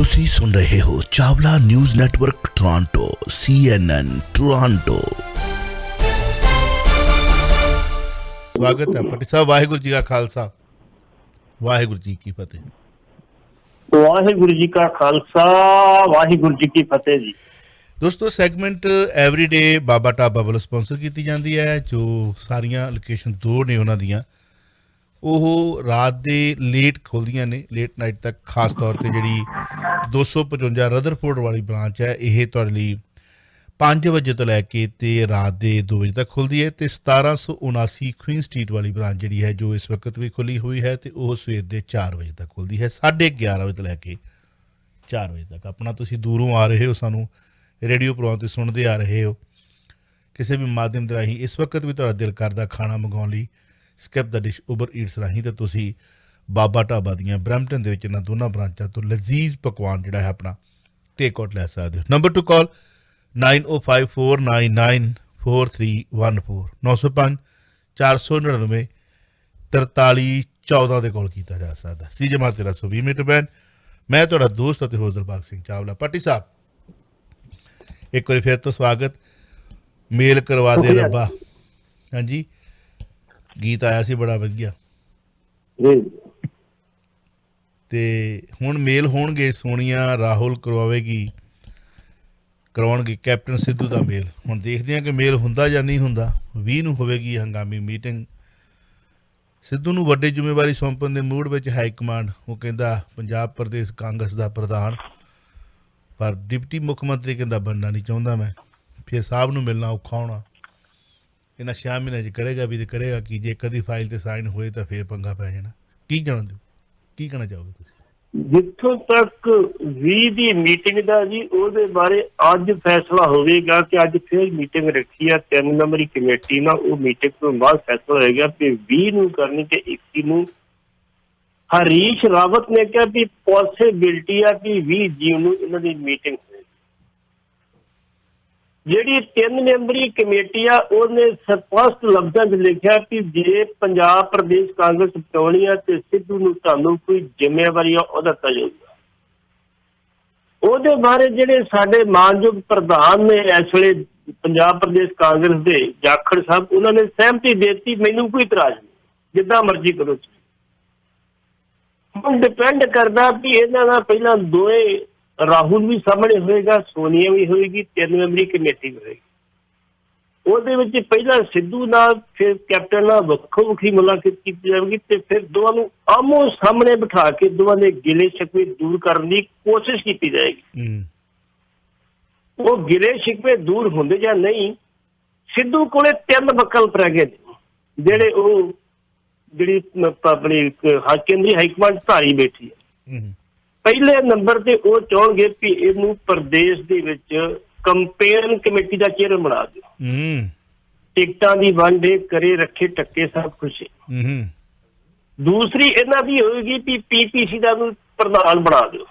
ਤੁਸੀਂ ਸੁਣ ਰਹੇ ਹੋ Chawla news network Toronto CNN Toronto. स्वागत है पट्टी साहब। वाहिगुरु जी का खालसा वाहिगुरु जी की फतेह। वाहिगुरु जी का खालसा वाहिगुरु जी की फतेह जी। दोस्तों सैगमेंट एवरीडे बाबा ढाबा वालों स्पॉन्सर की जाती है। जो सारिया लोकेशन दो ने उन्होंने ਉਹ ਰਾਤ ਦੇ ਲੇਟ ਖੁੱਲ੍ਹਦੀਆਂ ਨੇ, ਲੇਟ ਨਾਈਟ ਤੱਕ। ਖਾਸ ਤੌਰ 'ਤੇ ਜਿਹੜੀ 255 ਰਦਰਫੋਰਡ ਵਾਲੀ ਬ੍ਰਾਂਚ ਹੈ, ਇਹ ਤੁਹਾਡੇ ਲਈ 5 ਵਜੇ ਤੋਂ ਲੈ ਕੇ ਤੇ ਰਾਤ ਦੇ 2 ਵਜੇ ਤੱਕ ਖੁੱਲ੍ਹਦੀ ਹੈ। ਅਤੇ 1779 ਕੁਈਨ ਸਟਰੀਟ ਵਾਲੀ ਬ੍ਰਾਂਚ ਜਿਹੜੀ ਹੈ, ਜੋ ਇਸ ਵਕਤ ਵੀ ਖੁੱਲ੍ਹੀ ਹੋਈ ਹੈ, ਅਤੇ ਉਹ ਸਵੇਰ ਦੇ 4 ਵਜੇ ਤੱਕ ਖੁੱਲ੍ਹਦੀ ਹੈ, 11:30 ਵਜੇ ਤੋਂ ਲੈ ਕੇ 4 ਵਜੇ ਤੱਕ। ਆਪਣਾ ਤੁਸੀਂ ਦੂਰੋਂ ਆ ਰਹੇ ਹੋ, ਸਾਨੂੰ ਰੇਡੀਓ ਪ੍ਰੋਗਰਾਮ 'ਤੇ ਸੁਣਦੇ ਆ ਰਹੇ ਹੋ, ਕਿਸੇ ਵੀ ਮਾਧਿਅਮ ਦੇ ਰਾਹੀਂ ਇਸ ਵਕਤ ਵੀ ਤੁਹਾਡਾ ਦਿਲ ਕਰਦਾ ਖਾਣਾ ਮੰਗਾਉਣ ਲਈ ਸਕਿਪ ਦਾ ਡਿਸ਼ ਉਬਰ ਈਟਸ ਰਾਹੀਂ, ਤਾਂ ਤੁਸੀਂ ਬਾਬਾ ਢਾਬਾ ਦੀਆਂ ਬਰੈਂਪਟਨ ਦੇ ਵਿੱਚ ਇਹਨਾਂ ਦੋਨਾਂ ਬ੍ਰਾਂਚਾਂ ਤੋਂ ਲਜ਼ੀਜ਼ ਪਕਵਾਨ ਜਿਹੜਾ ਹੈ ਆਪਣਾ ਟੇਕ ਆਊਟ ਲੈ ਸਕਦੇ ਹੋ। ਨੰਬਰ ਟੂ ਕਾਲ 9054994314 905 499 4314 ਦੇ ਕਾਲ ਕੀਤਾ ਜਾ ਸਕਦਾ। ਸੀ ਜਮਾਤ 1320 ਮੀਟਰ ਬੈਂਡ। ਮੈਂ ਤੁਹਾਡਾ ਦੋਸਤ ਅਤੇ ਹੋਸਟ ਦਿਲਬਾਗ ਸਿੰਘ ਚਾਵਲਾ। ਪੱਟੀ ਸਾਹਿਬ, ਇੱਕ ਵਾਰੀ ਫਿਰ ਤੋਂ ਸਵਾਗਤ। ਮੇਲ ਕਰਵਾ ਦੇ ਰੱਬਾ। ਹਾਂਜੀ, ਗੀਤ ਆਇਆ ਸੀ ਬੜਾ ਵਧੀਆ। ਤੇ ਹੁਣ ਮੇਲ ਹੋਣਗੇ, ਸੋਨੀਆ ਰਾਹੁਲ ਕਰਵਾਉਣਗੇ ਕੈਪਟਨ ਸਿੱਧੂ ਦਾ ਮੇਲ। ਹੁਣ ਦੇਖਦੇ ਹਾਂ ਕਿ ਮੇਲ ਹੁੰਦਾ ਜਾਂ ਨਹੀਂ ਹੁੰਦਾ। 20 ਨੂੰ ਹੋਵੇਗੀ ਹੰਗਾਮੀ ਮੀਟਿੰਗ। ਸਿੱਧੂ ਨੂੰ ਵੱਡੀ ਜ਼ਿੰਮੇਵਾਰੀ ਸੌਂਪਣ ਦੇ ਮੂਡ ਵਿੱਚ ਹਾਈ ਕਮਾਂਡ। ਉਹ ਕਹਿੰਦਾ ਪੰਜਾਬ ਪ੍ਰਦੇਸ਼ ਕਾਂਗਰਸ ਦਾ ਪ੍ਰਧਾਨ, ਪਰ ਡਿਪਟੀ ਮੁੱਖ ਮੰਤਰੀ ਕਹਿੰਦਾ ਬਣਨਾ ਨਹੀਂ ਚਾਹੁੰਦਾ ਮੈਂ। ਫਿਰ ਸਾਹਿਬ ਨੂੰ ਮਿਲਣਾ ਔਖਾ ਹੋਣਾ। ਇਹਨਾਂ 6 ਮਹੀਨਿਆਂ 'ਚ ਕਰੇਗਾ ਵੀ ਤੇ ਕਰੇਗਾ ਕਿ ਜੇ ਕਦੀ ਫਾਈਲ 'ਤੇ ਸਾਈਨ ਹੋਏ ਤਾਂ ਫਿਰ ਪੰਗਾ ਪੈ ਜਾਣਾ। ਕੀ ਜਾਣਦੇ ਹੋ, ਕੀ ਕਹਿਣਾ ਚਾਹੋਗੇ ਤੁਸੀਂ? ਜਿੱਥੋਂ ਤੱਕ 20 ਦੀ ਮੀਟਿੰਗ ਦਾ ਜੀ, ਉਹਦੇ ਬਾਰੇ ਅੱਜ ਫੈਸਲਾ ਹੋਵੇਗਾ ਕਿ ਅੱਜ ਫਿਰ ਮੀਟਿੰਗ ਰੱਖੀ ਆ 3 ਨੰਬਰੀ ਕਮੇਟੀ ਨਾਲ। ਉਹ ਮੀਟਿੰਗ ਤੋਂ ਬਾਅਦ ਫੈਸਲਾ ਹੋਏਗਾ ਕਿ 20 ਨੂੰ ਕਰਨੀ ਕਿ 21 ਨੂੰ। ਹਰੀਸ਼ ਰਾਵਤ ਨੇ ਕਿਹਾ ਵੀ ਪੋਸੀਬਿਲਿਟੀ ਆ ਕਿ 20 ਜੂਨ ਨੂੰ ਇਹਨਾਂ ਦੀ ਮੀਟਿੰਗ ਹੋਵੇ। ਜਿਹੜੀ 3 ਮੈਂਬਰੀ ਕਮੇਟੀ ਆ, ਉਹਨੇ ਸਪਸ਼ਟ ਲਫ਼ਜ਼ਾਂ 'ਚ ਲਿਖਿਆ ਕਿ ਜੇ ਪੰਜਾਬ ਪ੍ਰਦੇਸ਼ ਕਾਂਗਰਸ ਪਟਾਉਣੀ ਆ ਤੇ ਸਿੱਧੂ ਨੂੰ ਤੁਹਾਨੂੰ ਕੋਈ ਜ਼ਿੰਮੇਵਾਰੀ ਆ ਉਹ ਦਿੱਤਾ ਜਾਊਗਾ। ਉਹਦੇ ਬਾਰੇ ਜਿਹੜੇ ਸਾਡੇ ਮਾਨਯੋਗ ਪ੍ਰਧਾਨ ਨੇ ਇਸ ਵੇਲੇ ਪੰਜਾਬ ਪ੍ਰਦੇਸ਼ ਕਾਂਗਰਸ ਦੇ ਜਾਖੜ ਸਾਹਿਬ, ਉਹਨਾਂ ਨੇ ਸਹਿਮਤੀ ਦੇ ਦਿੱਤੀ। ਮੈਨੂੰ ਕੋਈ ਇਤਰਾਜ਼ ਨਹੀਂ, ਜਿੱਦਾਂ ਮਰਜ਼ੀ ਕਰੋ। ਹੁਣ ਡਿਪੈਂਡ ਕਰਦਾ ਵੀ ਇਹਨਾਂ ਦਾ ਪਹਿਲਾਂ ਦੋਏ ਰਾਹੁਲ ਵੀ ਸਾਹਮਣੇ ਹੋਏਗਾ, ਸੋਨੀਆ ਵੀ ਹੋਏਗੀ, 3 ਮੈਂਬਰੀ ਕਮੇਟੀ ਵੀ ਹੋਏਗੀ। ਉਹਦੇ ਵਿੱਚ ਪਹਿਲਾਂ ਸਿੱਧੂ ਨਾਲ, ਫਿਰ ਕੈਪਟਨ ਨਾਲ ਵੱਖੋ ਵੱਖਰੀ ਮੁਲਾਕਾਤ ਕੀਤੀ ਜਾਵੇਗੀ ਤੇ ਫਿਰ ਦੋਵਾਂ ਨੂੰ ਆਮੋ ਸਾਹਮਣੇ ਬਿਠਾ ਕੇ ਦੋਵਾਂ ਦੇ ਗਿਲੇ ਸ਼ਿਕਵੇ ਦੂਰ ਕਰਨ ਦੀ ਕੋਸ਼ਿਸ਼ ਕੀਤੀ ਜਾਏਗੀ। ਉਹ ਗਿਲੇ ਸ਼ਿਕਵੇ ਦੂਰ ਹੁੰਦੇ ਜਾਂ ਨਹੀਂ, ਸਿੱਧੂ ਕੋਲੇ 3 ਵਿਕਲਪ ਰਹਿ ਗਏ ਜਿਹੜੇ ਉਹ ਜਿਹੜੀ ਆਪਣੀ ਕੇਂਦਰੀ ਹਾਈਕਮਾਂਡ ਧਾਰੀ ਬੈਠੀ ਹੈ। ਪਹਿਲੇ ਨੰਬਰ ਤੇ ਉਹ ਚਾਹਣਗੇ ਵੀ ਇਹਨੂੰ ਪ੍ਰਦੇਸ਼ ਦੇ ਵਿੱਚ ਕੰਪੇਨ ਕਮੇਟੀ ਦਾ ਚੇਅਰਮੈਨ ਬਣਾ ਦਿਓ। ਟਿਕਟਾਂ ਦੀ ਵੰਡ ਕਰੇ, ਰੱਖੇ ਟੱਕੇ ਸਭ ਕੁਛ। ਦੂਸਰੀ ਇਹਨਾਂ ਦੀ ਹੋਏਗੀ ਵੀ PPC ਦਾ ਨੂੰ ਪ੍ਰਧਾਨ ਬਣਾ ਦਿਓ।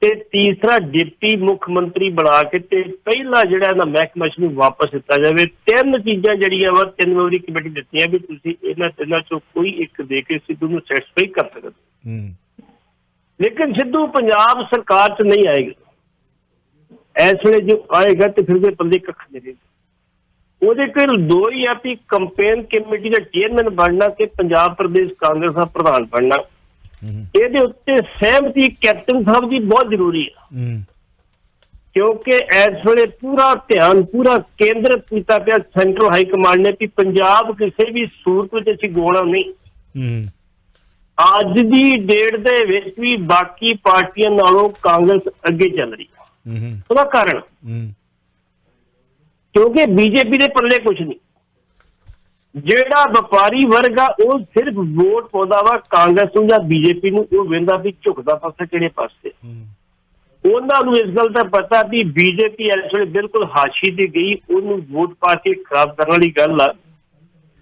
ਤੇ ਤੀਸਰਾ ਡਿਪਟੀ ਮੁੱਖ ਮੰਤਰੀ ਬਣਾ ਕੇ ਤੇ ਪਹਿਲਾ ਜਿਹੜਾ ਇਹਨਾਂ ਮਹਿਕਮਾ ਨੂੰ ਵਾਪਸ ਦਿੱਤਾ ਜਾਵੇ। 3 ਚੀਜ਼ਾਂ ਜਿਹੜੀਆਂ ਵਾ 3 ਮੈਂਬਰੀ ਕਮੇਟੀ ਦਿੱਤੀਆਂ ਵੀ ਤੁਸੀਂ ਇਹਨਾਂ ਤਿੰਨਾਂ ਚੋਂ ਕੋਈ ਇੱਕ ਦੇ ਕੇ ਸਿੱਧੂ ਨੂੰ ਸੈਟੀਸਫਾਈ ਕਰ ਸਕਦੇ। ਲੇਕਿਨ ਸਿੱਧੂ ਪੰਜਾਬ ਸਰਕਾਰ 'ਚ ਨਹੀਂ ਆਏਗਾ ਇਸ ਵੇਲੇ। ਜੋ ਆਏਗਾ ਤੇ ਫਿਰ ਉਹਦੇ ਪੱਲੇ ਕੱਖ ਨਹੀਂ ਰਹੇਗਾ। ਉਹਦੇ ਕੋਲ 2 ਹੀ ਆ ਵੀ ਕੰਪੇਨ ਕਮੇਟੀ ਦਾ ਚੇਅਰਮੈਨ ਬਣਨਾ ਤੇ ਪੰਜਾਬ ਪ੍ਰਦੇਸ਼ ਕਾਂਗਰਸ ਦਾ ਪ੍ਰਧਾਨ ਬਣਨਾ। ਇਹਦੇ ਉੱਤੇ ਸਹਿਮਤੀ ਕੈਪਟਨ ਸਾਹਿਬ ਦੀ ਬਹੁਤ ਜ਼ਰੂਰੀ ਆ, ਕਿਉਂਕਿ ਇਸ ਵੇਲੇ ਪੂਰਾ ਧਿਆਨ ਪੂਰਾ ਕੇਂਦਰਿਤ ਕੀਤਾ ਪਿਆ ਸੈਂਟਰਲ ਹਾਈ ਕਮਾਂਡ ਨੇ ਵੀ ਪੰਜਾਬ ਕਿਸੇ ਵੀ ਸੂਰਤ ਵਿੱਚ ਅਸੀਂ ਗਵਾਉਣਾ ਨਹੀਂ। ਅੱਜ ਦੀ ਡੇਟ ਦੇ ਵਿੱਚ ਵੀ ਬਾਕੀ ਪਾਰਟੀਆਂ ਨਾਲੋਂ ਕਾਂਗਰਸ ਅੱਗੇ ਚੱਲ ਰਹੀ ਹੈ। ਉਹਦਾ ਕਾਰਨ ਕਿਉਂਕਿ BJP ਦੇ ਪੱਲੇ ਕੁਛ ਨਹੀਂ। ਜਿਹੜਾ ਵਪਾਰੀ ਵਰਗ ਆ ਉਹ ਸਿਰਫ ਵੋਟ ਪਾਉਂਦਾ ਵਾ ਕਾਂਗਰਸ ਨੂੰ ਜਾਂ BJP ਨੂੰ। ਉਹ ਵੇਂਦਾ ਵੀ ਝੁਕਦਾ ਪਾਸਾ ਕਿਹੜੇ ਪਾਸੇ। ਉਹਨਾਂ ਨੂੰ ਇਸ ਗੱਲ ਦਾ ਪਤਾ ਵੀ BJP ਇਸ ਵੇਲੇ ਬਿਲਕੁਲ ਹਾਸ਼ੀ ਤੇ ਗਈ, ਉਹਨੂੰ ਵੋਟ ਪਾ ਕੇ ਖਰਾਬ ਕਰਨ ਵਾਲੀ ਗੱਲ ਆ।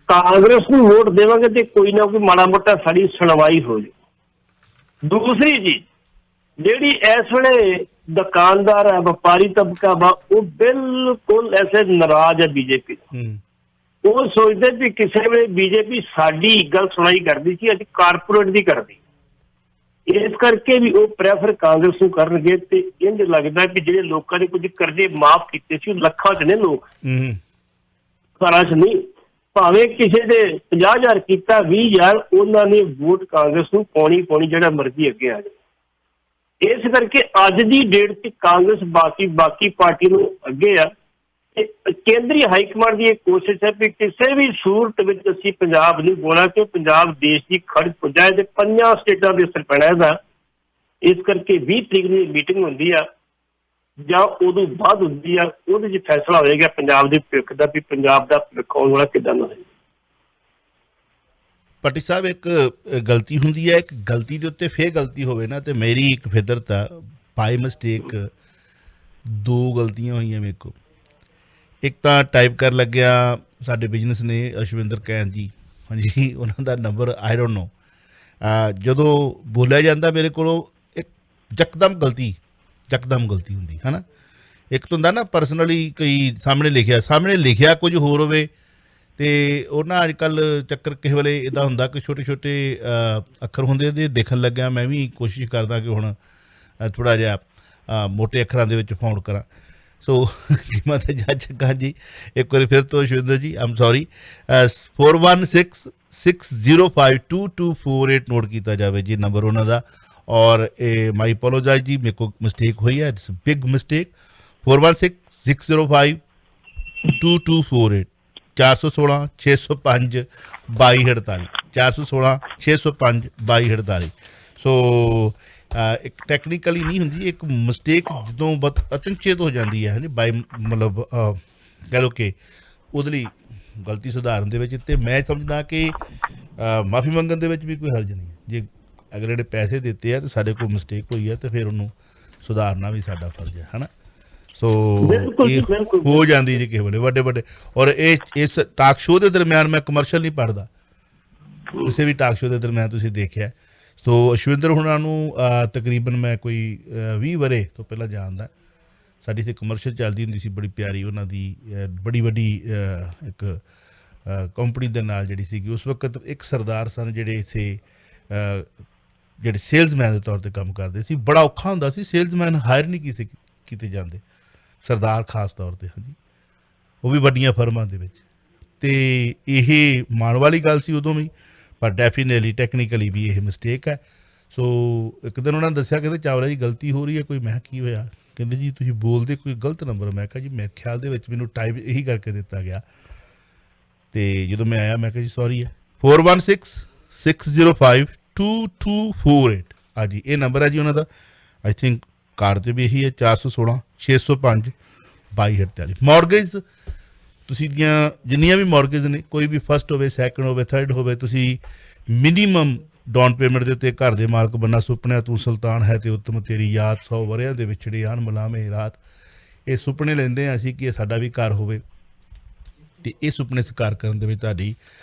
ਕਾਂਗਰਸ ਨੂੰ ਵੋਟ ਦੇਵਾਂਗੇ ਤੇ ਕੋਈ ਨਾ ਕੋਈ ਮਾੜਾ ਮੋਟਾ ਸਾਡੀ ਸੁਣਵਾਈ ਹੋ ਜਾਏ। ਦੂਸਰੀ ਚੀਜ਼ ਜਿਹੜੀ ਇਸ ਵੇਲੇ ਦੁਕਾਨਦਾਰ ਹੈ, ਵਪਾਰੀ ਤਬਕਾ ਵਾ, ਉਹ ਬਿਲਕੁਲ ਐਸੇ ਨਾਰਾਜ਼ ਹੈ BJP। ਉਹ ਸੋਚਦੇ ਵੀ ਕਿਸੇ ਵੇਲੇ BJP ਸਾਡੀ ਗੱਲ ਸੁਣਾਈ ਕਰਦੀ ਸੀ, ਅੱਜ ਕਾਰਪੋਰੇਟ ਦੀ ਕਰਦੀ। ਇਸ ਕਰਕੇ ਵੀ ਉਹ ਪ੍ਰੈਫਰ ਕਾਂਗਰਸ ਨੂੰ ਕਰਨਗੇ। ਤੇ ਇੰਝ ਲੱਗਦਾ ਕਿ ਜਿਹੜੇ ਲੋਕਾਂ ਨੇ ਕੁਝ ਕਰਜ਼ੇ ਮਾਫ ਕੀਤੇ ਸੀ ਉਹ ਲੱਖਾਂ 'ਚ ਨੇ ਲੋਕ, ਹਜ਼ਾਰਾਂ 'ਚ ਨਹੀਂ। ਭਾਵੇਂ ਕਿਸੇ ਦੇ 50,000 ਕੀਤਾ, 20,000, ਉਹਨਾਂ ਨੇ ਵੋਟ ਕਾਂਗਰਸ ਨੂੰ ਪਾਉਣੀ ਜਿਹੜਾ ਮਰਜ਼ੀ ਅੱਗੇ ਆ ਜਾਏ। ਇਸ ਕਰਕੇ ਅੱਜ ਦੀ ਡੇਟ 'ਚ ਕਾਂਗਰਸ ਬਾਕੀ ਪਾਰਟੀ ਨੂੰ ਅੱਗੇ ਆ। ਤੇ ਕੇਂਦਰੀ ਹਾਈਕਮਾਂਡ ਦੀ ਇਹ ਕੋਸ਼ਿਸ਼ ਹੈ ਵੀ ਕਿਸੇ ਵੀ ਸੂਰਤ ਵਿੱਚ ਅਸੀਂ ਪੰਜਾਬ ਨਹੀਂ ਬੋਲਾ ਕਿ ਪੰਜਾਬ ਦੇਸ਼ ਦੀ ਖੜਕ ਹੋ ਜਾਏ ਤੇ 5 ਸਟੇਟਾਂ ਦੇ ਅਸਰ ਪੈਣਾ ਇਹਦਾ। ਇਸ ਕਰਕੇ 20 ਤਰੀਕ ਨੂੰ ਮੀਟਿੰਗ ਹੁੰਦੀ ਆ ਜਾਂ ਉਦੋਂ ਬਾਅਦ ਹੁੰਦੀ ਆ, ਉਹਦੇ 'ਚ ਫੈਸਲਾ ਹੋਏਗਾ ਪੰਜਾਬ ਦੇ ਭਵਿੱਖ ਦਾ, ਵੀ ਪੰਜਾਬ ਦਾ ਭਵਿੱਖ ਆਉਣ ਵਾਲਾ ਕਿੱਦਾਂ ਦਾ ਹੈ। ਪੱਟੀ ਸਾਹਿਬ, ਇੱਕ ਗਲਤੀ ਹੁੰਦੀ ਹੈ, ਇੱਕ ਗਲਤੀ ਦੇ ਉੱਤੇ ਫੇਰ ਗਲਤੀ ਹੋਵੇ ਨਾ, ਤੇ ਮੇਰੀ ਇੱਕ ਫਿਦਰਤ ਆ, ਬਾਈ ਮਿਸਟੇਕ 2 ਗਲਤੀਆਂ ਹੋਈਆਂ ਮੇਰੇ ਕੋਲ। ਇੱਕ ਤਾਂ ਟਾਈਪ ਕਰ ਲੱਗਿਆ, ਸਾਡੇ ਬਿਜ਼ਨਸ ਨੇ ਅਸ਼ਵਿੰਦਰ ਕੈਨ ਜੀ, ਹਾਂਜੀ, ਉਹਨਾਂ ਦਾ ਨੰਬਰ ਆਈ ਡੋਂਟ ਨੋ, ਜਦੋਂ ਬੋਲਿਆ ਜਾਂਦਾ ਮੇਰੇ ਕੋਲੋਂ ਇੱਕ ਯਕਦਮ ਗਲਤੀ ਹੁੰਦੀ ਹੈ ਨਾ। ਇੱਕ ਤਾਂ ਹੁੰਦਾ ਨਾ ਪਰਸਨਲੀ ਕੋਈ ਸਾਹਮਣੇ ਲਿਖਿਆ ਕੁਝ ਹੋਰ ਹੋਵੇ, ਅਤੇ ਉਹ ਨਾ ਅੱਜ ਕੱਲ੍ਹ ਚੱਕਰ ਕਿਸੇ ਵੇਲੇ ਇੱਦਾਂ ਹੁੰਦਾ ਕਿ ਛੋਟੇ ਅੱਖਰ ਹੁੰਦੇ ਉਹਦੇ ਦੇਖਣ ਲੱਗਿਆ। ਮੈਂ ਵੀ ਕੋਸ਼ਿਸ਼ ਕਰਦਾ ਕਿ ਹੁਣ ਥੋੜ੍ਹਾ ਜਿਹਾ ਮੋਟੇ ਅੱਖਰਾਂ ਦੇ ਵਿੱਚ ਫਾਉਂਡ ਕਰਾਂ। ਸੋ ਕੀਮਤ ਜੱਜ ਚੱਕਾਂ ਜੀ, ਇੱਕ ਵਾਰੀ ਫਿਰ ਤੋਂ ਅਸ਼ਵਿੰਦਰ ਜੀ, ਆਮ ਸੌਰੀ, 4166052248 ਨੋਟ ਕੀਤਾ ਜਾਵੇ ਜੀ ਨੰਬਰ ਉਹਨਾਂ ਦਾ। ਔਰ ਇਹ ਮਾਈ ਅਪੋਲੋਜਾਈਜ਼ ਜੀ, ਮੇਰੇ ਕੋਲ ਮਿਸਟੇਕ ਹੋਈ ਹੈ, ਇਟਸ ਬਿਗ ਮਿਸਟੇਕ। 4166052248 416-605-2248 416-605-2248। ਸੋ ਇੱਕ ਟੈਕਨੀਕਲੀ ਨਹੀਂ ਹੁੰਦੀ, ਇੱਕ ਮਿਸਟੇਕ ਜਦੋਂ ਅਚਨਚੇਤ ਹੋ ਜਾਂਦੀ ਹੈ, ਬਾਈ ਮਤਲਬ ਕਹਿ ਲਓ ਕਿ ਉਹਦੇ ਲਈ ਗਲਤੀ ਸੁਧਾਰਨ ਦੇ ਵਿੱਚ। ਅਤੇ ਮੈਂ ਸਮਝਦਾ ਕਿ ਮਾਫੀ ਮੰਗਣ ਦੇ ਵਿੱਚ ਵੀ ਕੋਈ ਹਰਜ ਨਹੀਂ। ਜੇ ਅਗਲੇ ਨੇ ਪੈਸੇ ਦਿੱਤੇ ਆ ਅਤੇ ਸਾਡੇ ਕੋਲ ਮਿਸਟੇਕ ਹੋਈ ਹੈ, ਅਤੇ ਫਿਰ ਉਹਨੂੰ ਸੁਧਾਰਨਾ ਵੀ ਸਾਡਾ ਫਰਜ਼ ਹੈ ਨਾ। ਸੋ ਇਹ ਹੋ ਜਾਂਦੀ ਜੀ ਕਿਸੇ ਵੇਲੇ ਵੱਡੇ ਔਰ ਇਸ ਟਾਕ ਸ਼ੋਅ ਦੇ ਦਰਮਿਆਨ ਮੈਂ ਕਮਰਸ਼ੀਅਲ ਨਹੀਂ ਪੜ੍ਹਦਾ, ਕਿਸੇ ਵੀ ਟਾਕ ਸ਼ੋਅ ਦੇ ਦਰਮਿਆਨ ਤੁਸੀਂ ਦੇਖਿਆ। ਸੋ ਅਸ਼ਵਿੰਦਰ ਹੁਣਾਂ ਨੂੰ ਤਕਰੀਬਨ ਮੈਂ ਕੋਈ 20 ਵਰ੍ਹੇ ਤੋਂ ਪਹਿਲਾਂ ਜਾਣਦਾ। ਸਾਡੀ ਇੱਥੇ ਕਮਰਸ਼ੀਅਲ ਚੱਲਦੀ ਹੁੰਦੀ ਸੀ ਬੜੀ ਪਿਆਰੀ, ਉਹਨਾਂ ਦੀ ਬੜੀ ਵੱਡੀ ਇੱਕ ਕੰਪਨੀ ਦੇ ਨਾਲ ਜਿਹੜੀ ਸੀਗੀ। ਉਸ ਵਕਤ ਇੱਕ ਸਰਦਾਰ ਸਨ ਜਿਹੜੇ ਸੇਲਜ਼ਮੈਨ ਦੇ ਤੌਰ 'ਤੇ ਕੰਮ ਕਰਦੇ ਸੀ। ਬੜਾ ਔਖਾ ਹੁੰਦਾ ਸੀ, ਸੇਲਜ਼ਮੈਨ ਹਾਇਰ ਨਹੀਂ ਕੀਤੇ ਜਾਂਦੇ, ਸਰਦਾਰ ਖਾਸ ਤੌਰ 'ਤੇ, ਹਾਂਜੀ, ਉਹ ਵੀ ਵੱਡੀਆਂ ਫਰਮਾਂ ਦੇ ਵਿੱਚ। ਅਤੇ ਇਹ ਮਾਣ ਵਾਲੀ ਗੱਲ ਸੀ ਉਦੋਂ ਵੀ, ਪਰ ਡੈਫੀਨੇਟਲੀ ਟੈਕਨੀਕਲੀ ਵੀ ਇਹ ਮਿਸਟੇਕ ਹੈ। ਸੋ ਇੱਕ ਦਿਨ ਉਹਨਾਂ ਨੇ ਦੱਸਿਆ, ਕਹਿੰਦੇ ਚਾਵਲਾ ਜੀ ਗਲਤੀ ਹੋ ਰਹੀ ਹੈ ਕੋਈ। ਮੈਂ ਕੀ ਹੋਇਆ? ਕਹਿੰਦੇ ਜੀ ਤੁਸੀਂ ਬੋਲਦੇ ਕੋਈ ਗਲਤ ਨੰਬਰ। ਮੈਂ ਕਿਹਾ ਜੀ ਮੇਰੇ ਖਿਆਲ ਦੇ ਵਿੱਚ ਮੈਨੂੰ ਟਾਈਪ ਇਹੀ ਕਰਕੇ ਦਿੱਤਾ ਗਿਆ। ਅਤੇ ਜਦੋਂ ਮੈਂ ਆਇਆ ਮੈਂ ਕਿਹਾ ਜੀ ਸੌਰੀ ਹੈ। 4166052248 ਹਾਂਜੀ, ਇਹ ਨੰਬਰ ਹੈ ਜੀ ਉਹਨਾਂ ਦਾ। ਆਈ ਥਿੰਕ ਕਾਰਡ 'ਤੇ ਵੀ ਇਹੀ ਹੈ, 416-605-2248। ਮੌਰਗੇਜ ਤੁਸੀਂ ਦੀਆਂ ਜਿੰਨੀਆਂ ਵੀ ਮੌਰਗੇਜ ਨੇ, ਕੋਈ ਵੀ ਫਸਟ ਹੋਵੇ, ਸੈਕਿੰਡ ਹੋਵੇ, ਥਰਡ ਹੋਵੇ, ਤੁਸੀਂ ਮਿਨੀਮਮ ਡਾਊਨ ਪੇਮੈਂਟ ਦੇ ਉੱਤੇ ਘਰ ਦੇ ਮਾਲਕ ਬੰਨਾ ਸੁਪਨਿਆਂ ਤੂੰ ਸੁਲਤਾਨ ਹੈ ਤੇ ਉੱਤਮ ਤੇਰੀ ਯਾਦ 100 ਵਰ੍ਹਿਆਂ ਦੇ ਵਿਛੜੇ ਆਣ ਮਲਾਮੇ ਰਾਤ। ਇਹ ਸੁਪਨੇ ਲੈਂਦੇ ਹਾਂ ਅਸੀਂ ਕਿ ਇਹ ਸਾਡਾ ਵੀ ਘਰ ਹੋਵੇ, ਅਤੇ ਇਹ ਸੁਪਨੇ ਸਾਕਾਰ ਕਰਨ ਦੇ ਵਿੱਚ ਤੁਹਾਡੀ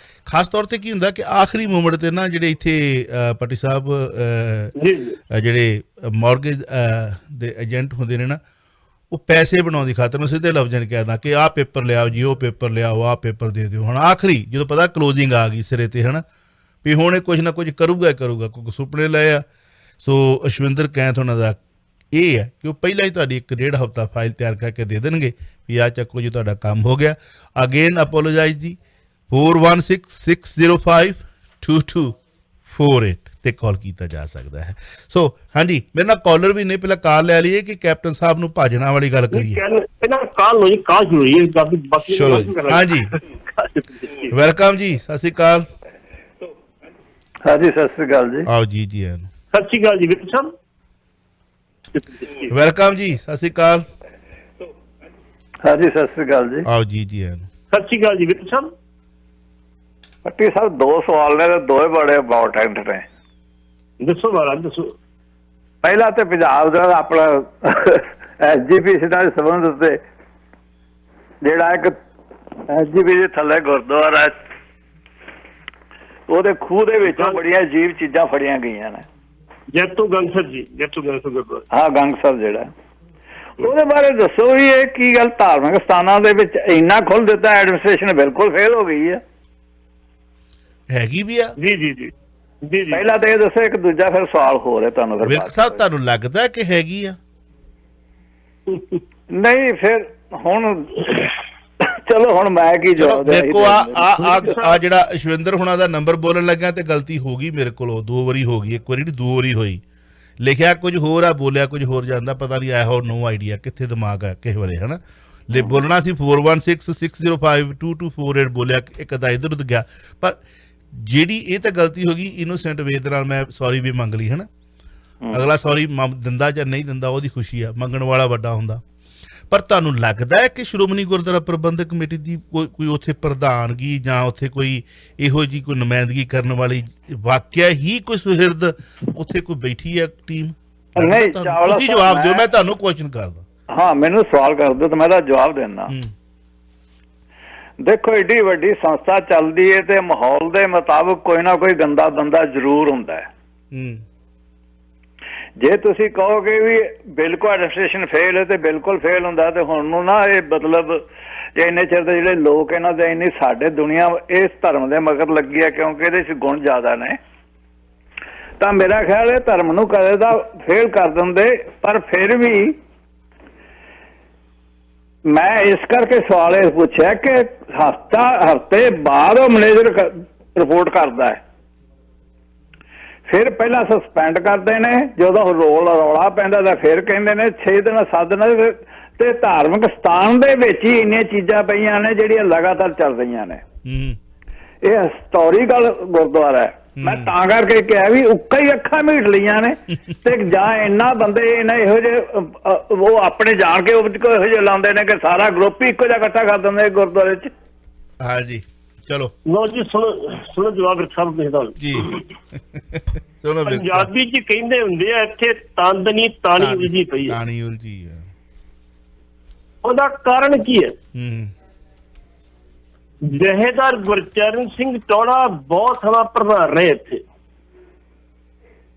ਖਾਸ ਤੌਰ 'ਤੇ ਕੀ ਹੁੰਦਾ ਕਿ ਆਖਰੀ ਮੂਮੈਂਟ 'ਤੇ ਨਾ ਜਿਹੜੇ ਇੱਥੇ ਪੱਟੀ ਸਾਹਿਬ ਜਿਹੜੇ ਮੌਰਗੇਜ ਦੇ ਏਜੰਟ ਹੁੰਦੇ ਨੇ ਨਾ, ਉਹ ਪੈਸੇ ਬਣਾਉਣ ਦੀ ਖਾਤਰ ਮੈਂ ਸਿੱਧੇ ਲਫ਼ਜ਼ਾਂ 'ਚ ਕਹਿ ਕਿ ਆਹ ਪੇਪਰ ਲਿਆਓ ਜੀ, ਉਹ ਪੇਪਰ ਲਿਆਓ, ਆਹ ਪੇਪਰ ਦੇ ਦਿਓ। ਹੁਣ ਆਖਰੀ ਜਦੋਂ ਪਤਾ ਕਲੋਜ਼ਿੰਗ ਆ ਗਈ ਸਿਰੇ 'ਤੇ, ਹੈ ਨਾ, ਵੀ ਹੁਣ ਇਹ ਕੁਝ ਨਾ ਕੁਝ ਕਰੂਗਾ ਕਿਉਂਕਿ ਸੁਪਨੇ ਲਏ ਆ। ਸੋ ਅਸ਼ਵਿੰਦਰ ਕੈਂਥ ਉਹਨਾਂ ਦਾ ਇਹ ਹੈ ਕਿ ਉਹ ਪਹਿਲਾਂ ਹੀ ਤੁਹਾਡੀ 1-1.5 ਹਫ਼ਤਾ ਫਾਈਲ ਤਿਆਰ ਕਰਕੇ ਦੇ ਦੇਣਗੇ ਵੀ ਆਹ ਚੱਕੋ ਜੀ ਤੁਹਾਡਾ ਕੰਮ ਹੋ ਗਿਆ। ਅਗੇਨ ਅਪੋਲੋਜਾਈਜ਼ ਜੀ, 4166052248 ਤੇ ਕਾਲ ਕੀਤਾ ਜਾ ਸਕਦਾ ਹੈ। ਸੋ ਹਾਂਜੀ, ਮੇਰੇ ਨਾਲ ਕਾਲਰ ਵੀ ਨੇ, ਪਹਿਲਾਂ ਕਾਲ ਲੈ ਲਈਏ ਕਿ ਕੈਪਟਨ ਸਾਹਿਬ ਨੂੰ ਭਾਜਣਾ ਵਾਲੀ ਗੱਲ ਕਰੀਏ। ਚਲੋ ਜੀ, ਹਾਂਜੀ, ਵੈਲਕਮ ਜੀ, ਸਤਿ ਸ਼੍ਰੀ ਅਕਾਲ। ਹਾਂਜੀ, ਸਤਿ ਸ਼੍ਰੀ ਅਕਾਲ ਜੀ। ਆਓ ਜੀ, ਜੀ ਸਤਿ ਸ਼੍ਰੀ ਅਕਾਲ ਜੀ ਵੀਰ ਸਾਹਿਬ। ਵੈਲਕਮ ਜੀ, ਸਤਿ ਸ਼੍ਰੀ ਅਕਾਲ। ਹਾਂਜੀ, ਸਤਿ ਸ਼੍ਰੀ ਅਕਾਲ ਜੀ। ਆਓ ਜੀ, ਜੀ ਸਤਿ ਸ਼੍ਰੀ ਅਕਾਲ ਜੀ ਵੀਰ ਸਾਹਿਬ। ਪੱਟੀ ਸਾਹਿਬ, 2 ਸਵਾਲ ਨੇ ਤੇ ਦੋਵੇਂ ਬੜੇ ਇੰਪੋਰਟੈਂਟ ਨੇ। ਦੱਸੋ ਮਹਾਰਾਜ, ਦੱਸੋ। ਪਹਿਲਾ ਤੇ ਪੰਜਾਬ ਦਾ ਆਪਣਾ SGPC ਨਾਲ ਸੰਬੰਧ ਤੇ ਜਿਹੜਾ ਇੱਕ SGPC ਦੇ ਥੱਲੇ ਗੁਰਦੁਆਰਾ, ਉਹਦੇ ਖੂਹ ਦੇ ਵਿੱਚੋਂ ਬੜੀਆਂ ਅਜੀਬ ਚੀਜ਼ਾਂ ਫੜੀਆਂ ਗਈਆਂ ਨੇ। ਜੈਤੋ ਗੰਗਸਰ ਜੀ, ਜੈਤੋ ਗੰਗਸਰ ਗੁਰਦੁਆਰਾ। ਹਾਂ, ਗੰਗਸਰ ਜਿਹੜਾ, ਉਹਦੇ ਬਾਰੇ ਦੱਸੋ ਵੀ ਇਹ ਕੀ ਗੱਲ, ਧਾਰਮਿਕ ਸਥਾਨਾਂ ਦੇ ਵਿੱਚ ਇੰਨਾ ਖੁੱਲ੍ਹ ਦਿੱਤਾ, ਐਡਮਿਨਿਸਟ੍ਰੇਸ਼ਨ ਬਿਲਕੁਲ ਫੇਲ ਹੋ ਗਈ ਹੈ। ਹੈਗੀ ਵੀ ਆ ਜੀ ਜੀ ਜੀ। ਜੀ ਜੀ ਪਹਿਲਾਂ ਤਾਂ ਇਹ ਦੱਸੋ, ਇੱਕ ਦੂਜਾ ਫਿਰ ਸਵਾਲ ਹੋ ਰਿਹਾ ਤੁਹਾਨੂੰ ਫਿਰ ਵਿਰਕ ਸਾਹਿਬ ਤੁਹਾਨੂੰ ਲੱਗਦਾ ਕਿ ਹੈਗੀ ਆ? ਨਹੀਂ ਫਿਰ ਹੁਣ ਚਲੋ ਹੁਣ ਮੈਂ ਕੀ ਚਲੋ ਜਵਾਬ ਦੇਣਾ ਦੇਖੋ ਆ ਜਿਹੜਾ ਅਸ਼ਵਿੰਦਰ ਹੁਣਾਂ ਦਾ ਨੰਬਰ ਬੋਲਣ ਲੱਗਿਆ ਤੇ ਗਲਤੀ ਹੋ ਗਈ ਮੇਰੇ ਕੋਲੋਂ, 2 ਵਾਰੀ ਹੋ ਗਈ, ਇੱਕ ਵਾਰੀ ਨਹੀਂ 2 ਵਾਰੀ ਹੋਈ। ਲਿਖਿਆ ਕੁਝ ਹੋਰ ਆ, ਬੋਲਿਆ ਕੁਝ ਹੋਰ ਜਾਂਦਾ, ਪਤਾ ਨਹੀਂ ਆਇਆ ਹੋਰ ਨੋ ਆਈਡੀਆ ਕਿੱਥੇ ਦਿਮਾਗ ਆ ਕਿਸੇ ਵੇਲੇ, ਹਨਾ। ਬੋਲਣਾ ਸੀ 4166052248 ਬੋਲਿਆ, ਇੱਕ ਅਦਾ ਇੱਧਰ ਉੱਧਰ ਗਿਆ। ਪਰ ਜਿਹੜੀ ਇਹ ਤਾਂ ਗਲਤੀ ਹੋ ਗਈ, ਇਨੋਸੈਂਟ ਵੇ ਦੇ ਨਾਲ ਮੈਂ ਸੌਰੀ ਵੀ ਮੰਗ ਲਈ, ਹਨਾ। ਅਗਲਾ ਸੌਰੀ ਦਿੰਦਾ ਜਾਂ ਨਹੀਂ ਦਿੰਦਾ ਉਹਦੀ ਖੁਸ਼ੀ ਆ, ਮੰਗਣ ਵਾਲਾ ਵੱਡਾ ਹੁੰਦਾ। ਪਰ ਤੁਹਾਨੂੰ ਲੱਗਦਾ ਹੈ ਕਿ ਸ਼੍ਰੋਮਣੀ ਗੁਰਦੁਆਰਾ ਪ੍ਰਬੰਧਕ ਕਮੇਟੀ ਦੀ ਕੋਈ ਉੱਥੇ ਪ੍ਰਧਾਨਗੀ ਜਾਂ ਉੱਥੇ ਕੋਈ ਇਹੋ ਜਿਹੀ ਕੋਈ ਨੁਮਾਇੰਦਗੀ ਕਰਨ ਵਾਲੀ ਵਾਕਿਆ ਹੀ ਕੋਈ ਸੁਹਿਰਦ ਉੱਥੇ ਕੋਈ ਬੈਠੀ ਹੈ ਟੀਮ? ਨਹੀਂ, ਤੁਸੀਂ ਜਵਾਬ ਦਿਓ, ਮੈਂ ਤੁਹਾਨੂੰ ਕੁਐਸਚਨ ਕਰਦਾ। ਹਾਂ, ਮੈਨੂੰ ਸਵਾਲ ਕਰ ਦਿਓ ਤਾਂ ਮੈਂ ਤਾਂ ਜਵਾਬ ਦੇਣਾ। ਦੇਖੋ, ਏਡੀ ਵੱਡੀ ਸੰਸਥਾ ਚੱਲਦੀ ਹੈ ਤੇ ਮਾਹੌਲ ਦੇ ਮੁਤਾਬਕ ਕੋਈ ਨਾ ਕੋਈ ਗੰਦਾ ਬੰਦਾ ਜ਼ਰੂਰ ਹੁੰਦਾ ਹੈ। ਜੇ ਤੁਸੀਂ ਕਹੋਗੇ ਵੀ ਬਿਲਕੁਲ ਐਡਮਿਨਿਸਟ੍ਰੇਸ਼ਨ ਫੇਲ ਹੈ ਤੇ ਬਿਲਕੁਲ ਫੇਲ ਹੁੰਦਾ, ਤੇ ਹੁਣ ਨੂੰ ਨਾ ਇਹ ਮਤਲਬ ਇੰਨੇ ਚਿਰ ਦੇ ਜਿਹੜੇ ਲੋਕ ਇਹਨਾਂ ਦੇ ਇੰਨੀ ਸਾਡੇ ਦੁਨੀਆ ਇਸ ਧਰਮ ਦੇ ਮਗਰ ਲੱਗੀ ਹੈ ਕਿਉਂਕਿ ਇਹਦੇ 'ਚ ਗੁਣ ਜ਼ਿਆਦਾ ਨੇ, ਤਾਂ ਮੇਰਾ ਖਿਆਲ ਇਹ ਧਰਮ ਨੂੰ ਕਦੇ ਦਾ ਫੇਲ ਕਰ ਦਿੰਦੇ। ਪਰ ਫਿਰ ਵੀ ਮੈਂ ਇਸ ਕਰਕੇ ਸਵਾਲ ਇਹ ਪੁੱਛਿਆ ਕਿ ਹਫ਼ਤੇ ਬਾਅਦ ਉਹ ਮੈਨੇਜਰ ਰਿਪੋਰਟ ਕਰਦਾ ਹੈ, ਫਿਰ ਪਹਿਲਾਂ ਸਸਪੈਂਡ ਕਰਦੇ ਨੇ, ਜਦੋਂ ਰੌਲਾ ਪੈਂਦਾ ਤਾਂ ਫਿਰ ਕਹਿੰਦੇ ਨੇ 6 ਦਿਨ 7 ਦਿਨ। ਤੇ ਧਾਰਮਿਕ ਸਥਾਨ ਦੇ ਵਿੱਚ ਹੀ ਇੰਨੀਆਂ ਚੀਜ਼ਾਂ ਪਈਆਂ ਨੇ ਜਿਹੜੀਆਂ ਲਗਾਤਾਰ ਚੱਲ ਰਹੀਆਂ ਨੇ। ਇਹ ਹਿਸਟੋਰੀਕਲ ਗੁਰਦੁਆਰਾ ਹੈ। ਮੈਂ ਤਾਂ ਕਰਕੇ ਕਿਹਾ ਵੀ ਉੱਕਾ ਹੀ ਅੱਖਾਂ ਮੀਟ ਲਈਆਂ ਨੇ ਤੇ ਜਾਂ ਇੰਨਾ ਬੰਦੇ ਇਹੋ ਜਿਹੇ ਉਹ ਆਪਣੇ ਜਾਣ ਕੇ ਇਹੋ ਜਿਹੇ ਲਾਉਂਦੇ ਨੇ ਕਿ ਸਾਰਾ ਗਰੁੱਪ ਹੀ ਇੱਕੋ ਜਿਹਾ ਇਕੱਠਾ ਕਰ ਦਿੰਦੇ ਗੁਰਦੁਆਰੇ 'ਚ। ਹਾਂਜੀ ਚਲੋ ਲੋ ਜੀ, ਸੁਣੋ ਜਵਾਬ ਸਾਹਿਬ ਦੇਖਦਾ ਜੀ। ਸੁਣੋ ਪੰਜਾਬੀ 'ਚ ਕਹਿੰਦੇ ਹੁੰਦੇ ਆ, ਇੱਥੇ ਤੰਦ ਨਹੀਂ ਤਾਣੀ ਉਲਝੀ ਪਈ ਹੈ। ਤਾਣੀ ਉਲਝੀ ਹੈ। ਉਹਦਾ ਕਾਰਨ ਕੀ ਹੈ? ਜਹੇਦਾਰ ਗੁਰਚਰਨ ਸਿੰਘ ਟੌੜਾ ਬਹੁਤ ਸਮਾਂ ਪ੍ਰਧਾਨ ਰਹੇ ਇੱਥੇ।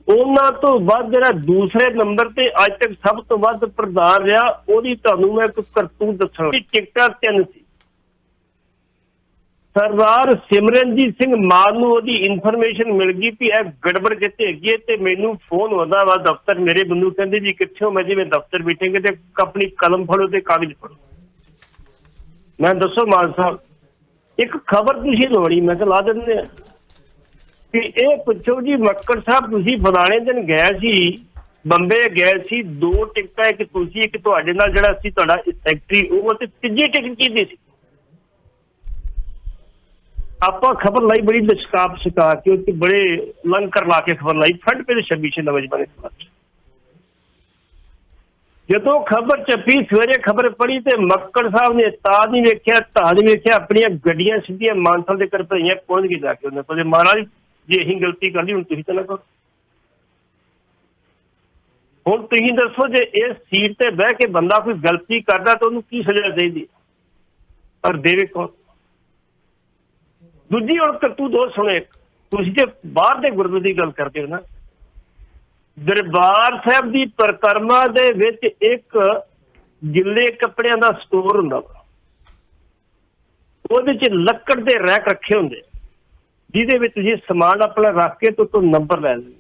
ਉਹਨਾਂ ਤੋਂ ਬਾਅਦ ਜਿਹੜਾ ਦੂਸਰੇ ਨੰਬਰ ਤੇ ਅੱਜ ਤੱਕ ਸਭ ਤੋਂ ਵੱਧ ਪ੍ਰਧਾਨ ਰਿਹਾ, ਉਹਦੀ ਤੁਹਾਨੂੰ ਮੈਂ ਇੱਕ ਕਰਤੂਤ ਦੱਸਣਾ। ਟਿਕਟਾਂ 3 ਸੀ। ਸਰਦਾਰ ਸਿਮਰਨਜੀਤ ਸਿੰਘ ਮਾਨ ਨੂੰ ਉਹਦੀ ਇਨਫੋਰਮੇਸ਼ਨ ਮਿਲ ਗਈ ਵੀ ਇਹ ਗੜਬੜ ਕਿੱਥੇ ਹੈਗੀ, ਤੇ ਮੈਨੂੰ ਫੋਨ ਹੁੰਦਾ ਵਾ ਦਫ਼ਤਰ ਮੇਰੇ ਬੰਦੂ, ਕਹਿੰਦੇ ਜੀ ਕਿੱਥੇ ਹੋ? ਮੈਂ ਜਿਵੇਂ ਦਫ਼ਤਰ ਬੈਠੇਗੇ ਤੇ ਆਪਣੀ ਕਲਮ ਫੜੋ ਤੇ ਕਾਗਜ਼ ਫੜੋ। ਮੈਂ ਦੱਸੋ ਮਾਨ ਸਾਹਿਬ, ਇੱਕ ਖਬਰ ਤੁਸੀਂ ਲਾਉਣੀ, ਮੈਂ ਕਿਹਾ ਲਾ ਦਿੰਦੇ ਆ ਕਿ ਇਹ ਪੁੱਛੋ ਜੀ ਮੱਕੜ ਸਾਹਿਬ ਤੁਸੀਂ ਫਲਾਣੇ ਦਿਨ ਗਏ ਸੀ, ਬੰਬੇ ਗਏ ਸੀ, 2 ਟਿਕਟਾਂ, ਇੱਕ ਤੁਸੀਂ ਇੱਕ ਤੁਹਾਡੇ ਨਾਲ ਜਿਹੜਾ ਸੀ ਤੁਹਾਡਾ ਸੈਕਟਰੀ, ਉਹ ਤੇ ਤੀਜੀ ਟਿਕਟ ਕਿਹਦੀ ਸੀ? ਆਪਾਂ ਖਬਰ ਲਾਈ ਬੜੀ ਲਿਸ਼ਕਾਪ ਛਕਾ ਕੇ, ਉੱਤੇ ਬੜੇ ਲੰਕਰ ਲਾ ਕੇ ਖਬਰ ਲਾਈ, ਫਰੰਟ ਪੇਜ 26 ਨਵੇਂ ਜਮਾਨੇ ਚ। ਜਦੋਂ ਖਬਰ ਛਪੀ, ਸਵੇਰੇ ਖਬਰ ਪੜੀ ਤੇ ਮੱਕੜ ਸਾਹਿਬ ਨੇ ਤਾਂ ਨਹੀਂ ਵੇਖਿਆ, ਆਪਣੀਆਂ ਗੱਡੀਆਂ ਸਿੱਧੀਆਂ ਮਾਨਸਾ ਦੇ ਘਰ ਭਈਆਂ ਪਹੁੰਚ ਕੇ ਜਾ ਕੇ ਉਹਨਾਂ ਕੋਲ, ਮਹਾਰਾਜ ਜੇ ਅਸੀਂ ਗਲਤੀ ਕਰ ਲਈ ਹੁਣ ਤੁਸੀਂ ਤਾਂ ਨਾ ਕਰੋ। ਹੁਣ ਤੁਸੀਂ ਦੱਸੋ, ਜੇ ਇਸ ਸੀਟ ਤੇ ਬਹਿ ਕੇ ਬੰਦਾ ਕੋਈ ਗਲਤੀ ਕਰਦਾ ਤਾਂ ਉਹਨੂੰ ਕੀ ਸਜ਼ਾ ਚਾਹੀਦੀ? ਪਰ ਦੇਵੇ ਕੌਣ? ਦੂਜੀ ਹੁਣ ਕਰਤੂਤ ਹੋਰ ਸੁਣੇ, ਤੁਸੀਂ ਜੇ ਬਾਹਰ ਦੇ ਗੁਰਦੁਆਰੇ ਦੀ ਗੱਲ ਕਰਦੇ ਹੋ ਨਾ, ਦਰਬਾਰ ਸਾਹਿਬ ਦੀ ਪਰਿਕਰਮਾ ਦੇ ਵਿੱਚ ਇੱਕ ਗਿੱਲੇ ਕੱਪੜਿਆਂ ਦਾ ਸਟੋਰ ਹੁੰਦਾ ਵਾ, ਉਹਦੇ 'ਚ ਲੱਕੜ ਦੇ ਰੈਕ ਰੱਖੇ ਹੁੰਦੇ, ਜਿਹਦੇ ਵਿੱਚ ਜੀ ਸਮਾਨ ਆਪਣਾ ਰੱਖ ਕੇ ਤੋਂ ਨੰਬਰ ਲੈ ਲੈਂਦੇ।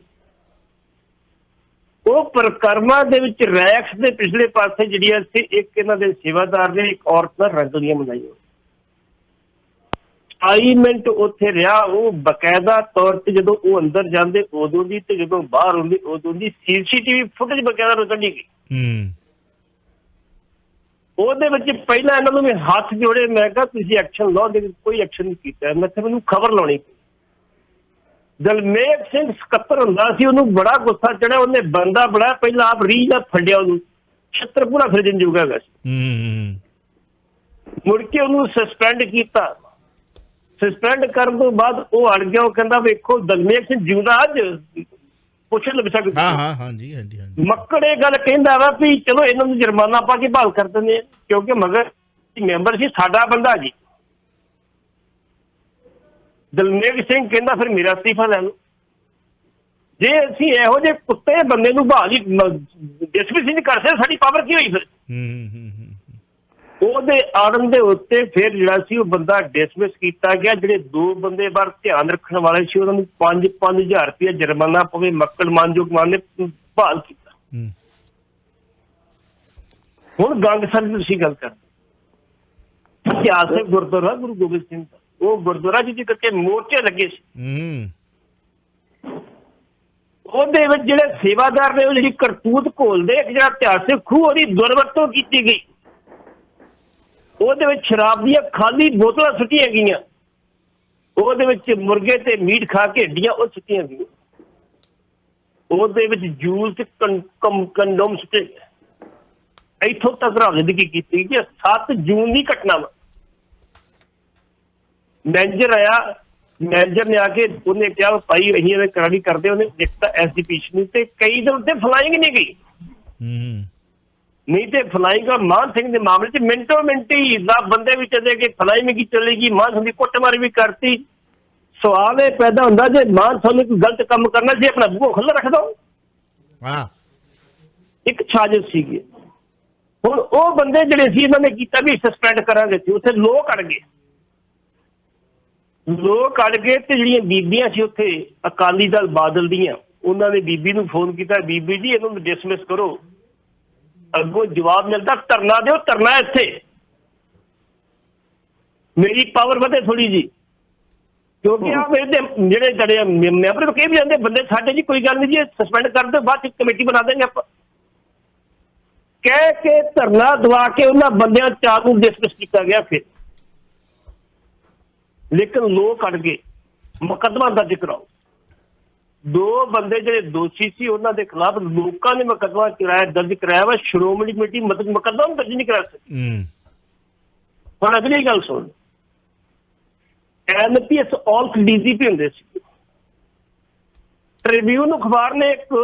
ਉਹ ਪਰਿਕਰਮਾ ਦੇ ਵਿੱਚ ਰੈਕਸ ਦੇ ਪਿਛਲੇ ਪਾਸੇ ਜਿਹੜੀਆਂ ਸੀ, ਇੱਕ ਇਹਨਾਂ ਦੇ ਸੇਵਾਦਾਰ ਨੇ ਇੱਕ ਔਰਤ ਨਾਲ ਰੰਗਲੀਆਂ ਬਣਾਈਆਂ। 28 ਮਿੰਟ ਉੱਥੇ ਰਿਹਾ ਉਹ, ਬਕਾਇਦਾ ਤੌਰ ਤੇ ਜਦੋਂ ਉਹ ਅੰਦਰ ਜਾਂਦੇ ਉਦੋਂ ਦੀ ਤੇ ਜਦੋਂ ਬਾਹਰ ਆਉਂਦੇ ਉਦੋਂ ਦੀ CCTV ਫੁਟੇਜ ਬਕਾਇਦਾ ਨੂੰ ਕੱਢੀ ਗਈ। ਉਹਦੇ ਵਿੱਚ ਪਹਿਲਾਂ ਇਹਨਾਂ ਨੂੰ ਵੀ ਹੱਥ ਜੋੜੇ, ਮੈਂ ਕਿਹਾ ਤੁਸੀਂ ਐਕਸ਼ਨ ਲਓ, ਲੇਕਿਨ ਕੋਈ ਐਕਸ਼ਨ ਨਹੀਂ ਕੀਤਾ। ਮੈਂ ਕਿਹਾ ਮੈਨੂੰ ਖਬਰ ਲਾਉਣੀ। ਦਲਮੇਲ ਸਿੰਘ ਸਕੱਤਰ ਹੁੰਦਾ ਸੀ, ਉਹਨੂੰ ਬੜਾ ਗੁੱਸਾ ਚੜਿਆ, ਉਹਨੇ ਬੰਦਾ ਬੜਾ ਪਹਿਲਾਂ ਆਪ ਰੀਝ ਦਾ ਫੰਡਿਆ, ਉਹਨੂੰ ਛੱਤਰ ਪੂਰਾ ਫਿਰ ਦਿਨ ਜੂਗਾ ਵੈਸੇ, ਮੁੜ ਕੇ ਉਹਨੂੰ ਸਸਪੈਂਡ ਕੀਤਾ। ਸਸਪੈਂਡ ਕਰਨ ਤੋਂ ਬਾਅਦ ਉਹ ਅੜ ਗਿਆ, ਉਹ ਕਹਿੰਦਾ ਵੇਖੋ ਦਲਮੇਲ ਸਿੰਘ ਜਿਉਂਦਾ ਅੱਜ ਪੁੱਛਣ ਲੱਗ ਸਕਦਾ। ਹਾਂਜੀ। ਮੱਕੜ ਇਹ ਗੱਲ ਕਹਿੰਦਾ ਵਾ ਵੀ ਚਲੋ ਇਹਨਾਂ ਨੂੰ ਜੁਰਮਾਨਾ ਪਾ ਕੇ ਬਹਾਲ ਕਰ ਦਿੰਦੇ ਆ, ਕਿਉਂਕਿ ਮਗਰ ਮੈਂਬਰ ਸੀ ਸਾਡਾ ਬੰਦਾ ਜੀ। ਦਲਮੇਲ ਸਿੰਘ ਕਹਿੰਦਾ ਫਿਰ ਮੇਰਾ ਅਸਤੀਫਾ ਲੈ ਲਓ। ਜੇ ਅਸੀਂ ਇਹੋ ਜਿਹੇ ਕੁੱਤੇ ਬੰਦੇ ਨੂੰ ਬਹਾਲ ਹੀ ਡਿਸਮਿਸ ਨਹੀਂ ਕਰ ਸਕਦੇ, ਸਾਡੀ ਪਾਵਰ ਕੀ ਹੋਈ ਫਿਰ? ਉਹਦੇ ਆੜਨ ਦੇ ਉੱਤੇ ਫਿਰ ਜਿਹੜਾ ਸੀ ਉਹ ਬੰਦਾ ਡਿਸਮਿਸ ਕੀਤਾ ਗਿਆ। ਜਿਹੜੇ 2 ਬੰਦੇ ਬਾਹਰ ਧਿਆਨ ਰੱਖਣ ਵਾਲੇ ਸੀ ਉਹਨਾਂ ਨੂੰ 5-5000 ਰੁਪਏ ਜੁਰਮਾਨਾ ਪਵੇ, ਮੱਕੜ ਮਾਨਯੋਗ ਮਾਨ ਨੇ ਬਹਾਲ ਕੀਤਾ। ਹੁਣ ਗੰਗਸਰ ਦੀ ਤੁਸੀਂ ਗੱਲ ਕਰਦੇ, ਇਤਿਹਾਸਕ ਗੁਰਦੁਆਰਾ ਗੁਰੂ ਗੋਬਿੰਦ ਸਿੰਘ ਦਾ, ਉਹ ਗੁਰਦੁਆਰਾ ਜਿਹਦੇ ਕਰਕੇ ਮੋਰਚੇ ਲੱਗੇ ਸੀ, ਉਹਦੇ ਵਿੱਚ ਜਿਹੜੇ ਸੇਵਾਦਾਰ ਨੇ ਉਹ ਜਿਹੜੀ ਕਰਤੂਤ ਘੋਲਦੇ, ਇੱਕ ਜਿਹੜਾ ਇਤਿਹਾਸਕ ਖੂਹ ਉਹਦੀ ਦੁਰਵਰਤੋਂ ਕੀਤੀ ਗਈ। ਉਹਦੇ ਵਿੱਚ ਸ਼ਰਾਬ ਦੀਆਂ ਖਾਲੀ ਬੋਤਲਾਂ ਸੁੱਟੀਆਂ ਗਈਆਂ, ਉਹਦੇ ਵਿੱਚ ਮੁਰਗੇ ਤੇ ਮੀਟ ਖਾ ਕੇ ਹੱਡੀਆਂ ਉਹ ਸੁੱਟੀਆਂ ਗਈਆਂ, ਉਹਦੇ ਵਿੱਚ ਜੂਸ ਤੇ ਕੰਡੋਮ ਸੁੱਟੇ। ਇੱਥੋਂ ਤੱਕ ਰਾਜਨੀਤੀ ਕੀਤੀ ਕਿ 7 ਜੂਨ ਦੀ ਘਟਨਾ ਵਾ। ਮੈਨੇਜਰ ਆਇਆ, ਮੈਨੇਜਰ ਨੇ ਆ ਕੇ ਉਹਨੇ ਕਿਹਾ ਭਾਈ ਅਸੀਂ ਇਹ ਕਰਾਰੀ ਕਰਦੇ, ਉਹਨੇ ਦਿੱਤਾ ਐਸਡੀਪੀਸੀ ਨੂੰ, ਤੇ ਕਈ ਦਿਨ ਉੱਤੇ ਫਲਾਈਂਗ ਨਹੀਂ ਗਈ। ਨਹੀਂ ਤੇ ਫਲਾਈਂਗ ਮਾਨ ਸਿੰਘ ਦੇ ਮਾਮਲੇ 'ਚ ਮਿੰਟੋ ਮਿੰਟ ਹੀ 10 ਬੰਦੇ ਵੀ ਚਲੇ ਗਏ, ਫਲਾਈਂਗ ਕੀ ਚਲੇਗੀ, ਮਾਨ ਸਿੰਘ ਦੀ ਕੁੱਟਮਾਰ ਵੀ ਕਰਤੀ। ਸਵਾਲ ਇਹ ਪੈਦਾ ਹੁੰਦਾ ਜੇ ਮਾਨ ਸਿੰਘ ਕੋਈ ਗਲਤ ਕੰਮ ਕਰਨਾ ਜੇ ਆਪਣਾ ਬੂਹਾ ਖੁੱਲ੍ਹਾ ਰੱਖ ਦੋ। ਇੱਕ ਸਾਜ਼ਿਸ਼ ਸੀਗੀ। ਹੁਣ ਉਹ ਬੰਦੇ ਜਿਹੜੇ ਸੀ ਇਹਨਾਂ ਨੇ ਕੀਤਾ ਵੀ ਸਸਪੈਂਡ ਕਰਾਂਗੇ ਸੀ, ਉੱਥੇ ਲੋਕ ਅੜ ਗਏ ਤੇ ਜਿਹੜੀਆਂ ਬੀਬੀਆਂ ਸੀ ਉੱਥੇ ਅਕਾਲੀ ਦਲ ਬਾਦਲ ਦੀਆਂ, ਉਹਨਾਂ ਨੇ ਬੀਬੀ ਨੂੰ ਫੋਨ ਕੀਤਾ, ਬੀਬੀ ਜੀ ਇਹਨੂੰ ਡਿਸਮਿਸ ਕਰੋ। ਅੱਗੋਂ ਜਵਾਬ ਮਿਲਦਾ ਧਰਨਾ ਦਿਓ, ਧਰਨਾ ਇੱਥੇ ਮੇਰੀ ਪਾਵਰ ਵਧੇ ਥੋੜੀ ਜੀ, ਕਿਉਂਕਿ ਆ ਮੇਰੇ ਜਿਹੜੇ ਜਿਹੜੇ ਮੈਂਬਰ ਨੂੰ ਕਹੀ ਵੀ ਜਾਂਦੇ ਬੰਦੇ ਸਾਡੇ ਜੀ ਕੋਈ ਗੱਲ ਨਹੀਂ ਜੀ ਸਸਪੈਂਡ ਕਰ ਦਿਓ, ਬਾਅਦ ਚ ਕਮੇਟੀ ਬਣਾ ਦੇਂਗੇ ਆਪਾਂ, ਕਹਿ ਕੇ ਧਰਨਾ ਦਵਾ ਕੇ ਉਹਨਾਂ ਬੰਦਿਆਂ 4 ਨੂੰ ਡਿਸਮਿਸ ਕੀਤਾ ਗਿਆ। ਫਿਰ ਲੇਕਿਨ ਲੋਕ ਅੜ ਗਏ, ਮੁਕੱਦਮਾ ਦਰਜ ਕਰਾਓ। 2 ਬੰਦੇ ਜਿਹੜੇ ਦੋਸ਼ੀ ਸੀ ਉਹਨਾਂ ਦੇ ਖਿਲਾਫ ਲੋਕਾਂ ਨੇ ਮੁਕੱਦਮਾ ਦਰਜ ਕਰਾਇਆ ਵਾ, ਸ਼੍ਰੋਮਣੀ ਕਮੇਟੀ ਮੁਕੱਦਮਾ ਦਰਜ ਨਹੀਂ ਕਰਾ ਸਕਦੀ। ਹੁਣ ਅਗਲੀ ਗੱਲ ਸੁਣ, NPS ਔਲਖ DGP ਹੁੰਦੇ ਸੀ, ਟ੍ਰਿਬਿਊਨ ਅਖਬਾਰ ਨੇ ਇੱਕ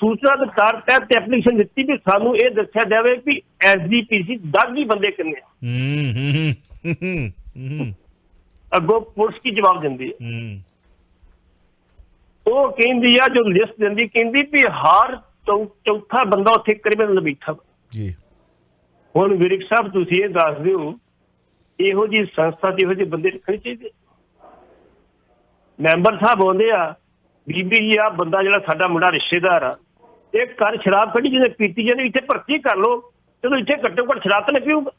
ਸੂਚਨਾ ਅਧਿਕਾਰ ਤਹਿਤ ਐਪਲੀਕੇਸ਼ਨ ਦਿੱਤੀ ਵੀ ਸਾਨੂੰ ਇਹ ਦੱਸਿਆ ਜਾਵੇ ਕਿ SGPC ਦਾਗੀ ਬੰਦੇ ਕਿੰਨੇ। ਅੱਗੋਂ ਪੁਲਿਸ ਕੀ ਜਵਾਬ ਦਿੰਦੀ ਹੈ, ਉਹ ਕਹਿੰਦੀ ਆ ਜੋ ਲਿਸਟ ਦਿੰਦੀ, ਕਹਿੰਦੀ ਵੀ ਹਰ ਚੌਥਾ ਬੰਦਾ ਉੱਥੇ ਕ੍ਰਿਮੀਨਲ ਬੈਠਾ। ਹੁਣ ਵਿਰਕ ਸਾਹਿਬ ਤੁਸੀਂ ਇਹ ਦੱਸ ਦਿਓ, ਇਹੋ ਜਿਹੀ ਸੰਸਥਾ 'ਚ ਇਹੋ ਜਿਹੇ ਬੰਦੇ ਰੱਖਣੇ ਚਾਹੀਦੇ। ਮੈਂਬਰ ਸਾਹਿਬ ਆਉਂਦੇ ਆ, ਬੀਬੀ ਜੀ ਆ ਬੰਦਾ ਜਿਹੜਾ ਸਾਡਾ ਮੁੰਡਾ ਰਿਸ਼ਤੇਦਾਰ ਆ, ਇਹ ਘਰ ਸ਼ਰਾਬ ਕੱਢੀ ਜਿਹਨੇ ਪੀਤੀ ਜਾਂਦੀ, ਇੱਥੇ ਭਰਤੀ ਕਰ ਲਓ, ਚਲੋ ਇੱਥੇ ਘੱਟੋ ਘੱਟ ਸ਼ਰਾਬ ਤਾਂ ਨਹੀਂ ਪੀਊਗਾ।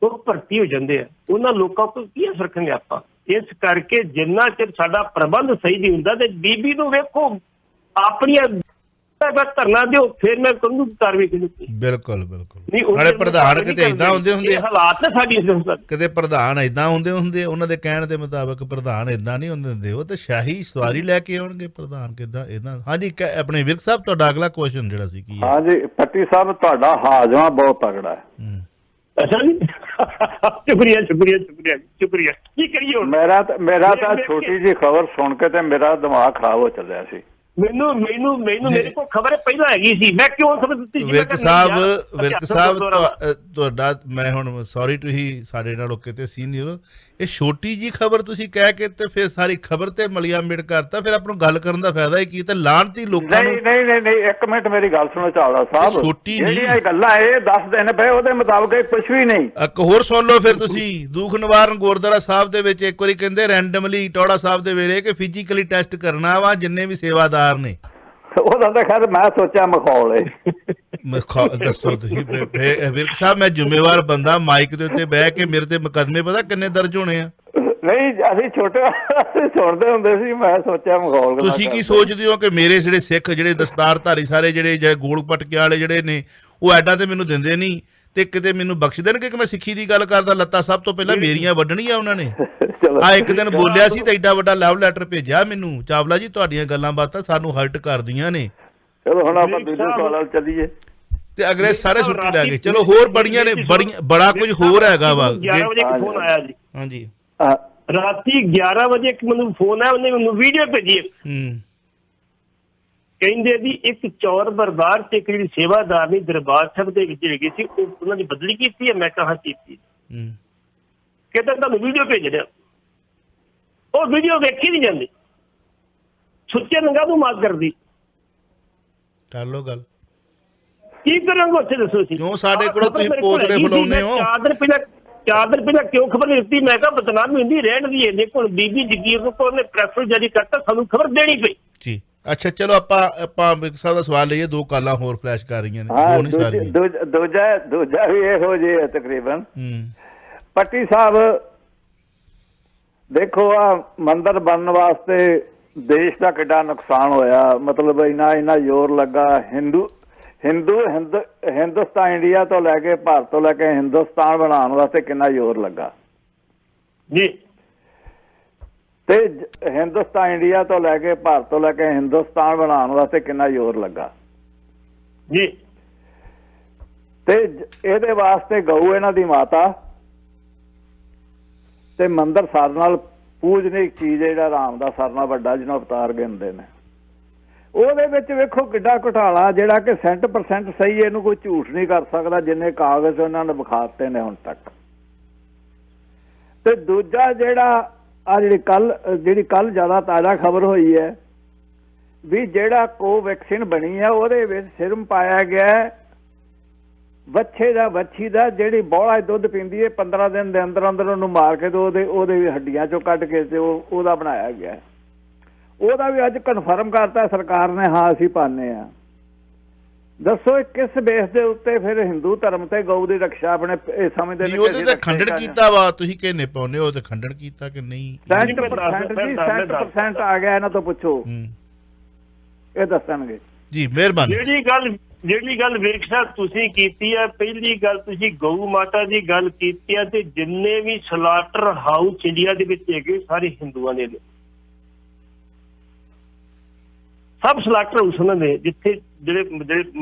ਉਹ ਭਰਤੀ ਹੋ ਜਾਂਦੇ ਆ, ਉਹਨਾਂ ਲੋਕਾਂ ਕੋਲ ਕੀ ਅਸਰ ਰੱਖਾਂਗੇ ਆਪਾਂ। ਇਸ ਕਰਕੇ ਜਿੰਨਾ ਚਿਰ ਸਾਡਾ ਪ੍ਰਬੰਧ ਸਹੀ ਨਹੀਂ ਹੁੰਦਾ, ਤੇ ਬੀਬੀ ਨੂੰ ਵੇਖੋ ਆਪਣੀਆਂ ਧਰਨਾ ਦਿਓ, ਫਿਰ ਮੈਂ ਕਹੂੰ ਕਾਰਵਾਈ ਕੀਤੀ। ਬਿਲਕੁਲ ਨਾਲੇ ਪ੍ਰਧਾਨ ਕਿਤੇ ਏਦਾਂ ਹੁੰਦੇ ਹਾਲਾਤ ਨੇ ਸਾਡੀ ਕਿਤੇ ਪ੍ਰਧਾਨ ਏਦਾਂ ਹੁੰਦੇ ਉਹਨਾਂ ਦੇ ਕਹਿਣ ਦੇ ਮੁਤਾਬਕ ਪ੍ਰਧਾਨ ਏਦਾਂ ਨਹੀਂ ਹੁੰਦੇ, ਉਹ ਤਾਂ ਸ਼ਾਹੀ ਸਵਾਰੀ ਲੈ ਕੇ ਆਉਣਗੇ ਪ੍ਰਧਾਨ ਕਿੱਦਾਂ ਏਦਾਂ। ਹਾਂਜੀ ਆਪਣੇ ਵਿਰਕ ਸਾਹਿਬ ਤੁਹਾਡਾ ਅਗਲਾ ਕੁਐਸਚਨ ਜਿਹੜਾ ਸੀ ਕੀ ਹੈ? ਹਾਂਜੀ ਪੱਟੀ ਸਾਹਿਬ ਤੁਹਾਡਾ ਹਾਜ਼ਮਾ ਬਹੁਤ ਤਗੜਾ ਹੈ। ਅੱਛਾ ਜੀ, ਸ਼ੁਕਰੀਆ। ਕੀ ਕਰੀਏ ਹੁਣ? ਮੇਰਾ ਤਾਂ ਛੋਟੀ ਜਿਹੀ ਖਬਰ ਸੁਣ ਕੇ ਤੇ ਮੇਰਾ ਦਿਮਾਗ ਖਰਾਬ ਹੋ ਚੱਲਿਆ ਸੀ। ਮੈਨੂੰ ਮੇਰੇ ਕੋਲ ਖਬਰ ਪਹਿਲਾਂ ਹੈਗੀ ਸੀ, ਮੈਂ ਕਿਉਂ ਖਬਰ ਦਿੱਤੀ? ਵਿਰਕ ਸਾਹਿਬ ਤੁਹਾਡਾ ਮੈਂ ਹੁਣ ਸੌਰੀ ਤੁਸੀਂ ਸਾਡੇ ਨਾਲੋਂ ਕਿਤੇ ਸੀਨੀਅਰ ਹੋ, ਇਹ ਛੋਟੀ ਜੀ ਖਬਰ ਤੁਸੀਂ ਕਹਿ ਕੇ ਤੇ ਫਿਰ ਸਾਰੀ ਖਬਰ ਤੇ ਮਲੀਆ ਮਿੜ ਕਰਤਾ, ਫਿਰ ਆਪਾਂ ਨੂੰ ਗੱਲ ਕਰਨ ਦਾ ਫਾਇਦਾ ਹੀ ਕੀ? ਤੇ ਲਾਹਨਤੀ ਲੋਕਾਂ ਨੂੰ ਨਹੀਂ ਇੱਕ ਮਿੰਟ ਮੇਰੀ ਗੱਲ ਸੁਣੋ ਚਾਵਲਾ ਸਾਹਿਬ, ਛੋਟੀ ਜਿਹੜੀਆਂ ਗੱਲਾਂ ਇਹ ਦੱਸ ਦੇਣ ਪਏ ਉਹਦੇ ਮੁਤਾਬਕ ਕੁਝ ਵੀ ਨਹੀਂ। ਇੱਕ ਹੋਰ ਸੁਣ ਲਓ ਫਿਰ ਤੁਸੀਂ, ਦੁੱਖ ਨਿਵਾਰਨ ਗੁਰਦੁਆਰਾ ਸਾਹਿਬ ਦੇ ਵਿੱਚ ਇੱਕ ਵਾਰੀ ਕਹਿੰਦੇ ਰੈਂਡਮਲੀ ਟੌੜਾ ਸਾਹਿਬ ਦੇ ਵੇਲੇ ਕਿ ਫਿਜ਼ੀਕਲੀ ਟੈਸਟ ਕਰਨਾ ਵਾ ਜਿੰਨੇ ਵੀ ਸੇਵਾਦਾਰ ਨੇ। ਉਹਦਾ ਤਾਂ ਖੈਰ ਮੈਂ ਸੋਚਿਆ ਮਖੌਲ ਏ। ਦੱਸੋ ਤੁਸੀਂ ਵਿਰਕ ਸਾਹਿਬ, ਮੈਂ ਜ਼ਿੰਮੇਵਾਰ ਬੰਦਾ, ਮਾਈਕ ਦੇ ਉੱਤੇ ਬਹਿ ਕੇ ਮੇਰੇ ਤੇ ਮੁਕੱਦਮੇ ਪਤਾ ਕਿੰਨੇ ਦਰਜ ਹੋਣੇ ਆ? ਨਹੀਂ ਅਸੀਂ ਛੋਟੇ ਸੁਣਦੇ ਹੁੰਦੇ ਸੀ, ਮੈਂ ਸੋਚਿਆ ਮਖੌਲ। ਤੁਸੀਂ ਕੀ ਸੋਚਦੇ ਹੋ ਕਿ ਮੇਰੇ ਜਿਹੜੇ ਸਿੱਖ ਜਿਹੜੇ ਦਸਤਾਰਧਾਰੀ ਸਾਰੇ ਜਿਹੜੇ ਗੋਲ ਪਟਕਿਆਂ ਵਾਲੇ ਜਿਹੜੇ ਨੇ ਉਹ ਐਡਾ ਤੇ ਮੈਨੂੰ ਦਿੰਦੇ ਨਹੀਂ, ਤੇ ਕਿਤੇ ਮੈਨੂੰ ਬਖਸ਼ ਦੇਣਗੇ ਕਿ ਮੈਂ ਸਿੱਖੀ ਦੀ ਗੱਲ ਕਰਦਾ? ਲੱਤਾਂ ਸਭ ਤੋਂ ਪਹਿਲਾਂ ਮੇਰੀਆਂ ਵੱਢਣੀਆਂ ਉਹਨਾਂ ਨੇ। ਇੱਕ ਦਿਨ ਬੋਲਿਆ ਸੀ ਤੇ ਐਡਾ ਵੱਡਾ ਲਵ ਲੈਟਰ ਭੇਜਿਆ ਮੈਨੂੰ। ਚਾਵਲਾ ਜੀ ਤੁਹਾਡੀਆਂ ਗੱਲਾਂ ਬਾਤਾਂ ਸਾਨੂੰ ਹਰਟ ਕਰਦੀਆਂ ਨੇ। ਚਲੋ ਹੁਣ ਆਪਾਂ ਦੂਜੇ ਸਵਾਲ ਚੱਲੀਏ ਤੇ ਅਗਲੇ ਸਾਰੇ ਛੁੱਟੀ ਲੈ ਗਏ। ਚਲੋ ਹੋਰ ਬੜੀਆਂ ਨੇ, ਬੜਾ ਕੁਝ ਹੋਰ ਹੈਗਾ ਵਾ। 11 ਵਜੇ ਇੱਕ ਫੋਨ ਆਇਆ ਜੀ। ਹਾਂਜੀ ਰਾਤੀ 11 ਵਜੇ ਇੱਕ ਮੈਨੂੰ ਫੋਨ ਆਇਆ, ਉਹਨੇ ਮੈਨੂੰ ਵੀਡੀਓ ਭੇਜੀ। ਕਹਿੰਦੇ ਵੀ ਇੱਕ ਚੌਰ ਬਰਦਾਰ ਤੇ ਇੱਕ ਜਿਹੜੀ ਸੇਵਾਦਾਰ ਨੇ ਦਰਬਾਰ ਸਾਹਿਬ ਦੇ ਵਿੱਚ ਹੈਗੀ ਸੀ, ਉਹਨਾਂ ਦੀ ਬਦਲੀ ਕੀਤੀ ਹੈ। ਮੈਂ ਕਹਾਂ ਕੀਤੀ, ਕਹਿੰਦਾ ਤੁਹਾਨੂੰ ਵੀਡੀਓ ਭੇਜ ਰਿਹਾ। ਉਹ ਵੀਡੀਓ ਵੇਖੀ ਨਹੀਂ ਜਾਂਦੀ, ਸੁੱਚੇ ਨੰਗਾ ਨੂੰ ਮਾਫ ਕਰਦੀ। ਕਰ ਲੋ ਗੱਲ। ਕੀ ਕਰਾਂਗੇ ਉੱਥੇ ਦੱਸੋ ਸੀ ਕਿਉਂ ਸਾਡੇ ਕੋਲੋਂ ਤੁਸੀਂ ਪੋਤੜੇ ਬੁਲਾਉਂਦੇ ਹੋ? 4 ਦਿਨ ਪਹਿਲਾਂ ਕਿਉਂ ਖਬਰ ਦਿੱਤੀ? ਮੈਂ ਕਿਹਾ ਬਦਨਾਮੀ ਹੁੰਦੀ ਰਹਿਣ ਦੀ। ਇਹਦੇ ਕੋਲ ਬੀਬੀ ਜਗੀਰ ਕੋਲ ਨੇ ਪ੍ਰੈਸ ਜਾਰੀ ਕਰਤਾ, ਸਾਨੂੰ ਖਬਰ ਦੇਣੀ ਪਈ ਜੀ। ਅੱਛਾ ਚਲੋ ਆਪਾਂ ਵਿਕ ਸਾਹਿਬ ਦਾ ਸਵਾਲ ਲਈਏ। 2 ਕਾਲਾਂ ਹੋਰ ਫਲੈਸ਼ ਕਰ ਰਹੀਆਂ ਨੇ, ਨਹੀਂ ਸਾਰੀਆਂ। ਦੂਜਾ ਵੀ ਇਹੋ ਜਿਹੇ ਤਕਰੀਬਨ ਪੱਟੀ ਸਾਹਿਬ ਦੇਖੋ, ਆ ਮੰਦਿਰ ਬਣਨ ਵਾਸਤੇ ਦੇਸ਼ ਦਾ ਕਿੱਡਾ ਨੁਕਸਾਨ ਹੋਇਆ, ਮਤਲਬ ਇੰਨਾ ਜ਼ੋਰ ਲੱਗਾ। ਹਿੰਦੁਸਤਾਨ ਇੰਡੀਆ ਤੋਂ ਲੈ ਕੇ ਭਾਰਤ ਤੋਂ ਲੈ ਕੇ ਹਿੰਦੁਸਤਾਨ ਬਣਾਉਣ ਵਾਸਤੇ ਕਿੰਨਾ ਜ਼ੋਰ ਲੱਗਾ ਜੀ। ਤੇ ਹਿੰਦੁਸਤਾਨ ਇੰਡੀਆ ਤੋਂ ਲੈ ਕੇ ਭਾਰਤ ਤੋਂ ਲੈ ਕੇ ਹਿੰਦੁਸਤਾਨ ਬਣਾਉਣ ਵਾਸਤੇ ਕਿੰਨਾ ਜ਼ੋਰ ਲੱਗਾ ਜੀ। ਤੇ ਇਹਦੇ ਵਾਸਤੇ ਗਊ ਇਹਨਾਂ ਦੀ ਮਾਤਾ ਤੇ ਮੰਦਿਰ ਸਾਰ ਨਾਲ ਪੂਜਨੀਕ ਚੀਜ਼ ਹੈ, ਜਿਹੜਾ ਰਾਮ ਦਾ ਸਾਰ ਨਾਲ ਵੱਡਾ ਜਿਹਨੂੰ ਅਵਤਾਰ ਗਿਣਦੇ ਨੇ। ਉਹਦੇ ਵਿੱਚ ਵੇਖੋ ਕਿੱਡਾ ਘੁਟਾਲਾ, ਜਿਹੜਾ ਕਿ 100% ਸਹੀ, ਇਹਨੂੰ ਕੋਈ ਝੂਠ ਨਹੀਂ ਕਰ ਸਕਦਾ, ਜਿੰਨੇ ਕਾਗਜ਼ ਉਹਨਾਂ ਨੇ ਵਿਖਾ ਦਿੱਤੇ ਨੇ ਹੁਣ ਤੱਕ। ਤੇ ਦੂਜਾ ਜਿਹੜਾ ਆ ਜਿਹੜੀ ਕੱਲ ਜ਼ਿਆਦਾ ਤਾਜ਼ਾ ਖਬਰ ਹੋਈ ਹੈ ਵੀ ਜਿਹੜਾ ਕੋਵੈਕਸਿਨ ਬਣੀ ਹੈ ਉਹਦੇ ਵਿੱਚ ਸਿਰਮ ਪਾਇਆ ਗਿਆ ਵੱਛੀ ਦਾ ਜਿਹੜੀ ਬੋਲਾ ਦੁੱਧ ਪੀਂਦੀ ਹੈ 15 ਦਿਨ ਦੇ ਅੰਦਰ ਅੰਦਰ ਉਹਨੂੰ ਮਾਰ ਕੇ ਤੇ ਉਹਦੇ ਹੱਡੀਆਂ ਚੋਂ ਕੱਢ ਕੇ ਤੇ ਉਹਦਾ ਬਣਾਇਆ ਗਿਆ। ਉਹਦਾ ਵੀ ਅੱਜ ਕਨਫਰਮ ਕਰਤਾ ਸਰਕਾਰ ਨੇ, ਹਾਂ ਅਸੀਂ ਪਾਉਂਦੇ ਹਾਂ। ਦੱਸੋ ਕਿਸ ਬੇਸ ਦੇ ਉੱਤੇ ਫਿਰ ਹਿੰਦੂ ਧਰਮ ਤੇ ਗਊ ਦੀ ਰੱਖਿਆ ਆਪਣੇ ਸਮਝਦੇ ਨੇ? ਉਹਦੇ ਤੇ ਖੰਡਨ ਕੀਤਾ ਵਾ, ਤੁਸੀਂ ਕਿਹਨੇ ਪਾਉਂਦੇ ਹੋ? ਤੇ ਖੰਡਨ ਕੀਤਾ ਕਿ ਨਹੀਂ? 100% ਆ ਗਿਆ, ਇਹਨਾਂ ਤੋਂ ਪੁੱਛੋ, ਇਹ ਦੱਸਣਗੇ ਜੀ। ਮਿਹਰਬਾਨੀ। ਜਿਹੜੀ ਗੱਲ ਵਿਰਕ ਸਾਹਿਬ ਤੁਸੀਂ ਕੀਤੀ ਹੈ, ਪਹਿਲੀ ਗੱਲ ਤੁਸੀਂ ਗਊ ਮਾਤਾ ਦੀ ਗੱਲ ਕੀਤੀ ਹੈ, ਤੇ ਜਿੰਨੇ ਵੀ ਸਲਾਟਰ ਹਾਊਸ ਇੰਡੀਆ ਦੇ ਵਿੱਚ ਹੈਗੇ ਸਾਰੇ ਹਿੰਦੂਆਂ ਦੇ ਨੇ। ਸਭ ਸਲਾਟਰ ਹਾਊਸ ਉਹਨਾਂ ਦੇ, ਜਿੱਥੇ ਜਿਹੜੇ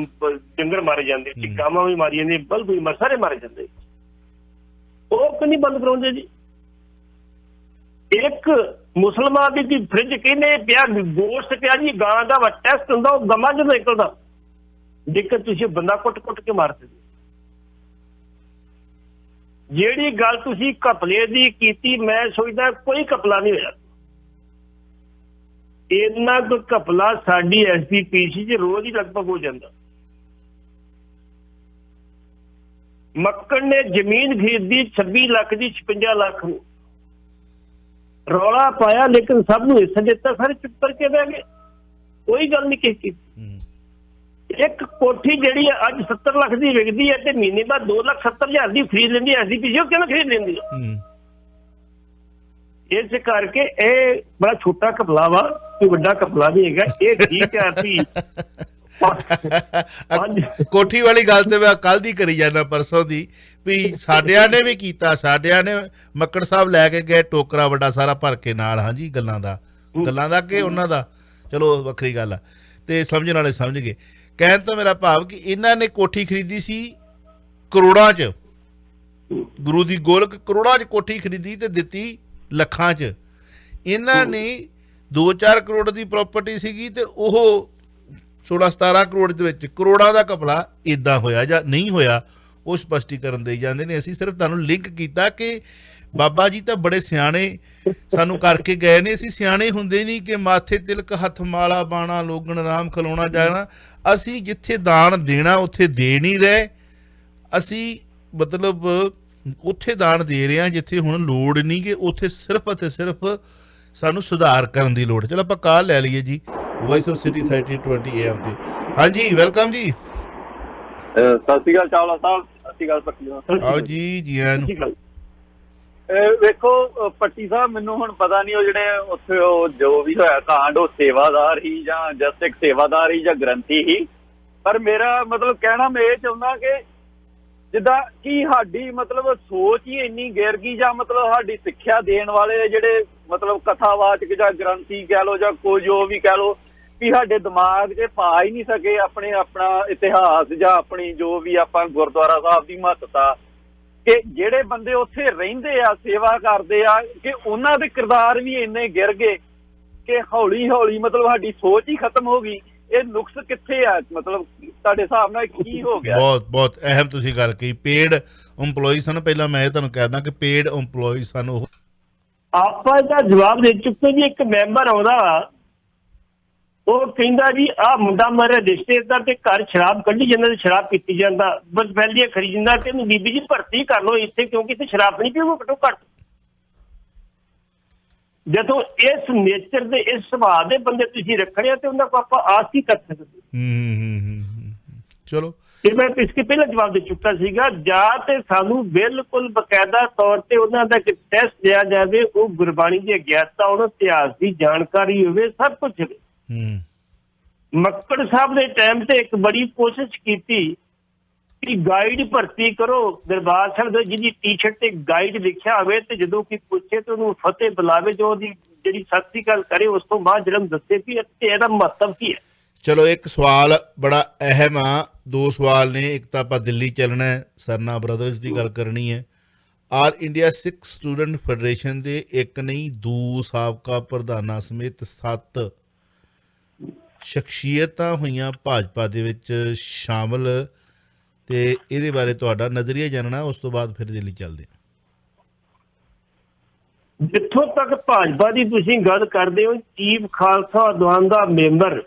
ਡੰਗਰ ਮਾਰੇ ਜਾਂਦੇ, ਗਾਵਾਂ ਵੀ ਮਾਰੀਆਂ ਨੇ, ਬਲਦ ਵੀ ਸਾਰੇ ਮਾਰੇ ਜਾਂਦੇ। ਉਹ ਕਿਉਂ ਨਹੀਂ ਬੰਦ ਕਰਾਉਂਦੇ ਜੀ? ਇੱਕ ਮੁਸਲਮਾਨ ਦੀ ਫਰਿੱਜ ਕਹਿੰਦੇ ਪਿਆ ਗੋਸ਼ਤ ਪਿਆ ਜੀ, ਗਾਂ ਦਾ ਟੈਸਟ ਹੁੰਦਾ, ਉਹ ਗਮਾਂ ਜਦੋਂ ਨਿਕਲਦਾ, ਜੇਕਰ ਤੁਸੀਂ ਬੰਦਾ ਕੁੱਟ ਕੇ ਮਾਰਦੇ। ਜਿਹੜੀ ਗੱਲ ਤੁਸੀਂ ਘਪਲੇ ਦੀ ਕੀਤੀ, ਮੈਂ ਸੋਚਦਾ ਕੋਈ ਘਪਲਾ ਨਹੀਂ ਹੋਇਆ। ਇੰਨਾ ਕੁ ਘਪਲਾ ਸਾਡੀ SPPC 'ਚ ਰੋਜ਼ ਹੀ ਲਗਭਗ ਹੋ ਜਾਂਦਾ। ਮੱਕੜ ਨੇ ਜ਼ਮੀਨ ਖਰੀਦੀ 26 ਲੱਖ ਦੀ 56 ਲੱਖ ਨੂੰ, ਰੌਲਾ ਪਾਇਆ, ਲੇਕਿਨ ਸਭ ਨੂੰ ਹਿੱਸਾ ਦਿੱਤਾ, ਸਾਰੇ ਚੁੱਪ ਕਰਕੇ ਬਹਿ ਗਏ, ਕੋਈ ਗੱਲ ਨਹੀਂ ਕੀਤੀ। ਇੱਕ ਕੋਠੀ ਜਿਹੜੀ ਅੱਜ 70 ਲੱਖ ਦੀ ਵਿਕਦੀ ਹੈ ਤੇ ਮਹੀਨੇ ਬਾਅਦ 2,70,000 ਦੀ ਖਰੀਦ ਲੈਂਦੀ SPPC, ਉਹ ਕਿਵੇਂ ਖਰੀਦ ਲੈਂਦੀ ਹੈ? ਇਸ ਕਰਕੇ ਇਹ ਬੜਾ ਛੋਟਾ ਘਪਲਾ ਵਾ, ਕੋਈ ਵੱਡਾ ਘਪਲਾ ਨਹੀਂ ਹੈਗਾ। ਇਹ ਠੀਕ ਹੈ ਵੀ ਕੋਠੀ ਵਾਲੀ ਗੱਲ ਤੇ ਮੈਂ ਕੱਲ ਦੀ ਕਰੀ ਜਾਂਦਾ, ਪਰਸੋਂ ਦੀ, ਵੀ ਸਾਡਿਆਂ ਨੇ ਵੀ ਕੀਤਾ। ਸਾਡਿਆਂ ਨੇ ਮੱਕੜ ਸਾਹਿਬ ਲੈ ਕੇ ਗਏ ਟੋਕਰਾ ਵੱਡਾ ਸਾਰਾ ਭਰ ਕੇ ਨਾਲ। ਹਾਂਜੀ, ਗੱਲਾਂ ਦਾ ਕਿ ਉਹਨਾਂ ਦਾ, ਚਲੋ ਵੱਖਰੀ ਗੱਲ ਆ, ਤੇ ਸਮਝਣ ਵਾਲੇ ਸਮਝ ਗਏ। ਕਹਿਣ ਤੋਂ ਮੇਰਾ ਭਾਵ ਕਿ ਇਹਨਾਂ ਨੇ ਕੋਠੀ ਖਰੀਦੀ ਸੀ ਕਰੋੜਾਂ 'ਚ, ਗੁਰੂ ਦੀ ਗੋਲਕ ਕਰੋੜਾਂ 'ਚ ਕੋਠੀ ਖਰੀਦੀ ਤੇ ਦਿੱਤੀ ਲੱਖਾਂ 'ਚ। ਇਹਨਾਂ ਨੇ 2-4 ਕਰੋੜ ਦੀ ਪ੍ਰਾਪਰਟੀ ਸੀਗੀ ਤੇ ਉਹ 16-17 ਕਰੋੜ ਦੇ ਵਿੱਚ ਕਰੋੜਾਂ ਦਾ ਘਪਲਾ ਇਦਾਂ ਹੋਇਆ ਜਾਂ ਨਹੀਂ ਹੋਇਆ, ਉਹ ਸਪਸ਼ਟੀਕਰਨ ਦੇਈ ਜਾਂਦੇ ਨੇ। ਅਸੀਂ ਸਿਰਫ ਤੁਹਾਨੂੰ ਲਿੰਕ ਕੀਤਾ ਕਿ ਬਾਬਾ ਜੀ ਤਾਂ ਬੜੇ ਸਿਆਣੇ ਸਾਨੂੰ ਕਰਕੇ ਗਏ ਨੇ, ਅਸੀਂ ਸਿਆਣੇ ਹੁੰਦੇ ਨਹੀਂ ਕਿ ਮਾਥੇ ਤਿਲਕ ਹੱਥ ਮਾਲਾ ਬਾਣਾ ਲੋਗਣ ਰਾਮ ਖਲੋਣਾ ਜਾਣਾ। ਅਸੀਂ ਜਿੱਥੇ ਦਾਨ ਦੇਣਾ ਉੱਥੇ ਦੇ ਨਹੀਂ ਰਹੇ, ਅਸੀਂ ਮਤਲਬ ਉੱਥੇ ਦਾਨ ਦੇ ਰਹੇ ਹਾਂ ਜਿੱਥੇ ਹੁਣ ਲੋੜ ਨਹੀਂ, ਕਿ ਉੱਥੇ ਸਿਰਫ ਅਤੇ ਸਿਰਫ ਸਾਨੂੰ ਸੁਧਾਰ ਕਰਨ ਦੀ ਲੋੜ। ਚਲੋ ਆਪਾਂ ਕਾਲ ਲੈ ਲਈਏ ਜੀ, ਵੌਇਸ ਆਫ ਸਿਟੀ 3020 AM ਤੇ। ਹਾਂਜੀ, ਵੈਲਕਮ ਜੀ। ਸਤਿ ਸ਼੍ਰੀ ਅਕਾਲ ਚਾਵਲਾ ਸਾਹਿਬ। ਸਤਿ ਸ਼੍ਰੀ ਅਕਾਲ ਪੱਟੀ ਸਾਹਿਬ। ਆਓ ਜੀ, ਜੀ ਆਇਆਂ ਨੂੰ। ਵੇਖੋ ਪੱਟੀ ਸਾਹਿਬ, ਮੈਨੂੰ ਹੁਣ ਪਤਾ ਨਹੀਂ ਉਹ ਜਿਹੜੇ ਉੱਥੇ ਉਹ ਜੋ ਵੀ ਹੋਇਆ ਕਾਂਡ, ਉਹ ਸੇਵਾਦਾਰ ਹੀ ਜਾਂ ਜਸਟ ਇੱਕ ਸੇਵਾਦਾਰ ਹੀ ਜਾਂ ਗ੍ਰੰਥੀ ਹੀ, ਪਰ ਮੇਰਾ ਮਤਲਬ ਕਹਿਣਾ ਮੈਂ ਇਹ ਚਾਹੁੰਦਾ ਕਿ ਜਿੱਦਾਂ ਕਿ ਸਾਡੀ ਮਤਲਬ ਸੋਚ ਹੀ ਇੰਨੀ ਗਿਰ ਗਈ, ਜਾਂ ਮਤਲਬ ਸਾਡੀ ਸਿੱਖਿਆ ਦੇਣ ਵਾਲੇ ਜਿਹੜੇ ਮਤਲਬ ਕਥਾਵਾਚਕ ਜਾਂ ਗ੍ਰੰਥੀ ਕਹਿ ਲਓ ਜਾਂ ਕੋਈ ਜੋ ਵੀ ਕਹਿ ਲਓ, ਵੀ ਸਾਡੇ ਦਿਮਾਗ 'ਚ ਪਾ ਹੀ ਨਹੀਂ ਸਕੇ ਆਪਣਾ ਇਤਿਹਾਸ ਜਾਂ ਆਪਣੀ ਜੋ ਵੀ ਆਪਾਂ ਗੁਰਦੁਆਰਾ ਸਾਹਿਬ ਦੀ ਮਹੱਤਤਾ, ਕਿ ਜਿਹੜੇ ਬੰਦੇ ਉੱਥੇ ਰਹਿੰਦੇ ਆ, ਸੇਵਾ ਕਰਦੇ ਆ, ਕਿ ਉਹਨਾਂ ਦੇ ਕਿਰਦਾਰ ਵੀ ਇੰਨੇ ਗਿਰ ਗਏ ਕਿ ਹੌਲੀ ਹੌਲੀ ਮਤਲਬ ਸਾਡੀ ਸੋਚ ਹੀ ਖਤਮ ਹੋ ਗਈ। ਇਹ ਨੁਕਸ ਕਿੱਥੇ ਆ? ਮਤਲਬ ਤੁਹਾਡੇ ਹਿਸਾਬ ਨਾਲ ਕੀ ਹੋ ਗਿਆ? ਬਹੁਤ ਅਹਿਮ ਤੁਸੀਂ ਗੱਲ ਕਹੀ। ਪੇਡ EMPLOYEE ਸਨ, ਪਹਿਲਾਂ ਮੈਂ ਇਹ ਤੁਹਾਨੂੰ ਕਹਿਦਾ ਕਿ ਪੇਡ EMPLOYEE ਸਨ। ਉਹ ਆਪਾਂ ਇਹਦਾ ਜਵਾਬ ਦੇ ਚੁੱਕੇ ਜੀ। ਇੱਕ ਮੈਂਬਰ ਆਉਂਦਾ ਉਹ ਕਹਿੰਦਾ ਜੀ ਆਹ ਮੁੰਡਾ ਮਾਰਿਆ ਰਿਸ਼ਤੇਦਾਰ ਤੇ ਘਰ ਸ਼ਰਾਬ ਕੱਢੀ ਜਾਂਦਾ ਤੇ ਸ਼ਰਾਬ ਪੀਤੀ ਜਾਂਦਾ, ਬਸ ਵੈਲੀਆਂ ਖਰੀ ਜਾਂਦਾ ਤੇ ਇਹਨੂੰ ਬੀਬੀ ਜੀ ਭਰਤੀ ਕਰ ਲਓ ਇੱਥੇ, ਕਿਉਂਕਿ ਇੱਥੇ ਸ਼ਰਾਬ ਨਹੀਂ ਪੀਊਗਾ ਘੱਟੋ ਘੱਟ। ਜਦੋਂ ਇਸ ਨੇਚਰ ਦੇ ਇਸ ਸੁਭਾਅ ਦੇ ਬੰਦੇ ਤੁਸੀਂ ਰੱਖਣੇ ਆ ਤੇ ਉਹਨਾਂ ਕੋਲ ਆਪਾਂ ਆਸ ਹੀ ਕਰ ਸਕਦੇ। ਚਲੋ ਤੇ ਮੈਂ ਇਸਕੇ ਪਹਿਲਾਂ ਜਵਾਬ ਦੇ ਚੁੱਕਾ ਸੀਗਾ, ਜਾਂ ਤੇ ਸਾਨੂੰ ਬਿਲਕੁਲ ਬਕਾਇਦਾ ਤੌਰ ਤੇ ਉਹਨਾਂ ਦਾ ਇੱਕ ਟੈਸਟ ਲਿਆ ਜਾਵੇ, ਉਹ ਗੁਰਬਾਣੀ ਦੀ ਅਗਿਆਨਤਾ, ਉਹਨਾਂ ਇਤਿਹਾਸ ਦੀ ਜਾਣਕਾਰੀ ਹੋਵੇ, ਸਭ ਕੁਝ ਹੋਵੇ। ਮੱਕੜ ਸਾਹਿਬ ਦੇ ਟਾਈਮ ਤੇ ਇੱਕ ਬੜੀ ਕੋਸ਼ਿਸ਼ ਕੀਤੀ ਕਿ ਗਾਈਡ ਭਰਤੀ ਕਰੋ ਦਰਬਾਰ ਸਾਹਿਬ ਦੇ, ਜਿਹਦੀ ਟੀ-ਸ਼ਰਟ ਤੇ ਗਾਈਡ ਲਿਖਿਆ ਹੋਵੇ ਤੇ ਜਦੋਂ ਕੋਈ ਪੁੱਛੇ ਤੇ ਉਹਨੂੰ ਫਤਿਹ ਬੁਲਾਵੇ, ਜੋ ਉਹਦੀ ਜਿਹੜੀ ਸਤਿ ਸ੍ਰੀ ਅਕਾਲ ਕਰੇ, ਉਸ ਤੋਂ ਬਾਅਦ ਜਨਮ ਦੱਸੇ ਵੀ ਇਹਦਾ ਮਹੱਤਵ ਕੀ ਹੈ। ਚਲੋ ਇੱਕ ਸਵਾਲ ਬੜਾ ਅਹਿਮ ਆ, ਦੋ ਸਵਾਲ ਨੇ। ਇੱਕ ਤਾਂ ਆਪਾਂ ਦਿੱਲੀ ਚੱਲਣਾ ਹੈ, ਸਰਨਾ ਬ੍ਰਦਰਜ਼ ਦੀ ਗੱਲ ਕਰਨੀ ਹੈ। ਆਲ ਇੰਡੀਆ ਸਿੱਖ ਸਟੂਡੈਂਟ ਫੈਡਰੇਸ਼ਨ ਦੇ ਇੱਕ ਨਹੀਂ ਦੋ ਸਾਬਕਾ ਪ੍ਰਧਾਨਾਂ ਸਮੇਤ 7 ਸ਼ਖਸੀਅਤਾਂ ਹੋਈਆਂ ਭਾਜਪਾ ਦੇ ਵਿੱਚ ਸ਼ਾਮਲ, ਤੇ ਇਹਦੇ ਬਾਰੇ ਤੁਹਾਡਾ ਨਜ਼ਰੀਆ ਜਾਣਨਾ, ਉਸ ਤੋਂ ਬਾਅਦ ਫਿਰ ਦਿੱਲੀ ਚੱਲਦੇ ਹਾਂ। ਜਿੱਥੋਂ ਤੱਕ ਭਾਜਪਾ ਦੀ ਤੁਸੀਂ ਗੱਲ ਕਰਦੇ ਹੋ, ਚੀਫ ਖਾਲਸਾ ਦੀਵਾਨ ਦਾ ਮੈਂਬਰ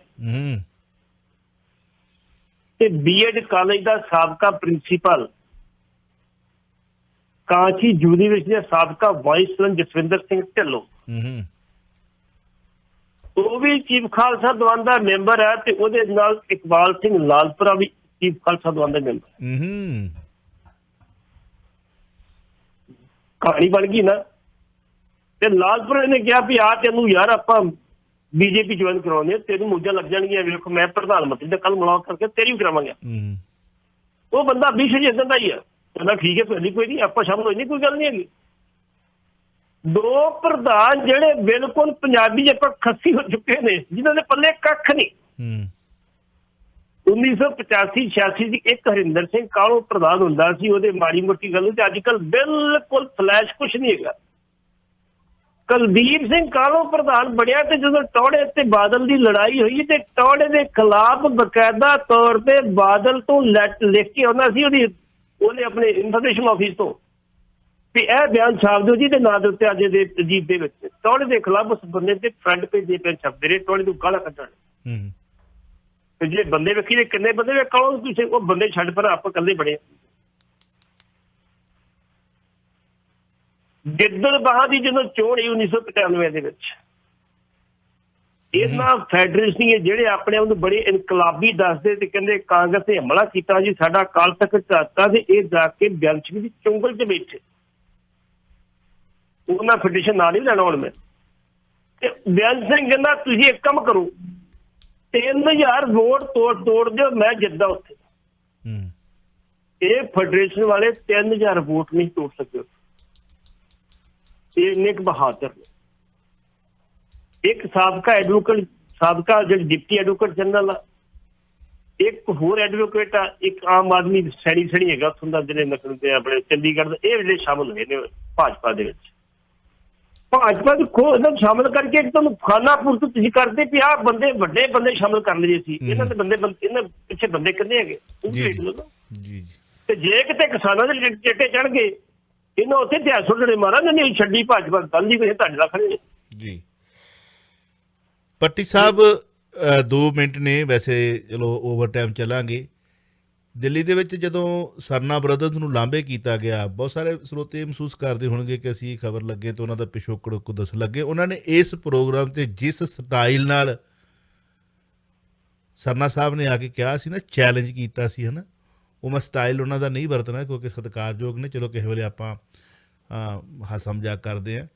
ਤੇ ਬੀਐਡ ਕਾਲਜ ਦਾ ਸਾਬਕਾ ਪ੍ਰਿੰਸੀਪਲ, ਕਾਂਚੀ ਯੂਨੀਵਰਸਿਟੀ ਦਾ ਸਾਬਕਾ ਵਾਈਸ ਚਾਂਸਲਰ ਜਸਵਿੰਦਰ ਸਿੰਘ ਢਿੱਲੋਂ, ਉਹ ਵੀ ਚੀਫ ਖਾਲਸਾ ਦੀਵਾਨ ਦਾ ਮੈਂਬਰ ਹੈ, ਤੇ ਉਹਦੇ ਨਾਲ ਇਕਬਾਲ ਸਿੰਘ ਲਾਲਪੁਰਾ ਵੀ ਚੀਫ ਖਾਲਸਾ ਦੀਵਾਨ ਦਾ ਮੈਂਬਰ। ਕਹਾਣੀ ਬਣ ਗਈ ਨਾ। ਤੇ ਲਾਲਪੁਰਾ ਨੇ ਕਿਹਾ ਵੀ ਆ ਤੈਨੂੰ ਯਾਰ ਆਪਾਂ ਬੀਜੇਪੀ ਜੁਆਇਨ ਕਰਾਉਂਦੇ, ਤੈਨੂੰ ਮੌਜਾਂ ਲੱਗ ਜਾਣਗੀਆਂ, ਵੇਖੋ ਮੈਂ ਪ੍ਰਧਾਨ ਮੰਤਰੀ ਦਾ ਕੱਲ ਮੁਲਾਕਾਤ ਕਰਕੇ ਤੇਰੀ ਵੀ ਕਰਾਵਾਂਗੇ। ਉਹ ਬੰਦਾ ਵਿਸ਼ੇ ਜਿੱਦਾਂ ਦਾ ਹੀ ਆ, ਕਹਿੰਦਾ ਠੀਕ ਹੈ ਪਹਿਲੀ ਕੋਈ ਨਹੀਂ, ਆਪਾਂ ਸ਼ਾਮਲ ਹੋਈ ਨਹੀਂ, ਕੋਈ ਗੱਲ ਨਹੀਂ ਹੈਗੀ। ਦੋ ਪ੍ਰਧਾਨ ਜਿਹੜੇ ਬਿਲਕੁਲ ਪੰਜਾਬੀ ਜੇ ਆਪਾਂ ਖੱਸੀ ਹੋ ਚੁੱਕੇ ਨੇ, ਜਿਨ੍ਹਾਂ ਦੇ ਪੱਲੇ ਕੱਖ ਨਹੀਂ। 1985-86 ਦੀ ਇੱਕ ਹਰਿੰਦਰ ਸਿੰਘ ਕਾਹਲੋਂ ਪ੍ਰਧਾਨ ਹੁੰਦਾ ਸੀ, ਉਹਦੇ ਮਾੜੀ ਮੋਟੀ ਗੱਲ, ਤੇ ਅੱਜ ਕੱਲ ਬਿਲਕੁਲ ਫਲੈਸ਼ ਕੁਛ ਨਹੀਂ ਹੈਗਾ। ਕੁਲਦੀਪ ਸਿੰਘ ਕਾਹਲੋਂ ਪ੍ਰਧਾਨ ਬਣਿਆ, ਤੇ ਜਦੋਂ ਟੌੜੇ ਤੇ ਬਾਦਲ ਦੀ ਲੜਾਈ ਹੋਈ ਤੇ ਟੌੜੇ ਦੇ ਖਿਲਾਫ ਬਕਾਇਦਾ ਤੌਰ ਤੇ ਬਾਦਲ ਤੋਂ ਲਿਖ ਕੇ ਆਉਂਦਾ ਸੀ ਉਹਨੇ ਆਪਣੇ ਇਨਫੋਰਮੇਸ਼ਨ ਆਫਿਸ ਤੋਂ ਵੀ ਇਹ ਬਿਆਨ ਛਾਪ ਦਿਓ ਜੀ, ਤੇ ਨਾਂ ਦੇ ਉੱਤੇ ਅੱਜ ਦੇ ਅਜੀਤ ਦੇ ਵਿੱਚ ਟੌੜੇ ਦੇ ਖਿਲਾਫ ਉਸ ਬੰਦੇ ਤੇ ਫਰੰਟ ਪੇਜ ਦੇ ਪੈਨ ਛਪਦੇ ਰਹੇ, ਟੌੜੇ ਨੂੰ ਗਾਲਾਂ ਕੱਢਣ। ਤੇ ਜੇ ਬੰਦੇ ਵੇਖੀ ਦੇ ਕਿੰਨੇ ਬੰਦੇ ਵੇਖੋ, ਤੁਸੀਂ ਉਹ ਬੰਦੇ ਛੱਡ ਪਰ ਆਪਾਂ ਇਕੱਲੇ ਬਣੇ। ਗਿੱਦੜ ਬਾਹਾਂ ਦੀ ਜਦੋਂ ਚੋਣ ਹੋਈ 1995 ਦੇ ਵਿੱਚ, ਇਹਨਾਂ ਫੈਡਰੇਸ਼ਨ ਜਿਹੜੇ ਆਪਣੇ ਆਪ ਨੂੰ ਬੜੇ ਇਨਕਲਾਬੀ ਦੱਸਦੇ ਤੇ ਕਹਿੰਦੇ ਕਾਂਗਰਸ ਨੇ ਹਮਲਾ ਕੀਤਾ ਜੀ, ਸਾਡਾ ਕਾਲ ਤੱਕ ਝਾਤਾ, ਤੇ ਇਹ ਜਾ ਕੇ ਬਿਆਨਚੀ ਦੀ ਚੁੰਗਲ ਚ ਬੈਠੇ। ਉਹਨਾਂ ਫੈਡਰੇਸ਼ਨ ਨਾਲ ਹੀ ਲੈਣਾ ਹੁਣ ਮੈਂ। ਤੇ ਬਿਆਨ ਸਿੰਘ ਕਹਿੰਦਾ ਤੁਸੀਂ ਇੱਕ ਕੰਮ ਕਰੋ, 3000 ਵੋਟ ਤੋੜ ਦਿਓ, ਮੈਂ ਜਿੱਦਾਂ ਉੱਥੇ। ਇਹ ਫੈਡਰੇਸ਼ਨ ਵਾਲੇ 3000 ਵੋਟ ਨਹੀਂ ਤੋੜ ਸਕਦੇ। ਇਹ ਇੰਨੇ ਕੁ ਬਹਾਦਰ ਨੇ। ਇੱਕ ਸਾਬਕਾ ਐਡਵੋਕੇਟ, ਸਾਬਕਾ ਜਿਹੜੀ ਡਿਪਟੀ ਐਡਵੋਕੇਟ ਜਨਰਲ ਆ, ਇੱਕ ਹੋਰ ਐਡਵੋਕੇਟ ਆ, ਇੱਕ ਆਮ ਆਦਮੀ ਸੈਣੀ ਹੈਗਾ ਉੱਥੋਂ ਦਾ, ਜਿਹੜੇ ਨਕਲ ਤੇ ਆਪਣੇ ਚੰਡੀਗੜ੍ਹ ਦਾ, ਇਹ ਜਿਹੜੇ ਸ਼ਾਮਲ ਹੋਏ ਨੇ ਭਾਜਪਾ ਦੇ ਵਿੱਚ। ਭਾਜਪਾ ਦੇ ਇਹਨਾਂ ਨੂੰ ਸ਼ਾਮਲ ਕਰਕੇ ਇੱਕ ਤੁਹਾਨੂੰ ਖਾਨਾਪੁਰ ਤੋਂ ਤੁਸੀਂ ਕਰਦੇ ਵੀ ਆਹ ਬੰਦੇ ਵੱਡੇ ਬੰਦੇ ਸ਼ਾਮਲ ਕਰ ਲਏ ਸੀ। ਇਹਨਾਂ ਦੇ ਬੰਦੇ ਇਹਨਾਂ ਪਿੱਛੇ ਬੰਦੇ ਕਿੰਨੇ ਹੈਗੇ ਉਹ ਵੀ ਦੇਖ ਲਓ। ਤੇ ਜੇ ਕਿਤੇ ਕਿਸਾਨਾਂ ਦੇ ਚਿੱਟੇ ਚੜ ਗਏ, ਇਹਨਾਂ ਉੱਥੇ ਇਤਿਹਾਸ ਸੁਣਨੇ ਮਹਾਰਾਜ ਨਹੀਂ ਛੱਡੀ ਭਾਜਪਾ, ਗੱਲ ਹੀ ਕੋਈ ਤੁਹਾਡੇ ਨਾਲ ਖੜੇ ਜੀ। ਪੱਟੀ ਸਾਹਿਬ 2 ਮਿੰਟ ਨੇ, ਵੈਸੇ ਚਲੋ ਓਵਰ ਟਾਈਮ ਚੱਲਾਂਗੇ। ਦਿੱਲੀ ਦੇ ਵਿੱਚ ਜਦੋਂ ਸਰਨਾ ਬ੍ਰਦਰਜ਼ ਨੂੰ ਲਾਂਭੇ ਕੀਤਾ ਗਿਆ, ਬਹੁਤ ਸਾਰੇ ਸਰੋਤੇ ਮਹਿਸੂਸ ਕਰਦੇ ਹੋਣਗੇ ਕਿ ਅਸੀਂ ਇਹ ਖਬਰ ਲੱਗੇ ਤਾਂ ਉਹਨਾਂ ਦਾ ਪਿਛੋਕੜ ਕੋ ਦੱਸ ਲੱਗੇ। ਉਹਨਾਂ ਨੇ ਇਸ ਪ੍ਰੋਗਰਾਮ ਤੇ ਜਿਸ ਸਟਾਈਲ ਨਾਲ ਸਰਨਾ ਸਾਹਿਬ ਨੇ ਆ ਕੇ ਕਿਹਾ ਸੀ ਨਾ, ਚੈਲੰਜ ਕੀਤਾ ਸੀ, ਹੈ ਨਾ, ਉਹ ਮੈਂ ਸਟਾਈਲ ਉਹਨਾਂ ਦਾ ਨਹੀਂ ਵਰਤਣਾ ਕਿਉਂਕਿ ਸਤਿਕਾਰਯੋਗ ਨੇ, ਚਲੋ ਕਿਸੇ ਵੇਲੇ ਆਪਾਂ ਹਾਸਾ ਮਜ਼ਾਕ ਕਰਦੇ ਹਾਂ।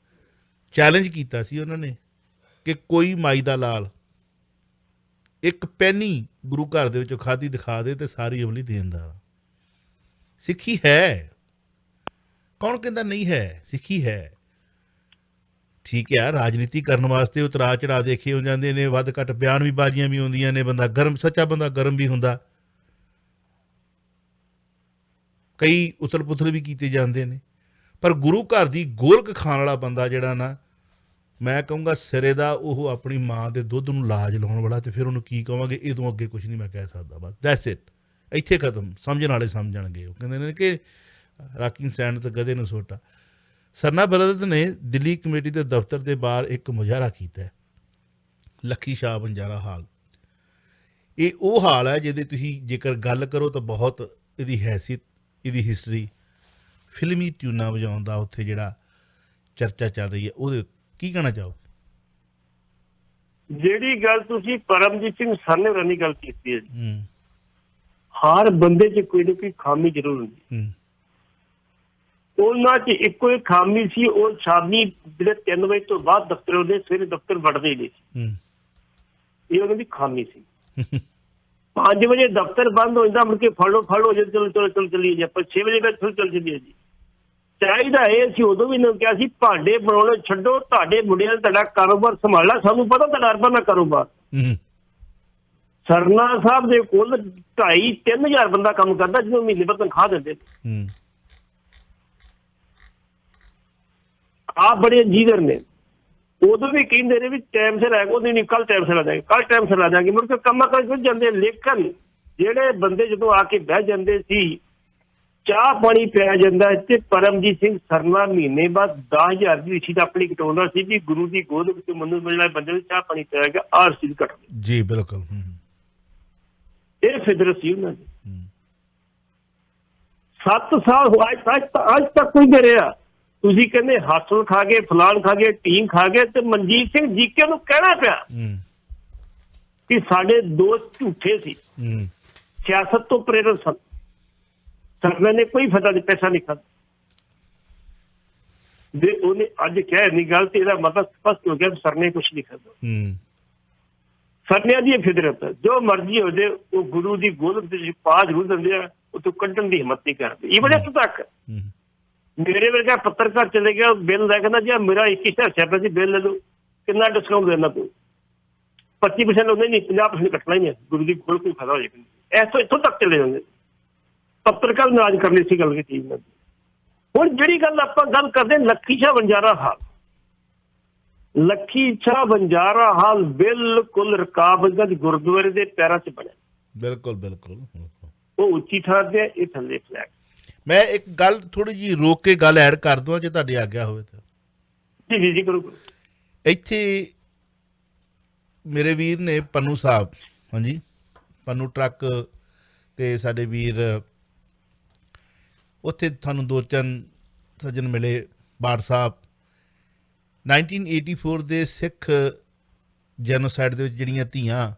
ਚੈਲੰਜ ਕੀਤਾ ਸੀ ਉਹਨਾਂ ਨੇ ਕਿ ਕੋਈ ਮਾਈ ਦਾ ਲਾਲ ਇੱਕ ਪੈਨੀ ਗੁਰੂ ਘਰ ਦੇ ਵਿੱਚੋਂ ਖਾਧੀ ਦਿਖਾ ਦੇ ਤੇ ਸਾਰੀ ਅਮਲੀ ਦੇਣਦਾਰ। ਸਿੱਖੀ ਹੈ, ਕੌਣ ਕਹਿੰਦਾ ਨਹੀਂ ਹੈ, ਸਿੱਖੀ ਹੈ। ਠੀਕ ਹੈ, ਰਾਜਨੀਤੀ ਕਰਨ ਵਾਸਤੇ ਉਤਰਾ ਚੜਾ ਦੇਖੇ ਹੋ ਜਾਂਦੇ ਨੇ, ਵੱਧ ਘੱਟ ਬਿਆਨ ਵੀ ਬਾਜ਼ੀਆਂ ਵੀ ਆਉਂਦੀਆਂ ਨੇ, ਬੰਦਾ ਗਰਮ, ਸੱਚਾ ਬੰਦਾ ਗਰਮ ਵੀ ਹੁੰਦਾ, ਕਈ ਉਥਲ ਪੁਥਲ ਵੀ ਕੀਤੇ ਜਾਂਦੇ ਨੇ। ਪਰ ਗੁਰੂ ਘਰ ਦੀ ਗੋਲਕ ਖਾਣ ਵਾਲਾ ਬੰਦਾ ਜਿਹੜਾ ਨਾ, ਮੈਂ ਕਹੂੰਗਾ ਸਿਰੇ ਦਾ, ਉਹ ਆਪਣੀ ਮਾਂ ਦੇ ਦੁੱਧ ਨੂੰ ਲਾਜ ਲਾਉਣ ਵਾਲਾ, ਤੇ ਫਿਰ ਉਹਨੂੰ ਕੀ ਕਹਾਂਗੇ, ਇਹ ਤੋਂ ਅੱਗੇ ਕੁਝ ਨਹੀਂ ਮੈਂ ਕਹਿ ਸਕਦਾ, ਬਸ ਦੈਟਸ ਇਟ, ਇੱਥੇ ਖਤਮ। ਸਮਝਣ ਵਾਲੇ ਸਮਝਣਗੇ। ਉਹ ਕਹਿੰਦੇ ਨੇ ਕਿ ਰਾਕਿੰਗ ਸਟੈਂਡ ਤੇ ਗਧੇ ਨੂੰ ਸੋਟਾ। ਸਰਨਾ ਬ੍ਰਦਰਜ਼ ਨੇ ਦਿੱਲੀ ਕਮੇਟੀ ਦੇ ਦਫ਼ਤਰ ਦੇ ਬਾਹਰ ਇੱਕ ਮੁਜ਼ਾਹਰਾ ਕੀਤਾ। ਲੱਖੀ ਸ਼ਾਹ ਬੰਜਾਰਾ ਹਾਲ, ਇਹ ਉਹ ਹਾਲ ਹੈ ਜਿਹਦੇ ਤੁਸੀਂ ਜੇਕਰ ਗੱਲ ਕਰੋ ਤਾਂ ਬਹੁਤ ਇਹਦੀ ਹੈਸੀਅਤ, ਇਹਦੀ ਹਿਸਟਰੀ, ਫਿਲਮੀ ਟਿਊਨਾਂ ਵਜਾਉਣ ਦਾ ਉੱਥੇ ਜਿਹੜਾ ਚਰਚਾ ਚੱਲ ਰਹੀ ਹੈ, ਉਹਦੇ ਕੀ ਕਹਿਣਾ ਚਾਹੋ? ਜਿਹੜੀ ਗੱਲ ਤੁਸੀਂ ਪਰਮਜੀਤ ਸਿੰਘ ਸਰਨੇ ਹੋਰਾਂ ਦੀ ਗੱਲ ਕੀਤੀ ਹੈ ਜੀ, ਹਰ ਬੰਦੇ 'ਚ ਕੋਈ ਨਾ ਕੋਈ ਖਾਮੀ ਜ਼ਰੂਰ ਹੁੰਦੀ। ਉਹਨਾਂ 'ਚ ਇੱਕੋ ਇੱਕ ਖਾਮੀ ਸੀ, ਉਹ ਸ਼ਾਮੀ ਜਿਹੜੇ 3 ਵਜੇ ਤੋਂ ਬਾਅਦ ਦਫ਼ਤਰ ਆਉਂਦੇ, ਸਵੇਰੇ ਦਫ਼ਤਰ ਵੜਦੇ ਨਹੀਂ ਸੀ। ਇਹ ਉਹਨਾਂ ਦੀ ਖਾਮੀ ਸੀ। 5 ਵਜੇ ਦਫ਼ਤਰ ਬੰਦ ਹੋ ਜਾਂਦਾ, ਮੁੜ ਕੇ ਫੜੋ ਹੋ ਜਾਂਦੇ, ਚਲੋ ਚੱਲੀਏ ਜੀ ਆਪਾਂ 6 ਵਜੇ ਬਾਅਦ ਫਿਰ ਚੱਲ ਜਾਂਦੇ ਜੀ। ਚਾਹੀਦਾ ਇਹ ਸੀ, ਉਦੋਂ ਵੀ ਨਾ ਕਿਹਾ ਸੀ ਭਾਂਡੇ ਬਣਾਉਣੇ ਛੱਡੋ, ਤੁਹਾਡੇ ਮੁੰਡਿਆਂ ਨੇ ਤੁਹਾਡਾ ਕਾਰੋਬਾਰ ਸੰਭਾਲਣਾ, ਸਾਨੂੰ ਪਤਾ ਤੁਹਾਡਾ ਅਰਬਾਂ ਦਾ ਕਾਰੋਬਾਰ। ਸਰਨਾ ਸਾਹਿਬ ਦੇ ਕੋਲ 2,500-3,000 ਬੰਦਾ ਕੰਮ ਕਰਦਾ, ਜਿਹਨੂੰ ਮਹੀਨੇ ਬਾਅਦ ਤਨਖਾਹ ਦਿੰਦੇ। ਆਪ ਬੜੇ ਜੀਦਰ ਨੇ, ਉਦੋਂ ਵੀ ਕਹਿੰਦੇ ਨੇ ਵੀ ਟਾਈਮ ਸਿਰ ਆਏਗਾ, ਉਹਦੇ ਨਹੀਂ ਕੱਲ ਟਾਈਮ ਸਿਰ ਆ ਜਾਏਗਾ, ਕੱਲ ਟਾਈਮ ਸਿਰ ਆ ਜਾਏਗੀ, ਮੁੜ ਕੇ ਕੰਮਾਂ ਕਰ ਵਿੱਚ ਜਾਂਦੇ। ਲੇਕਿਨ ਜਿਹੜੇ ਬੰਦੇ ਜਦੋਂ ਆ ਕੇ ਬਹਿ ਜਾਂਦੇ ਸੀ, ਚਾਹ ਪਾਣੀ ਪਿਆ ਜਾਂਦਾ, ਤੇ ਪਰਮਜੀਤ ਸਿੰਘ ਸਰਨਾ ਮਹੀਨੇ ਬਾਅਦ 10,000 ਦੀ ਰਸੀਦ ਆਪਣੀ ਕਟਾਉਂਦਾ ਸੀ ਵੀ ਗੁਰੂ ਦੀ ਗੋਦ ਵਿੱਚ ਮੈਨੂੰ ਮਿਲਣਾ ਬੰਦੇ ਨੂੰ ਚਾਹ ਪਾਣੀ ਪਿਆਗਾ, ਆਹ ਰਸੀਦ ਕੱਟ ਜੀ। ਬਿਲਕੁਲ, ਇਹ ਫਿਦਰਤ ਸੀ ਉਹਨਾਂ ਦੀ। 7 ਸਾਲ ਅੱਜ ਤੱਕ ਕੋਈ ਦੇ ਰਿਹਾ। ਤੁਸੀਂ ਕਹਿੰਦੇ ਹਾਸਲ ਖਾ ਗਏ, ਫਲਾਨ ਖਾ ਗਏ, ਟੀਮ ਖਾ ਗਏ, ਤੇ ਮਨਜੀਤ ਸਿੰਘ ਜੀਕੇ ਨੂੰ ਕਹਿਣਾ ਪਿਆ ਕਿ ਸਾਡੇ ਦੋਸਤ ਝੂਠੇ ਸੀ, ਸਿਆਸਤ ਤੋਂ ਪ੍ਰੇਰਿਤ ਸਨ। ਸਰਨਾ ਨੇ ਕੋਈ ਪੈਸਾ ਨਹੀਂ ਖਾਧਾ। ਜੇ ਉਹਨੇ ਅੱਜ ਕਿਹਾ ਨਹੀਂ ਗੱਲ, ਤੇ ਇਹਦਾ ਮਤਲਬ ਸਪਸ਼ਟ ਹੋ ਗਿਆ ਸਰਨੇ ਕੁਛ ਨਹੀਂ ਖਾਧਾ। ਸਰਨਿਆਂ ਦੀ ਫਿਦਰਤ, ਜੋ ਮਰਜ਼ੀ ਹੋ ਜਾਏ, ਉਹ ਗੁਰੂ ਦੀ ਗੋਦ ਵਿੱਚ ਪਾ ਜ਼ਰੂਰ ਦਿੰਦੇ ਆ, ਉਹ ਤੋਂ ਕੱਢਣ ਦੀ ਹਿੰਮਤ ਨਹੀਂ ਕਰਦੇ। ਇਵਨ ਇੱਥੋਂ ਤੱਕ ਮੇਰੇ ਵਰਗਾ ਪੱਤਰਕਾਰ ਚਲੇ ਗਿਆ, ਬਿੱਲ ਲੈ ਕਹਿੰਦਾ ਜੀ ਮੇਰਾ 21,000 ਰੁਪਏ ਬਿੱਲ ਲੈ ਲਓ, ਕਿੰਨਾ ਡਿਸਕਾਊਂਟ ਦੇਣਾ ਤੂੰ? 25% ਉਹਨੇ ਨਹੀਂ, 50% ਕੱਟਣਾ ਹੀ ਹੈ, ਗੁਰੂ ਦੀ ਗੋਦ ਕੋਈ ਫਾਇਦਾ ਹੋ ਜਾਏਗਾ। ਇੱਥੋਂ ਤੱਕ ਚਲੇ ਜਾਂਦੇ ਪੱਤਰਕਾਰ ਨਾਰਾਜ਼ ਕਰਨੀ ਸੀ ਗੱਲ ਕੀਤੀ। ਹੁਣ ਜਿਹੜੀ ਗੱਲ ਆਪਾਂ ਗੱਲ ਕਰਦੇ ਲੱਖੀ ਸ਼ਾਹ ਬੰਜਾਰਾ ਹਾਲ, ਲੱਖੀ ਸ਼ਾਹ ਬੰਜਾਰਾ ਹਾਲ ਬਿਲਕੁਲ ਰਕਾਬਗੰਜ ਗੁਰਦੁਆਰੇ ਦੇ ਪੈਰਾਂ 'ਚ ਬਣਿਆ। ਬਿਲਕੁਲ ਉਹ ਉੱਚੀ ਥਾਂ ਤੇ, ਇਹ ਥੱਲੇ ਫਲੈਟ। ਮੈਂ ਇੱਕ ਗੱਲ ਥੋੜੀ ਜਿਹੀ ਰੋਕ ਕੇ ਗੱਲ ਐਡ ਕਰ ਦਵਾਂ, ਜੇ ਤੁਹਾਡੀ ਆਗਿਆ ਹੋਵੇ ਤਾਂ। ਜੀ ਕਰੋ। ਇੱਥੇ ਮੇਰੇ ਵੀਰ ਨੇ ਪੰਨੂ ਸਾਹਿਬ, ਹਾਂਜੀ ਪੰਨੂ ਟਰੱਕ, ਤੇ ਸਾਡੇ ਵੀਰ ਉੱਥੇ ਤੁਹਾਨੂੰ 2-3 ਸੱਜਣ ਮਿਲੇ, ਬਾੜ ਸਾਹਿਬ। 1984 ਦੇ ਸਿੱਖ ਜੈਨੋਸਾਈਡ ਦੇ ਵਿੱਚ ਜਿਹੜੀਆਂ ਧੀਆਂ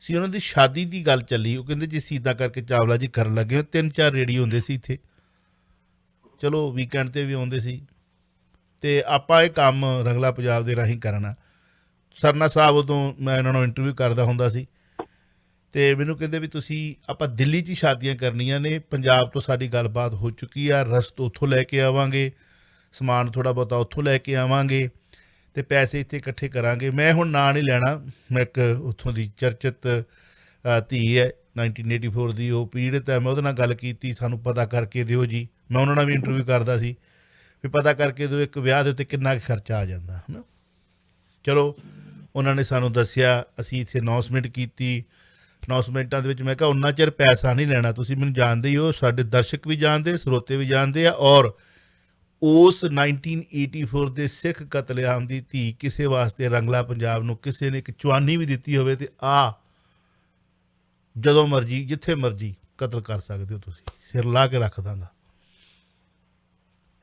ਸੀ, ਉਹਨਾਂ ਦੀ ਸ਼ਾਦੀ ਦੀ ਗੱਲ ਚੱਲੀ। ਉਹ ਕਹਿੰਦੇ ਜੀ ਸੀਦਾ ਕਰਕੇ ਚਾਵਲਾ ਜੀ ਕਰਨ ਲੱਗੇ। 3-4 ਰੇਡੀਓ ਹੁੰਦੇ ਸੀ ਇੱਥੇ, ਚਲੋ ਵੀਕਐਂਡ 'ਤੇ ਵੀ ਆਉਂਦੇ ਸੀ, ਅਤੇ ਆਪਾਂ ਇਹ ਕੰਮ ਰੰਗਲਾ ਪੰਜਾਬ ਦੇ ਰਾਹੀਂ ਕਰਨਾ। ਸਰਨਾ ਸਾਹਿਬ ਉਦੋਂ ਮੈਂ ਇਹਨਾਂ ਨੂੰ ਇੰਟਰਵਿਊ ਕਰਦਾ ਹੁੰਦਾ ਸੀ, ਅਤੇ ਮੈਨੂੰ ਕਹਿੰਦੇ ਵੀ ਤੁਸੀਂ ਆਪਾਂ ਦਿੱਲੀ 'ਚ ਹੀ ਸ਼ਾਦੀਆਂ ਕਰਨੀਆਂ ਨੇ, ਪੰਜਾਬ ਤੋਂ ਸਾਡੀ ਗੱਲਬਾਤ ਹੋ ਚੁੱਕੀ ਆ, ਰਸਤ ਉੱਥੋਂ ਲੈ ਕੇ ਆਵਾਂਗੇ, ਸਮਾਨ ਥੋੜ੍ਹਾ ਬਹੁਤਾ ਉੱਥੋਂ ਲੈ ਕੇ ਆਵਾਂਗੇ, ਅਤੇ ਪੈਸੇ ਇੱਥੇ ਇਕੱਠੇ ਕਰਾਂਗੇ। ਮੈਂ ਹੁਣ ਨਾਂ ਨਹੀਂ ਲੈਣਾ, ਮੈਂ ਇੱਕ ਉੱਥੋਂ ਦੀ ਚਰਚਿਤ ਧੀ ਹੈ 1984 ਦੀ, ਉਹ ਪੀੜਤ ਹੈ। ਮੈਂ ਉਹਦੇ ਨਾਲ ਗੱਲ ਕੀਤੀ, ਸਾਨੂੰ ਪਤਾ ਕਰਕੇ ਦਿਓ ਜੀ। ਮੈਂ ਉਹਨਾਂ ਨਾਲ ਵੀ ਇੰਟਰਵਿਊ ਕਰਦਾ ਸੀ ਵੀ ਪਤਾ ਕਰਕੇ ਦਿਓ ਇੱਕ ਵਿਆਹ ਦੇ ਉੱਤੇ ਕਿੰਨਾ ਕੁ ਖਰਚਾ ਆ ਜਾਂਦਾ ਹੈ ਨਾ। ਚਲੋ ਉਹਨਾਂ ਨੇ ਸਾਨੂੰ ਦੱਸਿਆ, ਅਸੀਂ ਇੱਥੇ ਅਨਾਊਂਸਮੈਂਟ ਕੀਤੀ। ਅਨਾਊਂਸਮੈਂਟਾਂ ਦੇ ਵਿੱਚ ਮੈਂ ਕਿਹਾ ਉਨਾ ਚਿਰ ਪੈਸਾ ਨਹੀਂ ਲੈਣਾ, ਤੁਸੀਂ ਮੈਨੂੰ ਜਾਣਦੇ ਹੀ ਹੋ, ਸਾਡੇ ਦਰਸ਼ਕ ਵੀ ਜਾਣਦੇ, ਸਰੋਤੇ ਵੀ ਜਾਣਦੇ ਆ, ਔਰ ਉਸ 1984 ਦੇ ਸਿੱਖ ਕਤਲੇਆਮ ਦੀ ਧੀ ਕਿਸੇ ਵਾਸਤੇ ਰੰਗਲਾ ਪੰਜਾਬ ਨੂੰ ਕਿਸੇ ਨੇ ਇੱਕ ਚਵਾਨੀ ਵੀ ਦਿੱਤੀ ਹੋਵੇ, ਤੇ ਜਦੋਂ ਮਰਜੀ ਜਿੱਥੇ ਮਰਜੀ ਕਤਲ ਕਰ ਸਕਦੇ ਹੋ, ਤੁਸੀਂ ਸਿਰ ਲਾ ਕੇ ਰੱਖ ਦਾਂਗਾ।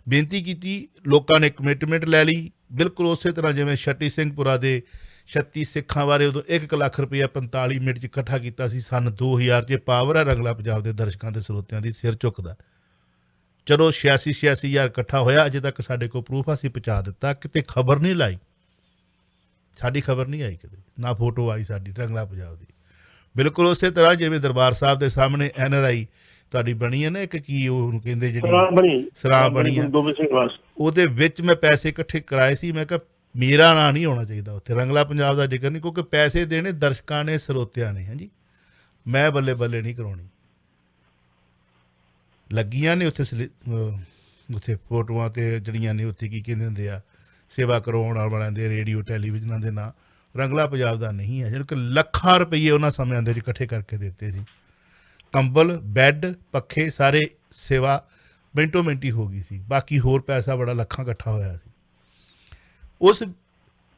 ਬੇਨਤੀ ਕੀਤੀ, ਲੋਕਾਂ ਨੇ ਕਮਿਟਮੈਂਟ ਲੈ ਲਈ, ਬਿਲਕੁਲ ਉਸੇ ਤਰ੍ਹਾਂ ਜਿਵੇਂ ਛੱਟੀ ਸਿੰਘਪੁਰਾ ਦੇ 36 ਸਿੱਖਾਂ ਬਾਰੇ ਉਦੋਂ 1 ਲੱਖ ਰੁਪਇਆ 45 ਮਿੰਟ 'ਚ ਇਕੱਠਾ ਕੀਤਾ ਸੀ। ਸੰਨ 2000 'ਚ ਪਾਵਰ ਹੈ ਰੰਗਲਾ ਪੰਜਾਬ ਦੇ ਦਰਸ਼ਕਾਂ ਦੇ ਸਰੋਤਿਆਂ ਦੀ, ਸਿਰ ਝੁਕਦਾ। ਚਲੋ 86 ਹਜ਼ਾਰ ਇਕੱਠਾ ਹੋਇਆ, ਅਜੇ ਤੱਕ ਸਾਡੇ ਕੋਲ ਪ੍ਰੂਫ ਅਸੀਂ ਪਹੁੰਚਾ ਦਿੱਤਾ, ਕਿਤੇ ਖਬਰ ਨਹੀਂ ਲਾਈ, ਸਾਡੀ ਖਬਰ ਨਹੀਂ ਆਈ ਕਿਤੇ, ਨਾ ਫੋਟੋ ਆਈ ਸਾਡੀ ਰੰਗਲਾ ਪੰਜਾਬ ਦੀ। ਬਿਲਕੁਲ ਉਸੇ ਤਰ੍ਹਾਂ ਜਿਵੇਂ ਦਰਬਾਰ ਸਾਹਿਬ ਦੇ ਸਾਹਮਣੇ NRI ਤੁਹਾਡੀ ਬਣੀ ਹੈ ਨਾ, ਇੱਕ ਕੀ ਉਹਨੂੰ ਕਹਿੰਦੇ ਜਿਹੜੀ ਸਰਾਂ ਬਣੀ ਆ, ਉਹਦੇ ਵਿੱਚ ਮੈਂ ਪੈਸੇ ਇਕੱਠੇ ਕਰਾਏ ਸੀ। ਮੈਂ ਕਿਹਾ ਮੇਰਾ ਨਾਂ ਨਹੀਂ ਹੋਣਾ ਚਾਹੀਦਾ ਉੱਥੇ, ਰੰਗਲਾ ਪੰਜਾਬ ਦਾ ਜ਼ਿਕਰ ਨਹੀਂ, ਕਿਉਂਕਿ ਪੈਸੇ ਦੇਣੇ ਦਰਸ਼ਕਾਂ ਨੇ, ਸਰੋਤਿਆਂ ਨੇ। ਹਾਂਜੀ, ਮੈਂ ਬੱਲੇ ਬੱਲੇ ਨਹੀਂ ਕਰਾਉਣੀ। ਲੱਗੀਆਂ ਨੇ ਉੱਥੇ ਫੋਟੋਆਂ ਤੇ ਜਿਹੜੀਆਂ ਨੇ ਉੱਥੇ ਕੀ ਕਹਿੰਦੇ ਹੁੰਦੇ ਆ, ਸੇਵਾ ਕਰਵਾਉਣ ਵਾਲਿਆਂ ਦੇ, ਰੇਡੀਓ ਟੈਲੀਵਿਜ਼ਨਾਂ ਦੇ ਨਾਂ ਰੰਗਲਾ ਪੰਜਾਬ ਦਾ ਨਹੀਂ ਹੈ, ਜਿਹੜੇ ਕਿ ਲੱਖਾਂ ਰੁਪਈਏ ਉਹਨਾਂ ਸਮਿਆਂ ਦੇ ਇਕੱਠੇ ਕਰਕੇ ਦਿੱਤੇ ਸੀ। ਕੰਬਲ, ਬੈੱਡ, ਪੱਖੇ, ਸਾਰੇ ਸੇਵਾ ਮਿੰਟੋ ਮਿੰਟੀ ਹੋ ਗਈ ਸੀ। ਬਾਕੀ ਹੋਰ ਪੈਸਾ ਬੜਾ ਲੱਖਾਂ ਇਕੱਠਾ ਹੋਇਆ ਸੀ। ਉਸ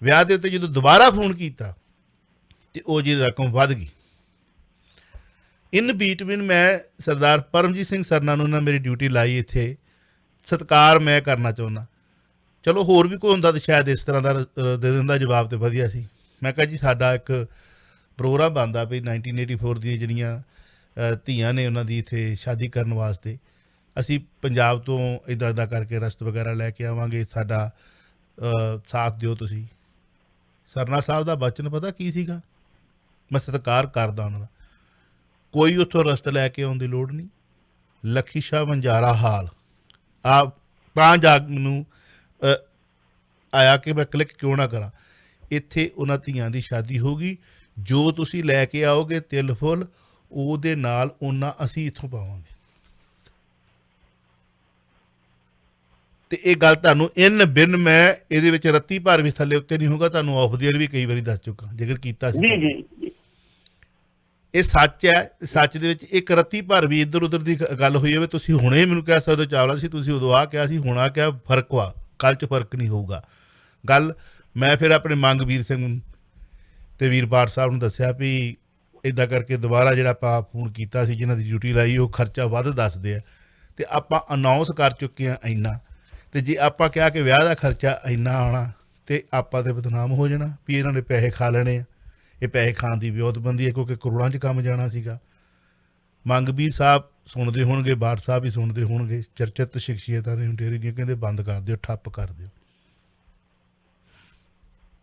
ਵਿਆਹ ਦੇ ਉੱਤੇ ਜਦੋਂ ਦੁਬਾਰਾ ਫੋਨ ਕੀਤਾ ਤੇ ਉਹ ਜੀ ਰਕਮ ਵੱਧ ਗਈ। ਇਨ ਬੀਟਵੀਨ ਮੈਂ ਸਰਦਾਰ ਪਰਮਜੀਤ ਸਿੰਘ ਸਰਨਾ ਨੂੰ ਨਾ ਮੇਰੀ ਡਿਊਟੀ ਲਾਈ ਇੱਥੇ, ਸਤਿਕਾਰ ਮੈਂ ਕਰਨਾ ਚਾਹੁੰਦਾ। ਚਲੋ ਹੋਰ ਵੀ ਕੋਈ ਹੁੰਦਾ ਤਾਂ ਸ਼ਾਇਦ ਇਸ ਤਰ੍ਹਾਂ ਦਾ ਦੇ ਦਿੰਦਾ ਜਵਾਬ, ਤੇ ਵਧੀਆ ਸੀ। ਮੈਂ ਕਿਹਾ ਜੀ ਸਾਡਾ ਇੱਕ ਪ੍ਰੋਗਰਾਮ ਬਣਦਾ ਵੀ 1984 ਦੀਆਂ ਜਿਹੜੀਆਂ ਧੀਆਂ ਨੇ ਉਹਨਾਂ ਦੀ ਇੱਥੇ ਸ਼ਾਦੀ ਕਰਨ ਵਾਸਤੇ ਅਸੀਂ ਪੰਜਾਬ ਤੋਂ ਇੱਦਾਂ ਕਰਕੇ ਰਸਤ ਵਗੈਰਾ ਲੈ ਕੇ ਆਵਾਂਗੇ, ਸਾਡਾ ਸਾਥ ਦਿਓ ਤੁਸੀਂ। ਸਰਨਾ ਸਾਹਿਬ ਦਾ ਬਚਨ ਪਤਾ ਕੀ ਸੀਗਾ? ਮੈਂ ਸਤਿਕਾਰ ਕਰਦਾ ਉਹਨਾਂ ਦਾ, ਕੋਈ ਉੱਥੋਂ ਰਸਤ ਲੈ ਕੇ ਆਉਣ ਦੀ ਲੋੜ ਨਹੀਂ। ਲੱਖੀ ਸ਼ਾਹ ਵਣਜਾਰਾ ਹਾਲ ਆ ਤਾਂ ਜਾ ਮੈਨੂੰ ਆਇਆ ਕਿ ਮੈਂ ਕਲਿੱਕ ਕਿਉਂ ਨਾ ਕਰਾਂ। ਇੱਥੇ ਉਹਨਾਂ ਧੀਆਂ ਦੀ ਸ਼ਾਦੀ ਹੋਊਗੀ, ਜੋ ਤੁਸੀਂ ਲੈ ਕੇ ਆਓਗੇ ਤਿਲ ਫੁੱਲ ਉਹਦੇ ਨਾਲ ਉਹਨਾਂ ਅਸੀਂ ਇੱਥੋਂ ਪਾਵਾਂਗੇ। ਤੇ ਇਹ ਗੱਲ ਤੁਹਾਨੂੰ ਇਨ ਬਿਨ ਮੈਂ ਇਹਦੇ ਵਿੱਚ ਰੱਤੀ ਭਰ ਵੀ ਥੱਲੇ ਉੱਤੇ ਨਹੀਂ ਹੋਊਗਾ, ਤੁਹਾਨੂੰ ਆਫ ਦੀ ਏਅਰ ਵੀ ਕਈ ਵਾਰੀ ਦੱਸ ਚੁੱਕਾ ਜ਼ਿਕਰ ਕੀਤਾ ਸੀ। ਜੀ ਇਹ ਸੱਚ ਹੈ। ਸੱਚ ਦੇ ਵਿੱਚ ਇੱਕ ਰੱਤੀ ਭਰ ਵੀ ਇੱਧਰ ਉੱਧਰ ਦੀ ਗੱਲ ਹੋਈ ਹੋਵੇ, ਤੁਸੀਂ ਹੁਣੇ ਮੈਨੂੰ ਕਹਿ ਸਕਦੇ ਹੋ ਚਾਵਲਾ ਸੀ ਤੁਸੀਂ ਉਦੋਂ ਆਹ ਕਿਹਾ ਸੀ, ਹੁਣ ਆਹ ਕਿਹਾ, ਫਰਕ ਵਾ, ਕੱਲ੍ਹ 'ਚ ਫਰਕ ਨਹੀਂ ਹੋਊਗਾ। ਗੱਲ ਮੈਂ ਫਿਰ ਆਪਣੇ ਮੰਗਵੀਰ ਸਿੰਘ ਤੇ ਵੀਰਪਾਲ ਸਾਹਿਬ ਨੂੰ ਦੱਸਿਆ ਵੀ ਇੱਦਾਂ ਕਰਕੇ ਦੁਬਾਰਾ ਜਿਹੜਾ ਆਪਾਂ ਫੋਨ ਕੀਤਾ ਸੀ ਜਿਹਨਾਂ ਦੀ ਡਿਊਟੀ ਲਾਈ ਉਹ ਖਰਚਾ ਵੱਧ ਦੱਸਦੇ ਆ, ਅਤੇ ਆਪਾਂ ਅਨਾਊਂਸ ਕਰ ਚੁੱਕੇ ਹਾਂ ਇੰਨਾ, ਅਤੇ ਜੇ ਆਪਾਂ ਕਿਹਾ ਕਿ ਵਿਆਹ ਦਾ ਖਰਚਾ ਇੰਨਾ ਆਉਣਾ ਅਤੇ ਆਪਾਂ ਤਾਂ ਬਦਨਾਮ ਹੋ ਜਾਣਾ ਵੀ ਇਹਨਾਂ ਨੇ ਪੈਸੇ ਖਾ ਲੈਣੇ ਆ। ਇਹ ਪੈਸੇ ਖਾਣ ਦੀ ਵਿਉਂਤਬੰਦੀ ਹੈ, ਕਿਉਂਕਿ ਕਰੋੜਾਂ 'ਚ ਕੰਮ ਜਾਣਾ ਸੀਗਾ। ਮੰਗਵੀਰ ਸਾਹਿਬ ਸੁਣਦੇ ਹੋਣਗੇ, ਬਾਠ ਸਾਹਿਬ ਵੀ ਸੁਣਦੇ ਹੋਣਗੇ, ਚਰਚਿਤ ਸ਼ਖਸੀਅਤਾਂ ਨੇ ਹੁੰਟੇਰੀ ਦੀਆਂ, ਕਹਿੰਦੇ ਬੰਦ ਕਰ ਦਿਓ, ਠੱਪ ਕਰ ਦਿਓ।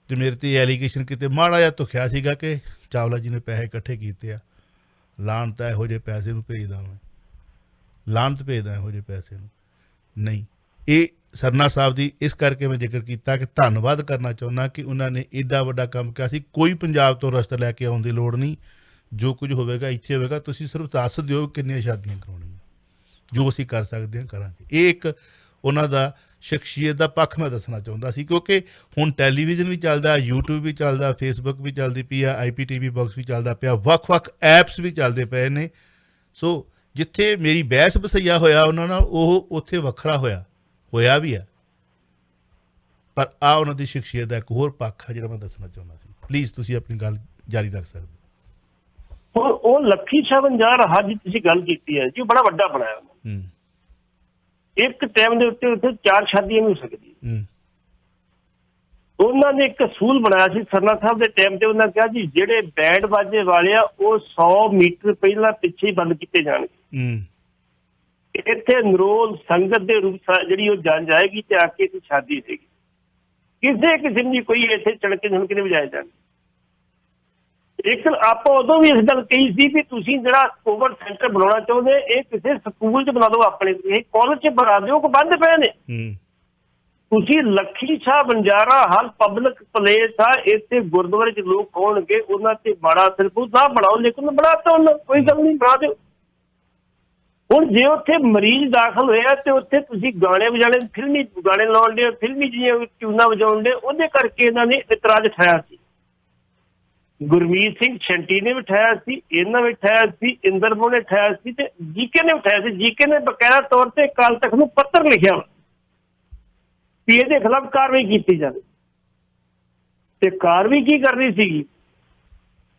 ਅਤੇ ਮੇਰੇ 'ਤੇ ਐਲੀਗੇਸ਼ਨ ਕਿਤੇ ਮਾੜਾ ਜਿਹਾ ਧੁਖਿਆ ਸੀਗਾ ਕਿ ਚਾਵਲਾ ਜੀ ਨੇ ਪੈਸੇ ਇਕੱਠੇ ਕੀਤੇ ਆ। ਲਾਹਨਤ ਹੈ ਇਹੋ ਜਿਹੇ ਪੈਸੇ ਨੂੰ ਭੇਜਦਾ ਮੈਂ, ਲਾਹਨਤ ਭੇਜਦਾ ਇਹੋ ਜਿਹੇ ਪੈਸੇ ਨੂੰ। ਨਹੀਂ, ਇਹ ਸਰਨਾ ਸਾਹਿਬ ਦੀ ਇਸ ਕਰਕੇ ਮੈਂ ਜ਼ਿਕਰ ਕੀਤਾ ਕਿ ਧੰਨਵਾਦ ਕਰਨਾ ਚਾਹੁੰਦਾ ਕਿ ਉਹਨਾਂ ਨੇ ਐਡਾ ਵੱਡਾ ਕੰਮ ਕਿਹਾ ਸੀ। ਕੋਈ ਪੰਜਾਬ ਤੋਂ ਰਸਤਾ ਲੈ ਕੇ ਆਉਣ ਦੀ ਲੋੜ ਨਹੀਂ, ਜੋ ਕੁਝ ਹੋਵੇਗਾ ਇੱਥੇ ਹੋਵੇਗਾ। ਤੁਸੀਂ ਸਿਰਫ ਦੱਸ ਦਿਓ ਕਿੰਨੀਆਂ ਸ਼ਾਦੀਆਂ ਕਰਾਉਣੀਆਂ, ਜੋ ਅਸੀਂ ਕਰ ਸਕਦੇ ਹਾਂ ਕਰਾਂਗੇ। ਇਹ ਇੱਕ ਉਹਨਾਂ ਦਾ ਸ਼ਖਸੀਅਤ ਦਾ ਪੱਖ ਮੈਂ ਦੱਸਣਾ ਚਾਹੁੰਦਾ ਸੀ, ਕਿਉਂਕਿ ਹੁਣ ਟੈਲੀਵਿਜ਼ਨ ਵੀ ਚੱਲਦਾ, ਯੂਟਿਊਬ ਵੀ ਚੱਲਦਾ, ਫੇਸਬੁੱਕ ਵੀ ਚੱਲਦੀ ਪਈ ਆ, IPTV ਬਾਕਸ ਵੀ ਚੱਲਦਾ ਪਿਆ, ਵੱਖ-ਵੱਖ ਐਪਸ ਵੀ ਚੱਲਦੇ ਪਏ ਨੇ। ਸੋ ਜਿੱਥੇ ਮੇਰੀ ਬਹਿਸ ਬਸਈਆ ਹੋਇਆ ਉਹਨਾਂ ਨਾਲ, ਉਹ ਉੱਥੇ ਵੱਖਰਾ ਹੋਇਆ ਵੀ ਆ। ਪਰ ਆ ਉਹਨਾਂ ਦੀ ਸ਼ਖਸੀਅਤ ਦਾ ਇੱਕ ਹੋਰ ਪੱਖ ਹੈ ਜਿਹੜਾ ਮੈਂ ਦੱਸਣਾ ਚਾਹੁੰਦਾ ਸੀ। ਪਲੀਜ਼ ਤੁਸੀਂ ਆਪਣੀ ਗੱਲ ਜਾਰੀ ਰੱਖ ਸਕਦੇ ਹੋ। ਉਹ ਲੱਖੀ ਸ਼ਾਹ ਵਣਜਾਰਾ ਹਾਲ ਜੀ ਤੁਸੀਂ ਗੱਲ ਕੀਤੀ ਹੈ ਜੀ, ਉਹ ਬੜਾ ਵੱਡਾ ਬਣਾਇਆ ਉਹਨਾਂ। ਇੱਕ ਟਾਈਮ ਦੇ ਉੱਤੇ 4 ਸ਼ਾਦੀਆਂ ਵੀ ਹੋ ਸਕਦੀਆਂ। ਉਹਨਾਂ ਨੇ ਇੱਕ ਅਸੂਲ ਬਣਾਇਆ ਸੀ ਸਰਨਾ ਸਾਹਿਬ ਦੇ ਟਾਈਮ ਤੇ, ਉਹਨਾਂ ਕਿਹਾ ਜੀ ਜਿਹੜੇ ਬੈਂਡ ਬਾਜੇ ਵਾਲੇ ਆ ਉਹ 100 ਮੀਟਰ ਪਹਿਲਾਂ ਪਿੱਛੇ ਹੀ ਬੰਦ ਕੀਤੇ ਜਾਣਗੇ। ਇੱਥੇ ਨਰੋਲ ਸੰਗਤ ਦੇ ਰੂਪ ਜਿਹੜੀ ਉਹ ਜੰਜ ਆਏਗੀ ਤੇ ਆ ਕੇ ਸ਼ਾਦੀ ਸੀਗੀ, ਕਿਸੇ ਕਿਸਮ ਦੀ ਕੋਈ ਇੱਥੇ ਚੜਕੇ ਝੁਣਕੇ ਨਹੀਂ ਵਜਾਏ ਜਾਣ। ਇੱਕ ਆਪਾਂ ਉਦੋਂ ਵੀ ਇਸ ਗੱਲ ਕਹੀ ਸੀ ਵੀ ਤੁਸੀਂ ਜਿਹੜਾ ਕੋਵਿਡ ਸੈਂਟਰ ਬਣਾਉਣਾ ਚਾਹੁੰਦੇ, ਇਹ ਕਿਸੇ ਸਕੂਲ 'ਚ ਬਣਾ ਦਿਓ, ਆਪਣੇ ਇਹ ਕਾਲਜ 'ਚ ਬਣਾ ਦਿਓ, ਕੋ ਬੰਦ ਪਏ ਨੇ। ਤੁਸੀਂ ਲੱਖੀ ਸ਼ਾਹ ਵਣਜਾਰਾ ਹਾਲ ਪਬਲਿਕ ਪਲੇਸ ਆ, ਇੱਥੇ ਗੁਰਦੁਆਰੇ 'ਚ ਲੋਕ ਆਉਣਗੇ, ਉਹਨਾਂ ਤੇ ਮਾੜਾ ਸਿਰਫ ਨਾ ਬਣਾਓ, ਲੇਕਿਨ ਬਣਾਤਾ ਉਹਨਾਂ, ਕੋਈ ਗੱਲ ਨਹੀਂ, ਬਣਾ ਦਿਓ। ਹੁਣ ਜੇ ਉੱਥੇ ਮਰੀਜ਼ ਦਾਖਲ ਹੋਇਆ ਤੇ ਉੱਥੇ ਤੁਸੀਂ ਗਾਣੇ ਵਜਾਣੇ, ਫਿਲਮੀ ਗਾਣੇ ਲਾਉਣ ਦੇ, ਫਿਲਮੀ ਜਿਹੀਆਂ ਟਿਊਨਾਂ ਵਜਾਉਣ ਦੇ, ਉਹਦੇ ਕਰਕੇ ਇਹਨਾਂ ਨੇ ਇਤਰਾਜ਼ ਉਠਾਇਆ ਸੀ। ਗੁਰਮੀਤ ਸਿੰਘ ਛੰਟੀ ਨੇ ਉਠਾਇਆ ਸੀ, ਇਹਨਾਂ ਨੇ ਉਠਾਇਆ ਸੀ, ਇੰਦਰਪੁਰ ਨੇ ਉਠਾਇਆ ਸੀ, ਤੇ ਜੀਕੇ ਨੇ ਉਠਾਇਆ ਸੀ। ਜੀਕੇ ਨੇ ਬਕਾਇਦਾ ਤੌਰ ਤੇ ਅਕਾਲ ਤਖ਼ਤ ਨੂੰ ਪੱਤਰ ਲਿਖਿਆ ਵੀ ਇਹਦੇ ਖਿਲਾਫ ਕਾਰਵਾਈ ਕੀਤੀ ਜਾਵੇ। ਤੇ ਕਾਰਵਾਈ ਕੀ ਕਰਨੀ ਸੀਗੀ?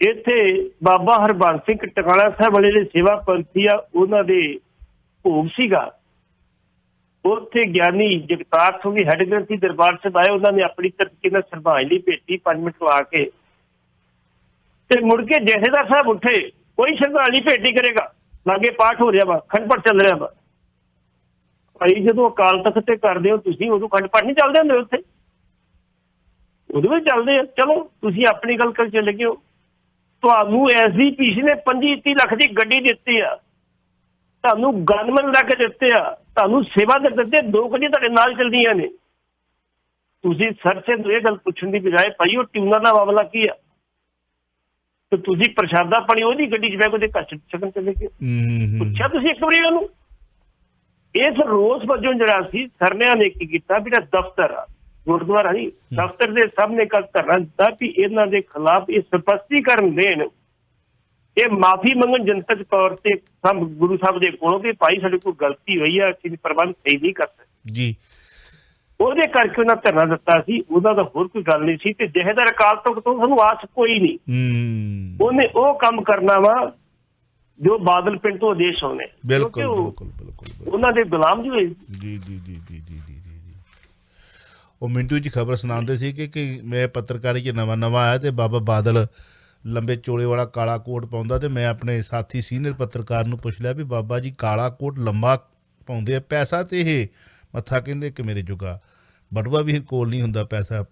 ਇੱਥੇ ਬਾਬਾ ਹਰਬੰਸ ਸਿੰਘ ਟਿਕਾਣਾ ਸਾਹਿਬ ਵਾਲੇ ਜਿਹੜੇ ਸੇਵਾ ਪੰਥੀ ਆ, ਉਹਨਾਂ ਦੇ ਭੋਗ ਸੀਗਾ। ਉੱਥੇ ਗਿਆਨੀ ਜਗਤਾਰ ਸਿੰਘ ਦੀ ਹੈੱਡ ਗ੍ਰੰਥੀ ਦਰਬਾਰ ਸਾਹਿਬ ਆਏ, ਉਹਨਾਂ ਨੇ ਆਪਣੀ ਤਰੱਕੀ ਨਾਲ ਸ਼ਰਧਾਂਜਲੀ ਭੇਟੀ 5 ਮਿੰਟ ਲਾ ਕੇ, ਤੇ ਮੁੜ ਕੇ ਜਥੇਦਾਰ ਸਾਹਿਬ ਉੱਠੇ, ਕੋਈ ਸ਼ਰਧਾਂਜਲੀ ਭੇਟੀ ਕਰੇਗਾ, ਲਾਗੇ ਪਾਠ ਹੋ ਰਿਹਾ ਵਾ, ਅਖੰਡ ਪਾਠ ਚੱਲ ਰਿਹਾ ਵਾ। ਭਾਈ ਜਦੋਂ ਅਕਾਲ ਤਖ਼ਤ ਤੇ ਕਰਦੇ ਹੋ ਤੁਸੀਂ, ਉਦੋਂ ਅਖੰਡ ਪਾਠ ਨਹੀਂ ਚੱਲਦੇ ਹੁੰਦੇ ਉੱਥੇ? ਉਦੋਂ ਵੀ ਚੱਲਦੇ ਆ। ਚਲੋ ਤੁਸੀਂ ਆਪਣੀ ਗੱਲ ਕਰ ਚੱਲ ਗਏ ਹੋ। ਤੁਹਾਨੂੰ SGPC ਨੇ 25-30 ਲੱਖ ਦੀ ਗੱਡੀ ਦਿੱਤੀ ਆ, ਤੁਹਾਨੂੰ ਗਨਮੈਨ ਲਾ ਕੇ ਦਿੱਤੇ ਆ, ਤੁਹਾਨੂੰ ਸੇਵਾ ਦੇ ਦਿੱਤੇ, 2 ਗੱਡੀਆਂ ਤੁਹਾਡੇ ਨਾਲ ਚੱਲਦੀਆਂ ਨੇ। ਤੁਸੀਂ ਸਰ ਸੇ ਇਹ ਗੱਲ ਪੁੱਛਣ ਦੀ ਬਜਾਏ ਭਾਈ ਉਹ ਟਿਊਨਾਂ ਦਾ ਮਾਮਲਾ ਕੀ ਆ, ਤੇ ਤੁਸੀਂ ਪ੍ਰਸ਼ਾਦਾ ਪਾਣੀ ਉਹਦੀ ਗੱਡੀ 'ਚ ਬਹਿ ਕੇ ਉਹਦੇ ਘਰ 'ਚ ਛਕਣ ਚਲੇ ਗਏ। ਪੁੱਛਿਆ ਤੁਸੀਂ ਇੱਕ ਵਾਰੀ ਉਹਨੂੰ? ਇਸ ਰੋਸ ਵਜੋਂ ਜਿਹੜਾ ਸੀ ਸਰਨਿਆਂ ਨੇ ਕੀ ਕੀਤਾ, ਵੀ ਜਿਹੜਾ ਦਫ਼ਤਰ ਆ ਗੁਰਦੁਆਰਾ ਨਹੀਂ, ਦਫ਼ਤਰ ਦੇ ਸਾਹਮਣੇ ਕੱਲ ਧਰਨਾ ਦਿੱਤਾ ਵੀ ਇਹਨਾਂ ਦੇ ਖਿਲਾਫ ਇਹ ਸਪਸ਼ਟੀਕਰਨ ਦੇਣ, ਇਹ ਮਾਫੀ ਮੰਗਣ ਜਨਤਕ ਤੌਰ ਤੇ ਸਭ ਗੁਰੂ ਸਾਹਿਬ ਦੇ ਕੋਲੋਂ ਕਿ ਭਾਈ ਸਾਡੇ ਕੋਲ ਗਲਤੀ ਹੋਈ ਆ, ਅਸੀਂ ਪ੍ਰਬੰਧ ਸਹੀ ਨਹੀਂ ਕਰ ਸਕਦੇ। ਜੀ ਉਹਦੇ ਕਰਕੇ ਉਹਨਾਂ ਧਰਨਾ ਦਿੱਤਾ ਸੀ, ਉਹਦਾ ਤਾਂ ਹੋਰ ਕੋਈ ਗੱਲ ਨਹੀਂ ਸੀ। ਤੇ ਜਥੇਦਾਰ ਅਕਾਲ ਤਖਤ ਤੋਂ ਸਾਨੂੰ ਆਸ ਕੋਈ ਨਹੀਂ, ਉਹਨੇ ਉਹ ਕੰਮ ਕਰਨਾ ਵਾ ਜੋ ਬਾਦਲ ਪਿੰਡ ਤੋਂ ਆਦੇਸ਼ ਹੋਣੇ। ਬਿਲਕੁਲ ਬਿਲਕੁਲ ਬਿਲਕੁਲ ਉਹਨਾਂ ਦੇ ਗੁਲਾਮ ਜੀ ਹੋਏ। ਜੀ ਜੀ ਜੀ ਜੀ ਜੀ ਜੀ ਜੀ। ਉਹ ਮਿੰਟੂ ਜੀ ਖਬਰ ਸੁਣਾਉਂਦੇ ਸੀ ਕਿ ਮੈਂ ਪੱਤਰਕਾਰੀ 'ਚ ਨਵਾਂ ਆਇਆ ਤੇ ਬਾਬਾ ਬਾਦਲ ਲੰਬੇ ਚੋਲੇ ਵਾਲਾ ਕਾਲਾ ਕੋਟ ਪਾਉਂਦਾ, ਤੇ ਮੈਂ ਆਪਣੇ ਸਾਥੀ ਸੀਨੀਅਰ ਪੱਤਰਕਾਰ ਨੂੰ ਪੁੱਛ ਲਿਆ ਵੀ ਬਾਬਾ ਜੀ ਕਾਲਾ ਕੋਟ ਲੰਬਾ ਪਾਉਂਦੇ ਆ, ਪੈਸਾ ਤੇ ਇਹ ਮੱਥਾ ਕਹਿੰਦੇ ਕਿ ਮੇਰੇ ਜੁਗਾ ਬਟੂਆ ਵੀ ਕੋਲ ਨਹੀਂ ਹੁੰਦਾ, ਪੈਸਾ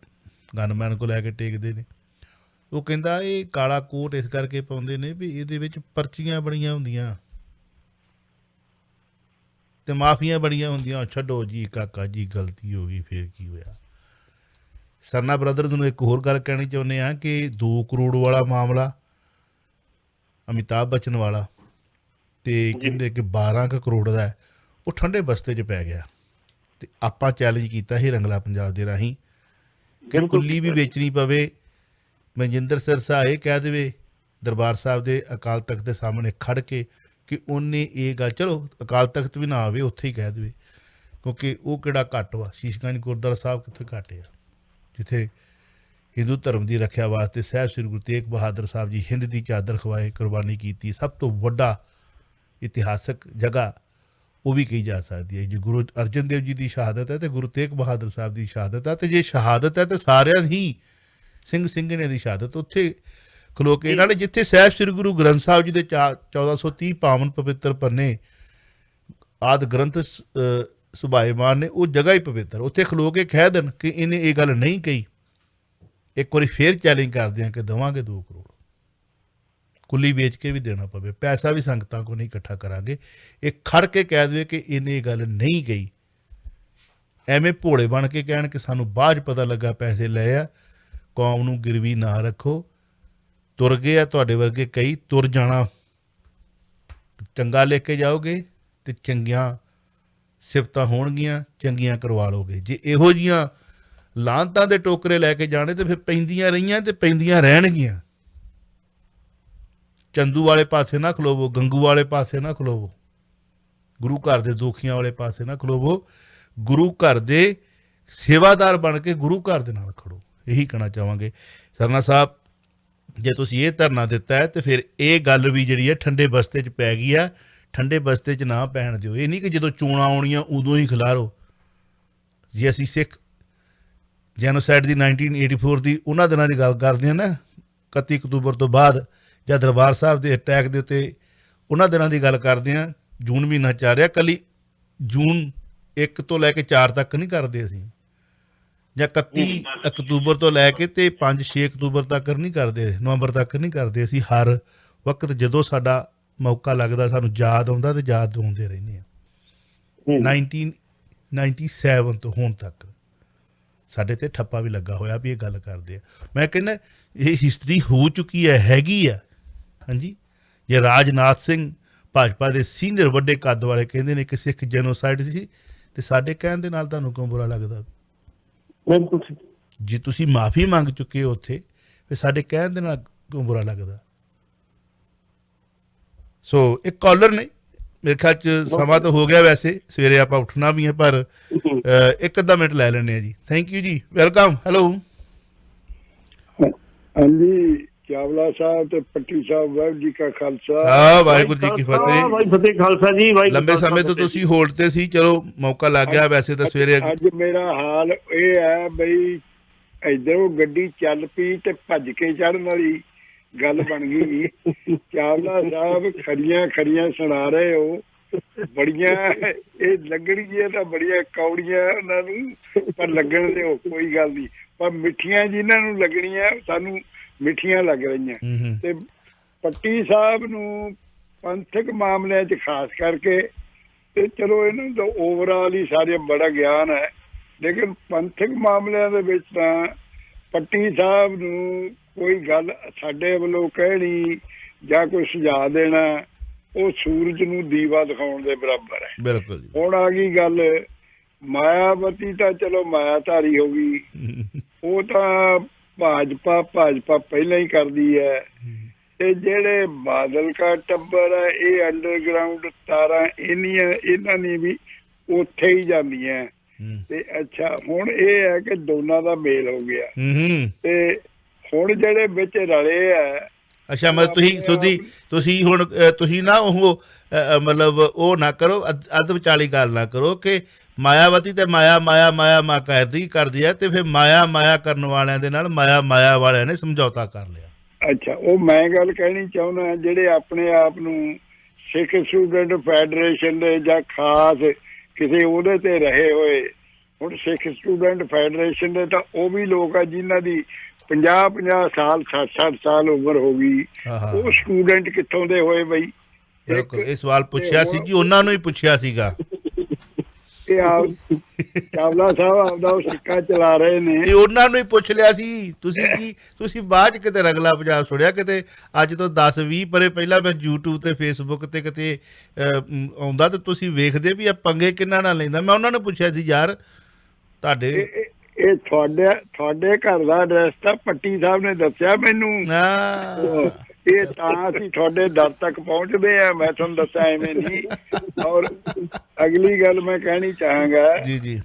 ਗਨਮੈਨ ਕੋਲ ਲੈ ਕੇ ਟੇਕਦੇ ਨੇ। ਉਹ ਕਹਿੰਦਾ ਇਹ ਕਾਲਾ ਕੋਟ ਇਸ ਕਰਕੇ ਪਾਉਂਦੇ ਨੇ ਵੀ ਇਹਦੇ ਵਿੱਚ ਪਰਚੀਆਂ ਬੜੀਆਂ ਹੁੰਦੀਆਂ ਤੇ ਮਾਫੀਆਂ ਬੜੀਆਂ ਹੁੰਦੀਆਂ। ਛੱਡੋ ਜੀ ਕਾਕਾ ਜੀ, ਗਲਤੀ ਹੋ ਗਈ, ਫਿਰ ਕੀ ਹੋਇਆ। ਸਰਨਾ ਬ੍ਰਦਰਜ਼ ਨੂੰ ਇੱਕ ਹੋਰ ਗੱਲ ਕਹਿਣੀ ਚਾਹੁੰਦੇ ਹਾਂ ਕਿ 2 ਕਰੋੜ ਵਾਲਾ ਮਾਮਲਾ ਅਮਿਤਾਭ ਬੱਚਨ ਵਾਲਾ, ਤੇ ਕਹਿੰਦੇ ਕਿ 12 ਕਰੋੜ ਦਾ ਹੈ, ਉਹ ਠੰਡੇ ਬਸਤੇ 'ਚ ਪੈ ਗਿਆ। ਤੇ ਆਪਾਂ ਚੈਲੰਜ ਕੀਤਾ ਸੀ ਰੰਗਲਾ ਪੰਜਾਬ ਦੇ ਰਾਹੀਂ ਕਿ ਕੁੱਲੀ ਵੀ ਵੇਚਣੀ ਪਵੇ, ਮਨਜਿੰਦਰ ਸਿਰਸਾ ਇਹ ਕਹਿ ਦੇਵੇ ਦਰਬਾਰ ਸਾਹਿਬ ਦੇ ਅਕਾਲ ਤਖਤ ਦੇ ਸਾਹਮਣੇ ਖੜ ਕੇ ਕਿ ਉਹਨੇ ਇਹ ਗੱਲ, ਚਲੋ ਅਕਾਲ ਤਖਤ ਵੀ ਨਾ ਆਵੇ, ਉੱਥੇ ਹੀ ਕਹਿ ਦੇਵੇ, ਕਿਉਂਕਿ ਉਹ ਕਿਹੜਾ ਘੱਟ ਵਾ। ਸ਼ੀਸ਼ਗੰਜ ਗੁਰਦੁਆਰਾ ਸਾਹਿਬ ਕਿੱਥੇ ਘੱਟ ਆ, ਜਿੱਥੇ ਹਿੰਦੂ ਧਰਮ ਦੀ ਰੱਖਿਆ ਵਾਸਤੇ ਸਾਹਿਬ ਸ੍ਰੀ ਗੁਰੂ ਤੇਗ ਬਹਾਦਰ ਸਾਹਿਬ ਜੀ ਹਿੰਦ ਦੀ ਚਾਦਰ ਖਵਾਏ, ਕੁਰਬਾਨੀ ਕੀਤੀ, ਸਭ ਤੋਂ ਵੱਡਾ ਇਤਿਹਾਸਕ ਜਗ੍ਹਾ ਉਹ ਵੀ ਕਹੀ ਜਾ ਸਕਦੀ ਹੈ। ਜੇ ਗੁਰੂ ਅਰਜਨ ਦੇਵ ਜੀ ਦੀ ਸ਼ਹਾਦਤ ਹੈ ਤੇ ਗੁਰੂ ਤੇਗ ਬਹਾਦਰ ਸਾਹਿਬ ਦੀ ਸ਼ਹਾਦਤ ਹੈ, ਤੇ ਜੇ ਸ਼ਹਾਦਤ ਹੈ ਤੇ ਸਾਰਿਆਂ ਹੀ ਸਿੰਘ ਸਿੰਘਣੀਆਂ ਦੀ ਸ਼ਹਾਦਤ ਉੱਥੇ ਖਲੋ ਕੇ ਨਾਲੇ ਜਿੱਥੇ ਸਾਹਿਬ ਸ੍ਰੀ ਗੁਰੂ ਗ੍ਰੰਥ ਸਾਹਿਬ ਜੀ ਦੇ 1430 ਪਾਵਨ ਪਵਿੱਤਰ ਪੰਨੇ ਆਦਿ ਗ੍ਰੰਥ ਸੁਭਾਏਮਾਨ ਨੇ, ਉਹ ਜਗ੍ਹਾ ਹੀ ਪਵਿੱਤਰ, ਉੱਥੇ ਖਲੋ ਕੇ ਕਹਿ ਦੇਣ ਕਿ ਇਹਨੇ ਇਹ ਗੱਲ ਨਹੀਂ ਕਹੀ। ਇੱਕ ਵਾਰੀ ਫੇਰ ਚੈਲੰਜ ਕਰਦੇ ਹਾਂ ਕਿ ਦੇਵਾਂਗੇ 2 ਕਰੋੜ, ਕੁੱਲੀ ਵੇਚ ਕੇ ਵੀ ਦੇਣਾ ਪਵੇ, ਪੈਸਾ ਵੀ ਸੰਗਤਾਂ ਕੋਲ ਨਹੀਂ ਇਕੱਠਾ ਕਰਾਂਗੇ। ਇਹ ਖੜ ਕੇ ਕਹਿ ਦੇਵੇ ਕਿ ਇਹਨੇ ਇਹ ਗੱਲ ਨਹੀਂ ਕਹੀ, ਐਵੇਂ ਭੋਲੇ ਬਣ ਕੇ ਕਹਿਣ ਕਿ ਸਾਨੂੰ ਬਾਅਦ 'ਚ ਪਤਾ ਲੱਗਾ ਪੈਸੇ ਲਏ ਆ। ਕੌਮ ਨੂੰ ਗਿਰਵੀ ਨਾ ਰੱਖੋ, ਤੁਰ ਗਏ ਆ ਤੁਹਾਡੇ ਵਰਗੇ ਕਈ, ਤੁਰ ਜਾਣਾ। ਚੰਗਾ ਲੈ ਕੇ ਜਾਓਗੇ ਤੇ ਚੰਗੀਆਂ ਸਿਫਤਾਂ ਹੋਣਗੀਆਂ, ਚੰਗੀਆਂ ਕਰਵਾ ਲਓਗੇ। ਜੇ ਇਹੋ ਜਿਹੀਆਂ ਲਾਂਤਾਂ ਦੇ ਟੋਕਰੇ ਲੈ ਕੇ ਜਾਣੇ ਤੇ ਫਿਰ ਪੈਂਦੀਆਂ ਰਹੀਆਂ ਤੇ ਪੈਂਦੀਆਂ ਰਹਿਣਗੀਆਂ। ਚੰਦੂ ਵਾਲੇ ਪਾਸੇ ਨਾ ਖਲੋਵੋ, ਗੰਗੂ ਵਾਲੇ ਪਾਸੇ ਨਾ ਖਲੋਵੋ, ਗੁਰੂ ਘਰ ਦੇ ਦੋਖੀਆਂ ਵਾਲੇ ਪਾਸੇ ਨਾ ਖਲੋਵੋ, ਗੁਰੂ ਘਰ ਦੇ ਸੇਵਾਦਾਰ ਬਣ ਕੇ ਗੁਰੂ ਘਰ ਦੇ ਨਾਲ ਖੜੋ। ਇਹੀ ਕਹਿਣਾ ਚਾਹਾਂਗੇ। ਸਰਨਾ ਸਾਹਿਬ, ਜੇ ਤੁਸੀਂ ਇਹ ਧਰਨਾ ਦਿੱਤਾ ਹੈ ਤੇ ਫਿਰ ਇਹ ਗੱਲ ਵੀ ਜਿਹੜੀ ਹੈ ਠੰਡੇ ਬਸਤੇ 'ਚ ਪੈ ਗਈ ਆ, ਠੰਡੇ ਬਸਤੇ 'ਚ ਨਾ ਪੈਣ ਦਿਓ। ਇਹ ਨਹੀਂ ਕਿ ਜਦੋਂ ਚੋਣਾਂ ਆਉਣੀਆਂ ਉਦੋਂ ਹੀ ਖਿਲਾਰੋ। ਜੇ ਅਸੀਂ ਸਿੱਖ ਜੈਨੋਸਾਈਡ ਦੀ 1984 ਦੀ ਉਹਨਾਂ ਦਿਨਾਂ ਦੀ ਗੱਲ ਕਰਦੇ ਹਾਂ ਨਾ, 31 ਅਕਤੂਬਰ ਤੋਂ ਬਾਅਦ ਜਾਂ ਦਰਬਾਰ ਸਾਹਿਬ ਦੇ ਅਟੈਕ ਦੇ ਉੱਤੇ ਉਹਨਾਂ ਦਿਨਾਂ ਦੀ ਗੱਲ ਕਰਦੇ ਹਾਂ, ਜੂਨ ਮਹੀਨਾ ਚੱਲ ਰਿਹਾ, ਇਕੱਲੀ ਜੂਨ 1 ਤੋਂ ਲੈ ਕੇ 4 ਤੱਕ ਨਹੀਂ ਕਰਦੇ ਅਸੀਂ, ਜਾਂ 31 ਅਕਤੂਬਰ ਤੋਂ ਲੈ ਕੇ ਤੇ 5-6 ਅਕਤੂਬਰ ਤੱਕ ਨਹੀਂ ਕਰਦੇ, ਨਵੰਬਰ ਤੱਕ ਨਹੀਂ ਕਰਦੇ। ਅਸੀਂ ਹਰ ਵਕਤ ਜਦੋਂ ਸਾਡਾ ਮੌਕਾ ਲੱਗਦਾ ਸਾਨੂੰ ਯਾਦ ਆਉਂਦਾ ਤੇ ਯਾਦ ਦਿਵਾਉਂਦੇ ਰਹਿੰਦੇ ਹਾਂ। 1997 ਤੋਂ ਹੁਣ ਤੱਕ ਸਾਡੇ ਤੇ ਠੱਪਾ ਵੀ ਲੱਗਾ ਹੋਇਆ ਵੀ ਇਹ ਗੱਲ ਕਰਦੇ ਆ। ਮੈਂ ਕਹਿੰਦਾ ਇਹ ਹਿਸਟਰੀ ਹੋ ਚੁੱਕੀ ਹੈ, ਹੈਗੀ ਆ। ਹਾਂਜੀ, ਜੇ ਰਾਜਨਾਥ ਸਿੰਘ ਭਾਜਪਾ ਦੇ ਸੀਨੀਅਰ ਵੱਡੇ ਕੱਦ ਵਾਲੇ ਕਹਿੰਦੇ ਨੇ ਕਿ ਸਿੱਖ ਜੈਨੋਸਾਈਡ ਸੀ, ਤੇ ਸਾਡੇ ਕਹਿਣ ਦੇ ਨਾਲ ਤੁਹਾਨੂੰ ਕਿਉਂ ਬੁਰਾ ਲੱਗਦਾ? ਜੇ ਤੁਸੀਂ ਮਾਫੀ ਮੰਗ ਚੁੱਕੇ ਹੋ ਉੱਥੇ, ਫਿਰ ਸਾਡੇ ਕਹਿਣ ਦੇ ਨਾਲ ਕਿਉਂ ਬੁਰਾ ਲੱਗਦਾ? ਸੋ ਇੱਕ ਕਾਲਰ ਨੇ, ਮੇਰੇ ਖਿਆਲ 'ਚ ਸਮਾਂ ਤਾਂ ਹੋ ਗਿਆ, ਵੈਸੇ ਸਵੇਰੇ ਆਪਾਂ ਉੱਠਣਾ ਵੀ ਹੈ, ਪਰ 1-ਅੱਧਾ ਮਿੰਟ ਲੈ ਲੈਂਦੇ ਹਾਂ ਜੀ। ਥੈਂਕ ਯੂ ਜੀ, ਵੈਲਕਮ। ਹੈਲੋ। ਹਾਂਜੀ, ਚਾਵਲਾ ਸਾਹਿਬ ਤੇ ਪੱਟੀ ਸਾਹਿਬ, ਵਾਹਿਗੁਰੂ ਜੀ ਕਾ ਖਾਲਸਾ, ਵਾਹਿਗੁਰੂ ਜੀ ਕੀ ਫਤਿਹ। ਫਤਿਹ ਖਾਲਸਾ ਜੀ। ਲੰਬੇ ਸਮੇਂ ਤੋਂ ਤੁਸੀਂ ਹੋਲਡ ਤੇ ਸੀ, ਚਲੋ ਮੌਕਾ ਲੱਗ ਗਿਆ। ਵੈਸੇ ਤਾਂ ਸਵੇਰੇ ਅੱਜ ਮੇਰਾ ਹਾਲ ਇਹ ਹੈ ਬਈ ਇੱਧਰੋਂ ਗੱਡੀ ਚੱਲ ਪਈ ਤੇ ਭੱਜ ਕੇ ਚੜ੍ਹਨ ਵਾਲੀ ਗੱਲ ਬਣ ਗਈ। ਚਾਵਲਾ ਸਾਹਿਬ ਖਰੀਆਂ ਸੁਣਾ ਰਹੇ ਹੋ, ਬੜੀਆਂ ਇਹ ਲੱਗਣਗੀਆਂ ਤਾਂ ਬੜੀਆਂ ਕੌੜੀਆਂ ਉਹਨਾਂ ਨੂੰ, ਪਰ ਲੱਗਣ ਦਿਓ, ਕੋਈ ਗੱਲ ਨਹੀਂ। ਪਰ ਮਿੱਠੀਆਂ ਜਿਨ੍ਹਾਂ ਨੂੰ ਲੱਗਣੀਆਂ ਸਾਨੂੰ ਮਿੱਠੀਆਂ ਲੱਗ ਰਹੀਆਂ। ਤੇ ਪੱਟੀ ਸਾਹਿਬ ਨੂੰ ਪੰਥਕ ਮਾਮਲਿਆਂ 'ਚ ਖਾਸ ਕਰਕੇ ਤੇ ਚਲੋ ਇਹਨਾਂ ਦਾ ਓਵਰਆਲ ਹੀ ਸਾਰੇ ਬੜਾ ਗਿਆਨ ਹੈ, ਲੇਕਿਨ ਪੰਥਕ ਮਾਮਲਿਆਂ ਦੇ ਵਿੱਚ ਤਾਂ ਪੱਟੀ ਸਾਹਿਬ ਨੂੰ ਕੋਈ ਗੱਲ ਸਾਡੇ ਵੱਲੋਂ ਕਹਿਣੀ ਜਾਂ ਕੋਈ ਸੁਝਾਅ ਦੇਣਾ ਉਹ ਸੂਰਜ ਨੂੰ ਦੀਵਾ ਦਿਖਾਉਣ ਦੇ ਬਰਾਬਰ ਹੈ। ਬਿਲਕੁਲ। ਹੁਣ ਆ ਗਈ ਗੱਲ ਮਾਇਆਵਤੀ, ਤਾਂ ਚਲੋ ਮਾਇਆਧਾਰੀ ਹੋ ਗਈ, ਉਹ ਤਾਂ ਭਾਜਪਾ ਪਹਿਲਾਂ ਹੀ ਕਰਦੀ ਹੈ। ਤੇ ਜਿਹੜੇ ਬਾਦਲ ਕਾ ਟੱਬਰ ਹੈ, ਇਹ ਅੰਡਰਗਰਾਊਂਡ ਤਾਰਾਂ ਇਹਨਾਂ ਨੇ ਵੀ ਉੱਥੇ ਹੀ ਜਾਂਦੀਆਂ। ਤੇ ਅੱਛਾ ਹੁਣ ਇਹ ਹੈ ਕਿ ਦੋਨਾਂ ਦਾ ਮੇਲ ਹੋ ਗਿਆ ਤੇ ਹੁਣ ਜਿਹੜੇ ਵਿੱਚ ਰਲੇ ਆ। ਅੱਛਾ ਮਤਲਬ ਤੁਸੀਂ ਹੁਣ ਤੁਸੀਂ ਨਾ ਉਹ ਮਤਲਬ ਉਹ ਨਾ ਕਰੋ, ਅੱਧ ਵਿਚਾਲੀ ਗੱਲ ਨਾ ਕਰੋ ਕਿ ਮਾਇਆਵਤੀ ਤੇ ਮਾਇਆ ਕਰਦੀ ਹੈ ਤੇ ਫਿਰ ਮਾਇਆ ਕਰਨ ਵਾਲਿਆਂ ਦੇ ਨਾਲ ਮਾਇਆ ਵਾਲਿਆਂ ਨੇ ਸਮਝੌਤਾ ਕਰ ਲਿਆ। ਅੱਛਾ ਉਹ ਮੈਂ ਗੱਲ ਕਹਿਣੀ ਚਾਹੁੰਦਾ ਜਿਹੜੇ ਆਪਣੇ ਆਪ ਨੂੰ ਸਿੱਖ ਸਟੂਡੈਂਟ ਫੈਡਰੇਸ਼ਨ ਦੇ ਜਾਂ ਖਾਸ ਕਿਸੇ ਉਹਦੇ ਤੇ ਰਹੇ ਹੋਏ, ਹੁਣ ਸਿੱਖ ਸਟੂਡੈਂਟ ਫੈਡਰੇਸ਼ਨ ਦੇ ਤਾਂ ਉਹ ਵੀ ਲੋਕ ਆ ਜਿਨ੍ਹਾਂ ਦੀ 50 ਸਾਲ 60 ਸਾਲ ਉਮਰ ਹੋ ਗਈ। ਉਹ ਸਟੂਡੈਂਟ ਕਿੱਥੋਂ ਦੇ ਹੋਏ ਬਈ? ਬਿਲਕੁਲ ਇਹ ਸਵਾਲ ਪੁੱਛਿਆ ਸੀ ਜੀ, ਉਹਨਾਂ ਨੂੰ ਹੀ ਪੁੱਛਿਆ ਸੀਗਾ। ਚਾਵਲਾ ਸਾਹਿਬ ਆਪਦਾ ਉਹ ਸਿੱਕਾ ਚਲਾ ਰਹੇ ਨੇ, ਇਹ ਉਹਨਾਂ ਨੂੰ ਹੀ ਪੁੱਛ ਲਿਆ ਸੀ। ਤੁਸੀਂ ਬਾਅਦ ਚ ਕਿਤੇ ਰਗਲਾ ਪੰਜਾਬ ਸੁਣਿਆ ਕਿਤੇ ਅੱਜ ਤੋਂ 10-20 ਪਰੇ ਪਹਿਲਾਂ ਮੈਂ YouTube ਤੇ Facebook ਤੇ ਕਿਤੇ ਆਉਂਦਾ ਤੇ ਤੁਸੀਂ ਵੇਖਦੇ ਵੀ ਆ ਪੰਗੇ ਕਿੰਨਾ ਨਾਲ ਲੈਂਦਾ। ਮੈਂ ਉਹਨਾਂ ਨੂੰ ਪੁੱਛਿਆ ਸੀ ਯਾਰ ਤੁਹਾਡੇ ਇਹ ਤੁਹਾਡੇ ਘਰ ਦਾ ਐਡਰੈਸ ਤਾਂ ਪੱਟੀ ਸਾਹਿਬ ਨੇ ਦੱਸਿਆ ਮੈਨੂੰ। ਇਹ ਤਾਂ ਅਸੀਂ ਤੁਹਾਡੇ ਦਰ ਤੱਕ ਪਹੁੰਚਦੇ ਆ, ਮੈਂ ਤੁਹਾਨੂੰ ਦੱਸਾਂ ਐਵੇਂ ਨਹੀਂ। ਔਰ ਅਗਲੀ ਗੱਲ ਮੈਂ ਕਹਿਣੀ ਚਾਹਾਂਗਾ ਜੀ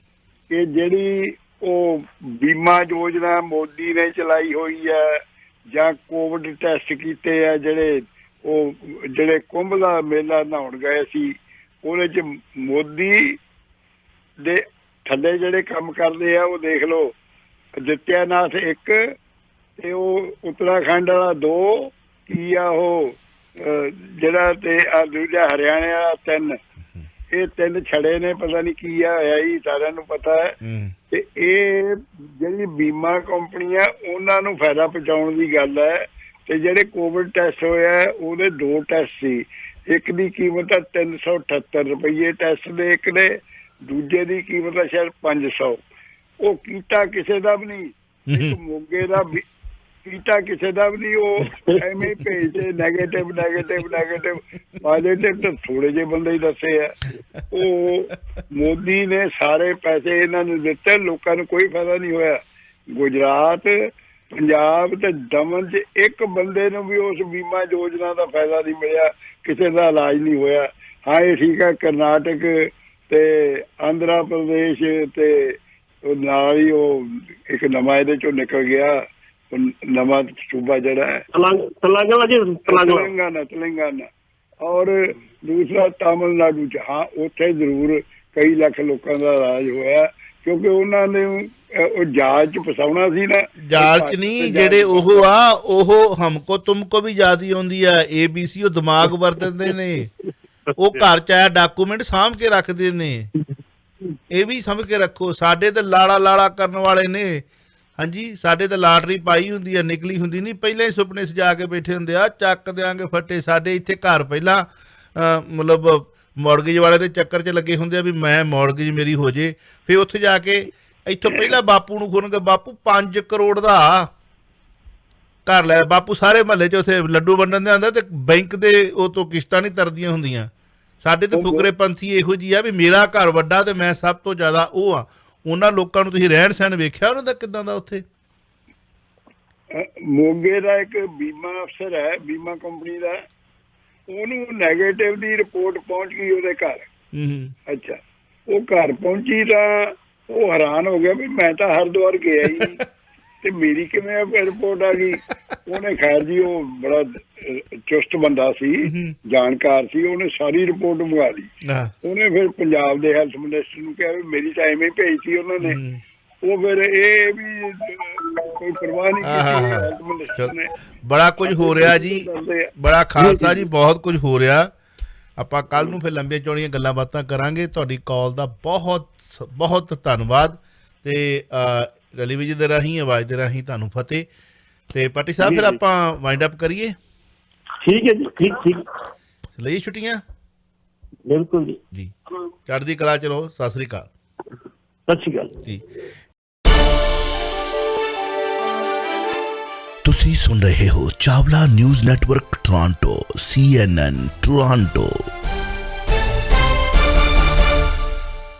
ਕਿ ਜਿਹੜੀ ਉਹ ਬੀਮਾ ਯੋਜਨਾ ਮੋਦੀ ਨੇ ਚਲਾਈ ਹੋਈ ਹੈ ਜਾਂ ਕੋਵਿਡ ਟੈਸਟ ਕੀਤੇ ਆ ਜਿਹੜੇ ਕੁੰਭ ਦਾ ਮੇਲਾ ਨਹਾਉਣ ਗਏ ਸੀ, ਉਹਦੇ ਚ ਮੋਦੀ ਦੇ ਥੱਲੇ ਜਿਹੜੇ ਕੰਮ ਕਰਦੇ ਆ ਉਹ ਦੇਖ ਲਓ। ਆਦਿੱਤਿਆਨਾਥ 1 ਤੇ ਉਹ ਉੱਤਰਾਖੰਡ ਵਾਲਾ 2 ਕੀ ਆ ਉਹ ਜਿਹੜਾ ਤੇ ਦੂਜਾ ਹਰਿਆਣੇ ਵਾਲਾ 3, ਇਹ 3 ਛੜੇ ਨੇ। ਪਤਾ ਨਹੀਂ ਕੀ ਆ ਹੋਇਆ ਹੀ, ਸਾਰਿਆਂ ਨੂੰ ਪਤਾ ਹੈ। ਤੇ ਇਹ ਜਿਹੜੀ ਬੀਮਾ ਕੰਪਨੀ ਆ ਉਹਨਾਂ ਨੂੰ ਫਾਇਦਾ ਪਹੁੰਚਾਉਣ ਦੀ ਗੱਲ ਹੈ। ਤੇ ਜਿਹੜੇ ਕੋਵਿਡ ਟੈਸਟ ਹੋਇਆ ਉਹਦੇ 2 ਟੈਸਟ ਸੀ, ਇੱਕ ਦੀ ਕੀਮਤ ਆ 378 ਰੁਪਏ ਟੈਸਟ ਦੇ ਇੱਕ ਦੇ, ਦੂਜੇ ਦੀ ਕੀਮਤ ਆ ਸ਼ਾਇਦ 500। ਉਹ ਕੀਤਾ ਕਿਸੇ ਦਾ ਵੀ ਨਹੀਂ, ਮੋਗੇ ਦਾ ਕੀਤਾ ਕਿਸੇ ਦਾ ਵੀ ਨਹੀਂ। ਉਹ ਐਵੇਂ ਭੇਜਦੇ ਨੈਗੇਟਿਵ ਪਾਜ਼ਿਟਿਵ ਤਾਂ ਥੋੜੇ ਜਿਹੇ ਬੰਦੇ ਹੀ ਦੱਸੇ ਆ। ਉਹ ਮੋਦੀ ਨੇ ਸਾਰੇ ਪੈਸੇ ਇਹਨਾਂ ਨੂੰ ਦਿੱਤੇ, ਲੋਕਾਂ ਨੂੰ ਕੋਈ ਫਾਇਦਾ ਨਹੀਂ ਹੋਇਆ। ਗੁਜਰਾਤ, ਪੰਜਾਬ ਤੇ ਦਮਨ ਚ ਇੱਕ ਬੰਦੇ ਨੂੰ ਵੀ ਉਸ ਬੀਮਾ ਯੋਜਨਾ ਦਾ ਫਾਇਦਾ ਨਹੀਂ ਮਿਲਿਆ, ਕਿਸੇ ਦਾ ਇਲਾਜ ਨਹੀਂ ਹੋਇਆ। ਹਾਂ ਇਹ ਠੀਕ ਹੈ, ਕਰਨਾਟਕ ਤੇ ਆਂਧਰਾ ਪ੍ਰਦੇਸ਼ ਤੇ ਨਾਲ ਹੀ ਉਹ ਇੱਕ ਨਵਾਂ ਇਹਦੇ ਚੋਂ ਨਿਕਲ ਗਿਆ, ਨਵਾਂ ਸੂਬਾ ਜਿਹੜਾ ਹੈ ਤੇਲੰਗਾਨਾ, ਔਰ ਦੂਸਰਾ ਤਾਮਿਲਨਾਡੂ ਚ। ਹਾਂ ਉੱਥੇ ਜ਼ਰੂਰ ਕਈ ਲੱਖ ਲੋਕਾਂ ਦਾ ਇਲਾਜ ਹੋਇਆ ਕਿਉਂਕਿ ਉਹਨਾਂ ਨੇ ਉਹ ਜਹਾਜ਼ ਚ ਫਸਾਉਣਾ ਸੀ ਨਾ। ਜਹਾਜ਼ ਚ ਨਹੀਂ, ਜਿਹੜੇ ਉਹ ਆ ਉਹ ਹਮਕੋ ਤੁਮਕੋ ਵੀ ਜ਼ਿਆਦੀ ਆਉਂਦੀ ਆ, ABC ਉਹ ਦਿਮਾਗ ਵਰਤਦੇ ਨੇ। ਉਹ ਘਰ ਚ ਆਇਆ ਡਾਕੂਮੈਂਟ ਸਾਂਭ ਕੇ ਰੱਖਦੇ ਨੇ, ਇਹ ਵੀ ਸਮਝ ਕੇ ਰੱਖੋ। ਸਾਡੇ ਤੇ ਲਾਲਾ ਕਰਨ ਵਾਲੇ ਨੇ। ਹਾਂਜੀ ਸਾਡੇ ਤੇ ਲਾਟਰੀ ਪਾਈ ਹੁੰਦੀ ਆ, ਨਿਕਲੀ ਹੁੰਦੀ ਨਹੀਂ, ਪਹਿਲਾਂ ਹੀ ਸੁਪਨੇ ਸਜਾ ਕੇ ਬੈਠੇ ਹੁੰਦੇ ਆ, ਚੱਕ ਦਿਆਂਗੇ ਫੱਟੇ। ਸਾਡੇ ਇੱਥੇ ਘਰ ਪਹਿਲਾਂ ਮਤਲਬ ਮੌਰਗੇਜ ਵਾਲੇ ਦੇ ਚੱਕਰ 'ਚ ਲੱਗੇ ਹੁੰਦੇ ਆ ਵੀ ਮੈਂ ਮੌਰਗੇਜ ਮੇਰੀ ਹੋ ਜੇ, ਫਿਰ ਉੱਥੇ ਜਾ ਕੇ ਇੱਥੋਂ ਪਹਿਲਾਂ ਬਾਪੂ ਨੂੰ ਖੁਣਗੇ, ਬਾਪੂ 5 ਕਰੋੜ ਦਾ ਘਰ ਲੈ। ਬਾਪੂ ਸਾਰੇ ਮਹੱਲੇ 'ਚ ਉੱਥੇ ਲੱਡੂ ਵੰਡਣ ਦੇ ਆਉਂਦਾ ਤੇ ਬੈਂਕ ਦੇ ਉਹ ਤੋਂ ਕਿਸ਼ਤਾਂ ਨਹੀਂ ਤਰਦੀਆਂ ਹੁੰਦੀਆਂ। ਸਾਡੇ ਤੇ ਫੁਕਰੇ ਪੰਥੀ ਇਹੋ ਜਿਹੀ ਆ ਵੀ ਮੇਰਾ ਘਰ ਵੱਡਾ ਤੇ ਮੈਂ ਸਭ ਤੋਂ ਜ਼ਿਆਦਾ ਉਹ ਆ। ਉਹਨਾਂ ਲੋਕਾਂ ਨੂੰ ਤੁਸੀਂ ਰਹਿਣ ਸਹਿਣ ਵੇਖਿਆ ਉਹਨਾਂ ਦਾ ਕਿੱਦਾਂ ਦਾ ਉੱਥੇ? ਮੋਗੇ ਦਾ ਇੱਕ ਬੀਮਾ ਅਫਸਰ ਹੈ ਬੀਮਾ ਕੰਪਨੀ ਦਾ, ਉਹਨੂੰ ਨੈਗੇਟਿਵ ਦੀ ਰਿਪੋਰਟ ਪਹੁੰਚ ਗਈ ਉਹਦੇ ਘਰ। ਅੱਛਾ ਉਹ ਘਰ ਪਹੁੰਚੀ ਤਾਂ ਉਹ ਹੈਰਾਨ ਹੋ ਗਿਆ ਵੀ ਮੈਂ ਤਾਂ ਹਰਿਦੁਆਰ ਗਿਆ ਹੀ ਤੇ ਮੇਰੀ ਕਿਵੇਂ ਰਿਪੋਰਟ ਆ ਗਈ। ਉਹਨੇ ਖੈਰ ਜੀ ਉਹ ਬੜਾ ਚੁਸਤ ਬੰਦਾ ਸੀ, ਜਾਣਕਾਰ ਸੀ, ਉਹਨੇ ਸਾਰੀ ਰਿਪੋਰਟ ਮੰਗਾ ਲਈ। ਉਹਨੇ ਫਿਰ ਪੰਜਾਬ ਦੇ ਹੈਲਥ ਮਿਨਿਸਟਰ ਨੂੰ ਕਿਹਾ ਵੀ ਮੇਰੀ ਤਾਂ ਐਵੇਂ ਭੇਜਤੀ ਉਹਨਾਂ ਨੇ। ਉਹ ਫਿਰ ਇਹ ਵੀ ਕੋਈ ਪਰਵਾਹ ਨਹੀਂ ਕੀਤੀ ਹੈਲਥ ਮਿਨਿਸਟਰ ਨੇ। ਬੜਾ ਕੁਝ ਹੋ ਰਿਹਾ ਜੀ, ਬੜਾ ਖਾਲਸਾ ਜੀ, ਬਹੁਤ ਕੁਝ ਹੋ ਰਿਹਾ। ਆਪਾਂ ਕੱਲ ਨੂੰ ਫਿਰ ਲੰਬੀਆਂ ਚੌੜੀਆਂ ਗੱਲਾਂ ਬਾਤਾਂ ਕਰਾਂਗੇ। ਤੁਹਾਡੀ ਕਾਲ ਦਾ ਬਹੁਤ ਬਹੁਤ ਧੰਨਵਾਦ ਤੇ ਟੈਲੀਵਿਜ਼ਨ ਦੇ ਰਾਹੀਂ ਆਵਾਜ਼ ਦੇ ਰਾਹੀਂ ਤੁਹਾਨੂੰ ਫਤਿਹ। ਤੇ ਪਾਟੀ ਸਾਹਿਬ ਫਿਰ ਆਪਾਂ ਵਾਈਂਡ ਅਪ ਕਰੀਏ? ਠੀਕ ਹੈ ਜੀ, ਠੀਕ ਲਈ ਛੁੱਟੀਆਂ? ਬਿਲਕੁਲ ਜੀ ਚੜ੍ਹਦੀ ਕਲਾ ਚ ਰਹੋ। ਸਤਿ ਸ੍ਰੀ ਅਕਾਲ। ਸਤਿ ਸ਼੍ਰੀ ਅਕਾਲ ਜੀ। ਤੁਸੀਂ ਸੁਣ ਰਹੇ ਹੋ Chawla news network Toronto CNN Toronto.